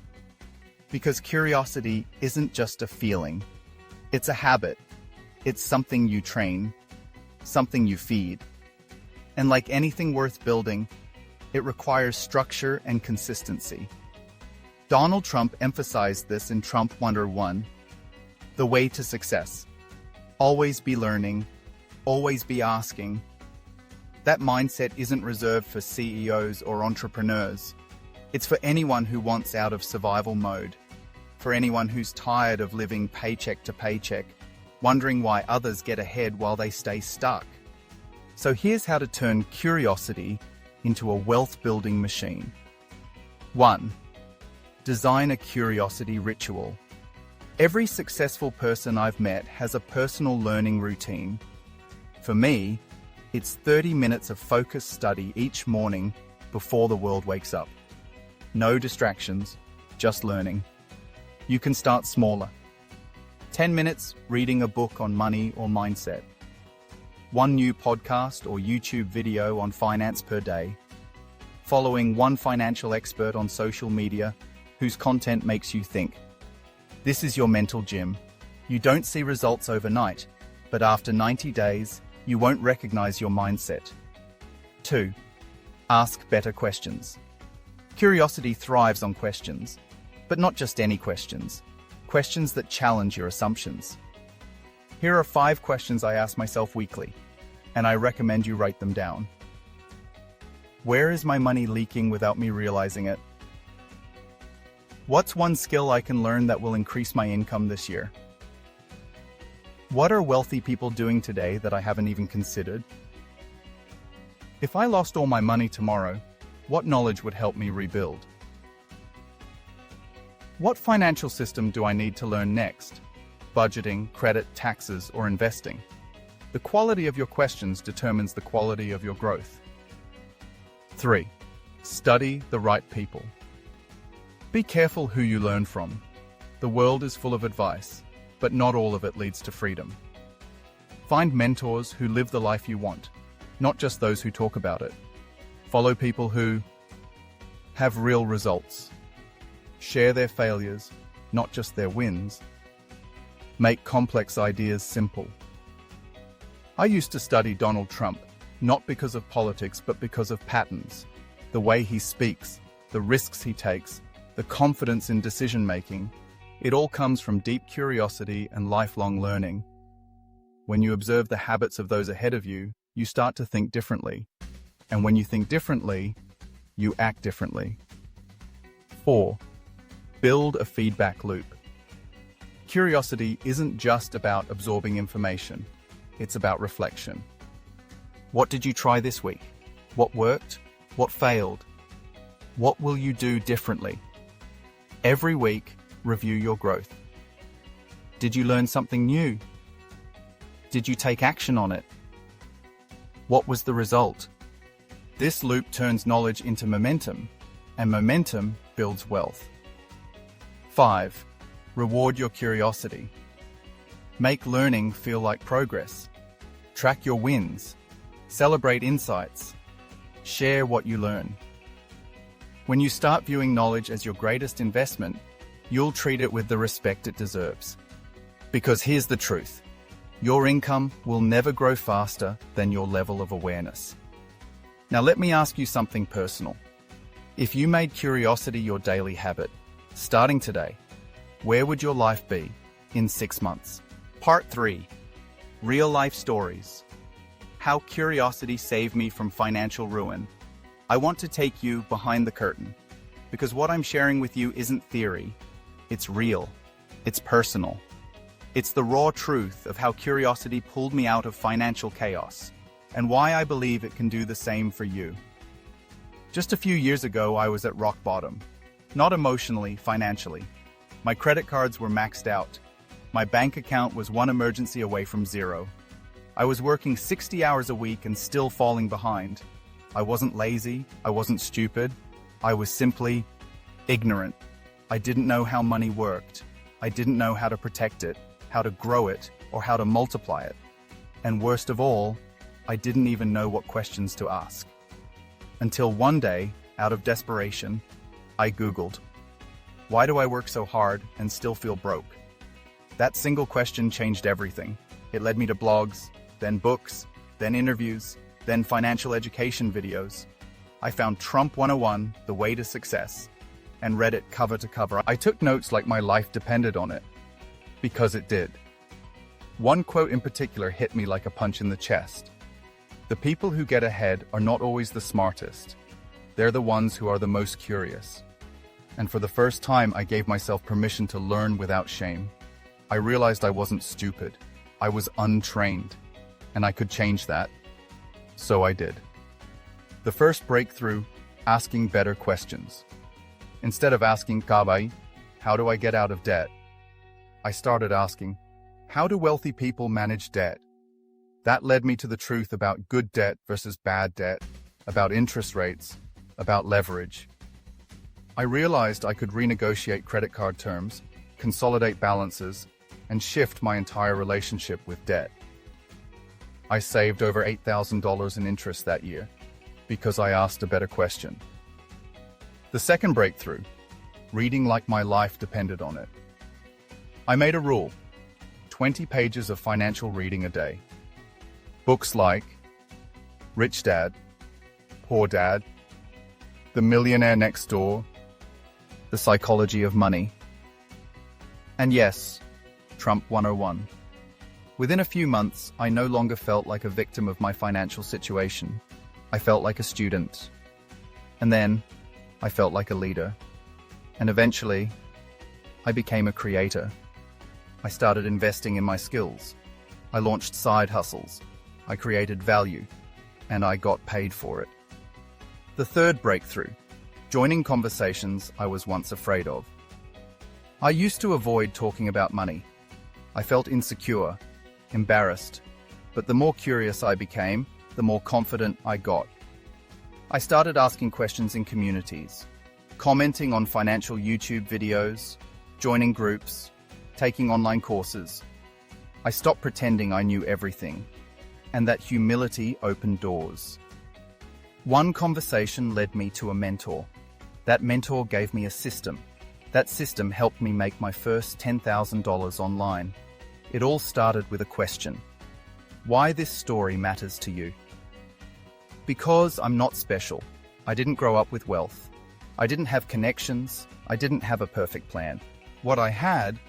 Because curiosity isn't just a feeling. It's a habit. It's something you train, something you feed. And like anything worth building, it requires structure and consistency. Donald Trump emphasized this in Trump 101, the way to success. Always be learning, always be asking. That mindset isn't reserved for CEOs or entrepreneurs. It's for anyone who wants out of survival mode, for anyone who's tired of living paycheck to paycheck, wondering why others get ahead while they stay stuck. So here's how to turn curiosity into a wealth-building machine. 1. Design a curiosity ritual. Every successful person I've met has a personal learning routine. For me, it's 30 minutes of focused study each morning before the world wakes up. No distractions, just learning. You can start smaller. 10 minutes reading a book on money or mindset. 1 new podcast or YouTube video on finance per day. Following 1 financial expert on social media whose content makes you think. This is your mental gym. You don't see results overnight, but after 90 days, you won't recognize your mindset. 2. Ask better questions. Curiosity thrives on questions, but not just any questions. Questions that challenge your assumptions. Here are 5 questions I ask myself weekly, and I recommend you write them down. Where is my money leaking without me realizing it? What's one skill I can learn that will increase my income this year? What are wealthy people doing today that I haven't even considered? If I lost all my money tomorrow, what knowledge would help me rebuild? What financial system do I need to learn next? Budgeting, credit, taxes, or investing? The quality of your questions determines the quality of your growth. 3. Study the right people. Be careful who you learn from. The world is full of advice, but not all of it leads to freedom. Find mentors who live the life you want, not just those who talk about it. Follow people who have real results. Share their failures, not just their wins. Make complex ideas simple. I used to study Donald Trump, not because of politics, but because of patterns. The way he speaks, the risks he takes, the confidence in decision-making. It all comes from deep curiosity and lifelong learning. When you observe the habits of those ahead of you, you start to think differently. And when you think differently, you act differently. 4. Build a feedback loop. Curiosity isn't just about absorbing information. It's about reflection. What did you try this week? What worked? What failed? What will you do differently? Every week, review your growth. Did you learn something new? Did you take action on it? What was the result? This loop turns knowledge into momentum, and momentum builds wealth. 5. Reward your curiosity. Make learning feel like progress. Track your wins. Celebrate insights. Share what you learn. When you start viewing knowledge as your greatest investment, you'll treat it with the respect it deserves. Because here's the truth. Your income will never grow faster than your level of awareness. Now let me ask you something personal. If you made curiosity your daily habit, starting today, where would your life be in 6 months? Part 3. Real life stories. How curiosity saved me from financial ruin. I want to take you behind the curtain, because what I'm sharing with you isn't theory. It's real. It's personal. It's the raw truth of how curiosity pulled me out of financial chaos, and why I believe it can do the same for you. Just a few years ago, I was at rock bottom. Not emotionally, financially. My credit cards were maxed out. My bank account was one emergency away from zero. I was working 60 hours a week and still falling behind. I wasn't lazy, I wasn't stupid, I was simply ignorant. I didn't know how money worked. I didn't know how to protect it, how to grow it, or how to multiply it. And worst of all, I didn't even know what questions to ask. Until one day, out of desperation, I Googled, why do I work so hard and still feel broke? That single question changed everything. It led me to blogs, then books, then interviews, then financial education videos. I found Trump 101, The Way to Success, and read it cover to cover. I took notes like my life depended on it, because it did. One quote in particular hit me like a punch in the chest. The people who get ahead are not always the smartest. They're the ones who are the most curious. And for the first time, I gave myself permission to learn without shame. I realized I wasn't stupid. I was untrained, and I could change that. So I did. The first breakthrough, asking better questions. Instead of asking, Kabay, how do I get out of debt? I started asking, how do wealthy people manage debt? That led me to the truth about good debt versus bad debt, about interest rates, about leverage. I realized I could renegotiate credit card terms, consolidate balances, and shift my entire relationship with debt. I saved over $8,000 in interest that year because I asked a better question. The second breakthrough, reading like my life depended on it. I made a rule, 20 pages of financial reading a day. Books like Rich Dad, Poor Dad, The Millionaire Next Door, The Psychology of Money, and yes, Trump 101. Within a few months, I no longer felt like a victim of my financial situation. I felt like a student. And then, I felt like a leader. And eventually, I became a creator. I started investing in my skills. I launched side hustles. I created value. And I got paid for it. The third breakthrough: joining conversations I was once afraid of. I used to avoid talking about money. I felt insecure, embarrassed, but the more curious I became, the more confident I got. I started asking questions in communities, commenting on financial YouTube videos, joining groups, taking online courses. I stopped pretending I knew everything, and that humility opened doors. One conversation led me to a mentor. That mentor gave me a system. That system helped me make my first $10,000 online. It all started with a question: why this story matters to you? Because I'm not special. I didn't grow up with wealth. I didn't have connections. I didn't have a perfect plan. What I had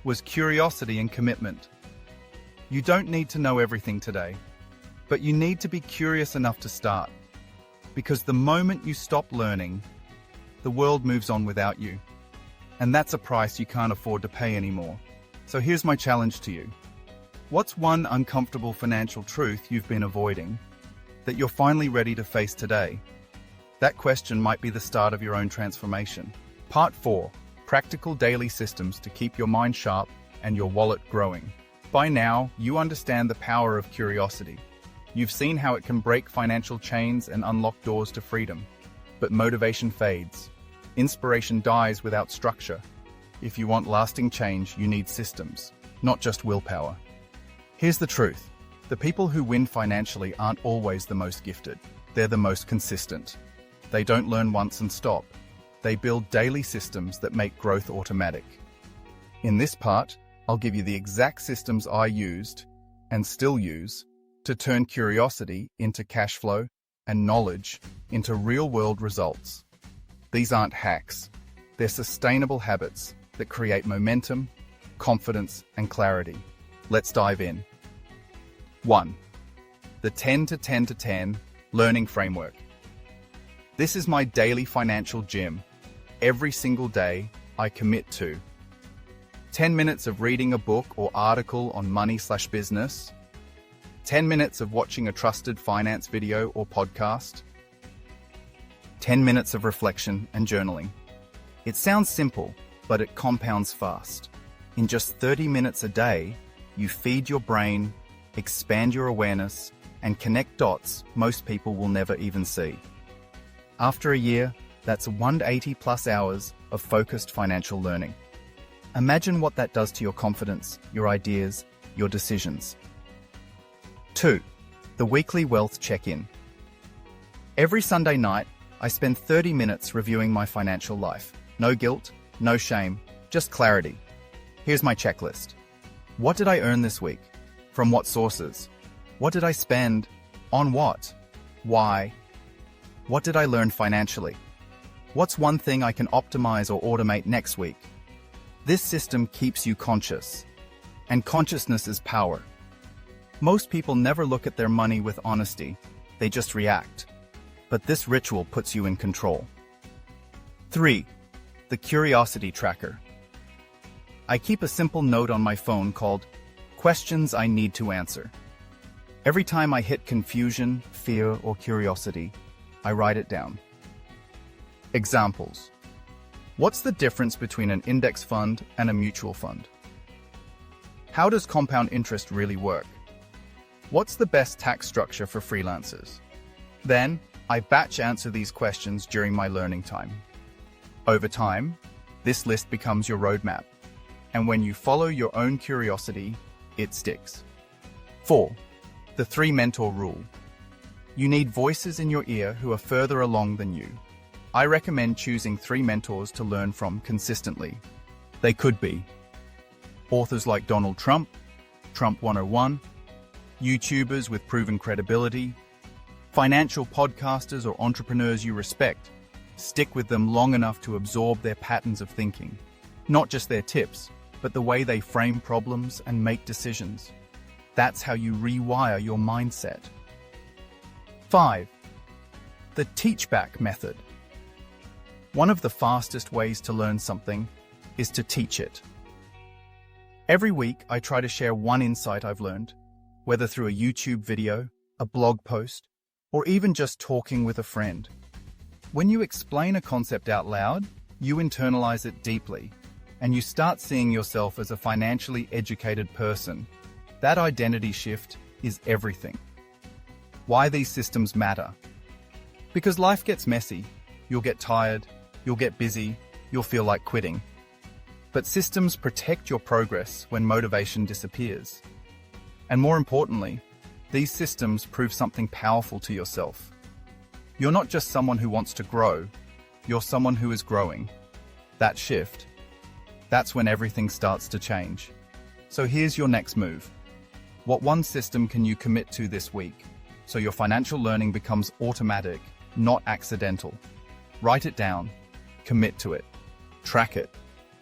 was curiosity and commitment. You don't need to know everything today, but you need to be curious enough to start. Because the moment you stop learning, the world moves on without you. And that's a price you can't afford to pay anymore. So here's my challenge to you. What's one uncomfortable financial truth you've been avoiding that you're finally ready to face today? That question might be the start of your own transformation. Part 4: practical daily systems to keep your mind sharp and your wallet growing. By now, you understand the power of curiosity. You've seen how it can break financial chains and unlock doors to freedom. But motivation fades. Inspiration dies without structure. If you want lasting change, you need systems, not just willpower. Here's the truth. The people who win financially aren't always the most gifted. They're the most consistent. They don't learn once and stop. They build daily systems that make growth automatic. In this part, I'll give you the exact systems I used, and still use, to turn curiosity into cash flow and knowledge into real-world results. These aren't hacks. They're sustainable habits that create momentum, confidence, and clarity. Let's dive in. 1. The 10 to 10 to 10 Learning Framework. This is my daily financial gym. Every single day, I commit to 10 minutes of reading a book or article on money/business, 10 minutes of watching a trusted finance video or podcast, 10 minutes of reflection and journaling. It sounds simple, but it compounds fast. In just 30 minutes a day, you feed your brain, expand your awareness, and connect dots most people will never even see. After a year, that's 180 plus hours of focused financial learning. Imagine what that does to your confidence, your ideas, your decisions. 2. The weekly wealth check-in. Every Sunday night, I spend 30 minutes reviewing my financial life. No guilt, no shame, just clarity. Here's my checklist. What did I earn this week? From what sources? What did I spend? On what? Why? What did I learn financially? What's one thing I can optimize or automate next week? This system keeps you conscious. And consciousness is power. Most people never look at their money with honesty. They just react. But this ritual puts you in control. 3. The Curiosity Tracker. I keep a simple note on my phone called Questions I Need to Answer. Every time I hit confusion, fear, or curiosity, I write it down. Examples. What's the difference between an index fund and a mutual fund? How does compound interest really work? What's the best tax structure for freelancers? Then, I batch answer these questions during my learning time. Over time, this list becomes your roadmap. And when you follow your own curiosity, it sticks. 4. The 3 mentor rule. You need voices in your ear who are further along than you. I recommend choosing 3 mentors to learn from consistently. They could be authors like Donald Trump, Trump 101, YouTubers with proven credibility, Financial podcasters or entrepreneurs you respect, stick with them long enough to absorb their patterns of thinking. Not just their tips, but the way they frame problems and make decisions. That's how you rewire your mindset. 5. The teach-back method. One of the fastest ways to learn something is to teach it. Every week, I try to share one insight I've learned, whether through a YouTube video, a blog post, or even just talking with a friend. When you explain a concept out loud, you internalize it deeply, and you start seeing yourself as a financially educated person. That identity shift is everything. Why these systems matter? Because life gets messy. You'll get tired, you'll get busy, you'll feel like quitting. But systems protect your progress when motivation disappears. And more importantly, these systems prove something powerful to yourself. You're not just someone who wants to grow, you're someone who is growing. That shift, that's when everything starts to change. So here's your next move. What one system can you commit to this week so your financial learning becomes automatic, not accidental? Write it down, commit to it, track it,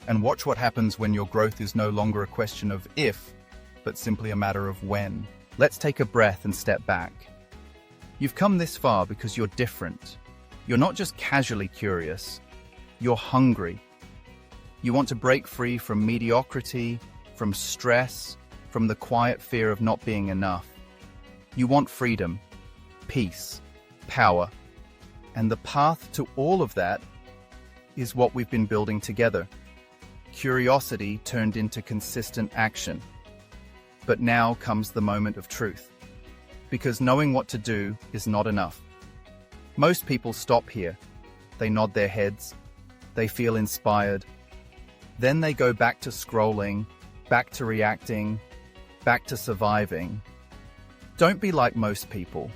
and watch what happens when your growth is no longer a question of if, but simply a matter of when. Let's take a breath and step back. You've come this far because you're different. You're not just casually curious, you're hungry. You want to break free from mediocrity, from stress, from the quiet fear of not being enough. You want freedom, peace, power. And the path to all of that is what we've been building together. Curiosity turned into consistent action. But now comes the moment of truth. Because knowing what to do is not enough. Most people stop here. They nod their heads. They feel inspired. Then they go back to scrolling, back to reacting, back to surviving. Don't be like most people.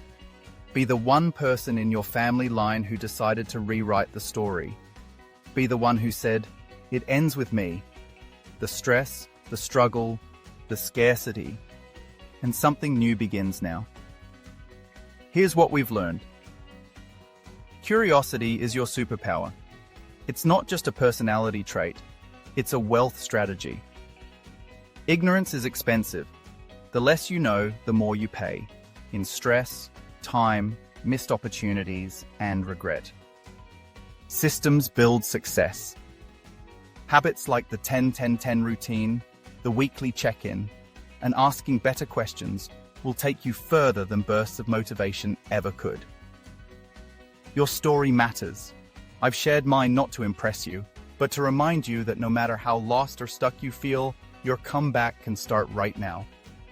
Be the one person in your family line who decided to rewrite the story. Be the one who said, "It ends with me." The stress, the struggle, the scarcity, and something new begins now. Here's what we've learned. Curiosity is your superpower. It's not just a personality trait, it's a wealth strategy. Ignorance is expensive. The less you know, the more you pay, in stress, time, missed opportunities, and regret. Systems build success. Habits like the 10-10-10 routine, the weekly check-in, and asking better questions will take you further than bursts of motivation ever could. Your story matters. I've shared mine not to impress you, but to remind you that no matter how lost or stuck you feel, your comeback can start right now.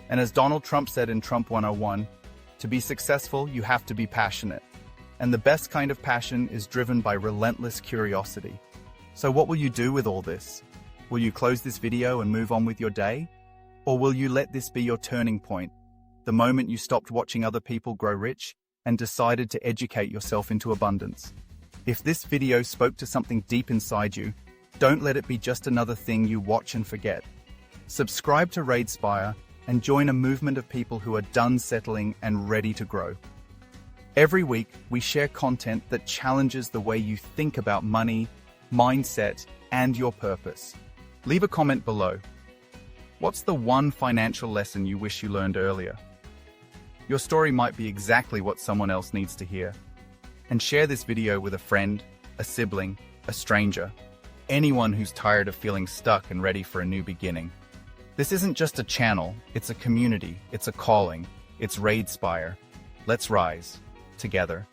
And as Donald Trump said in Trump 101, to be successful, you have to be passionate. And the best kind of passion is driven by relentless curiosity. So what will you do with all this? Will you close this video and move on with your day? Or will you let this be your turning point, the moment you stopped watching other people grow rich and decided to educate yourself into abundance? If this video spoke to something deep inside you, don't let it be just another thing you watch and forget. Subscribe to Raidespire and join a movement of people who are done settling and ready to grow. Every week, we share content that challenges the way you think about money, mindset, and your purpose. Leave a comment below. What's the one financial lesson you wish you learned earlier? Your story might be exactly what someone else needs to hear. And share this video with a friend, a sibling, a stranger, anyone who's tired of feeling stuck and ready for a new beginning. This isn't just a channel, it's a community, it's a calling, it's Raidespire. Let's rise, together.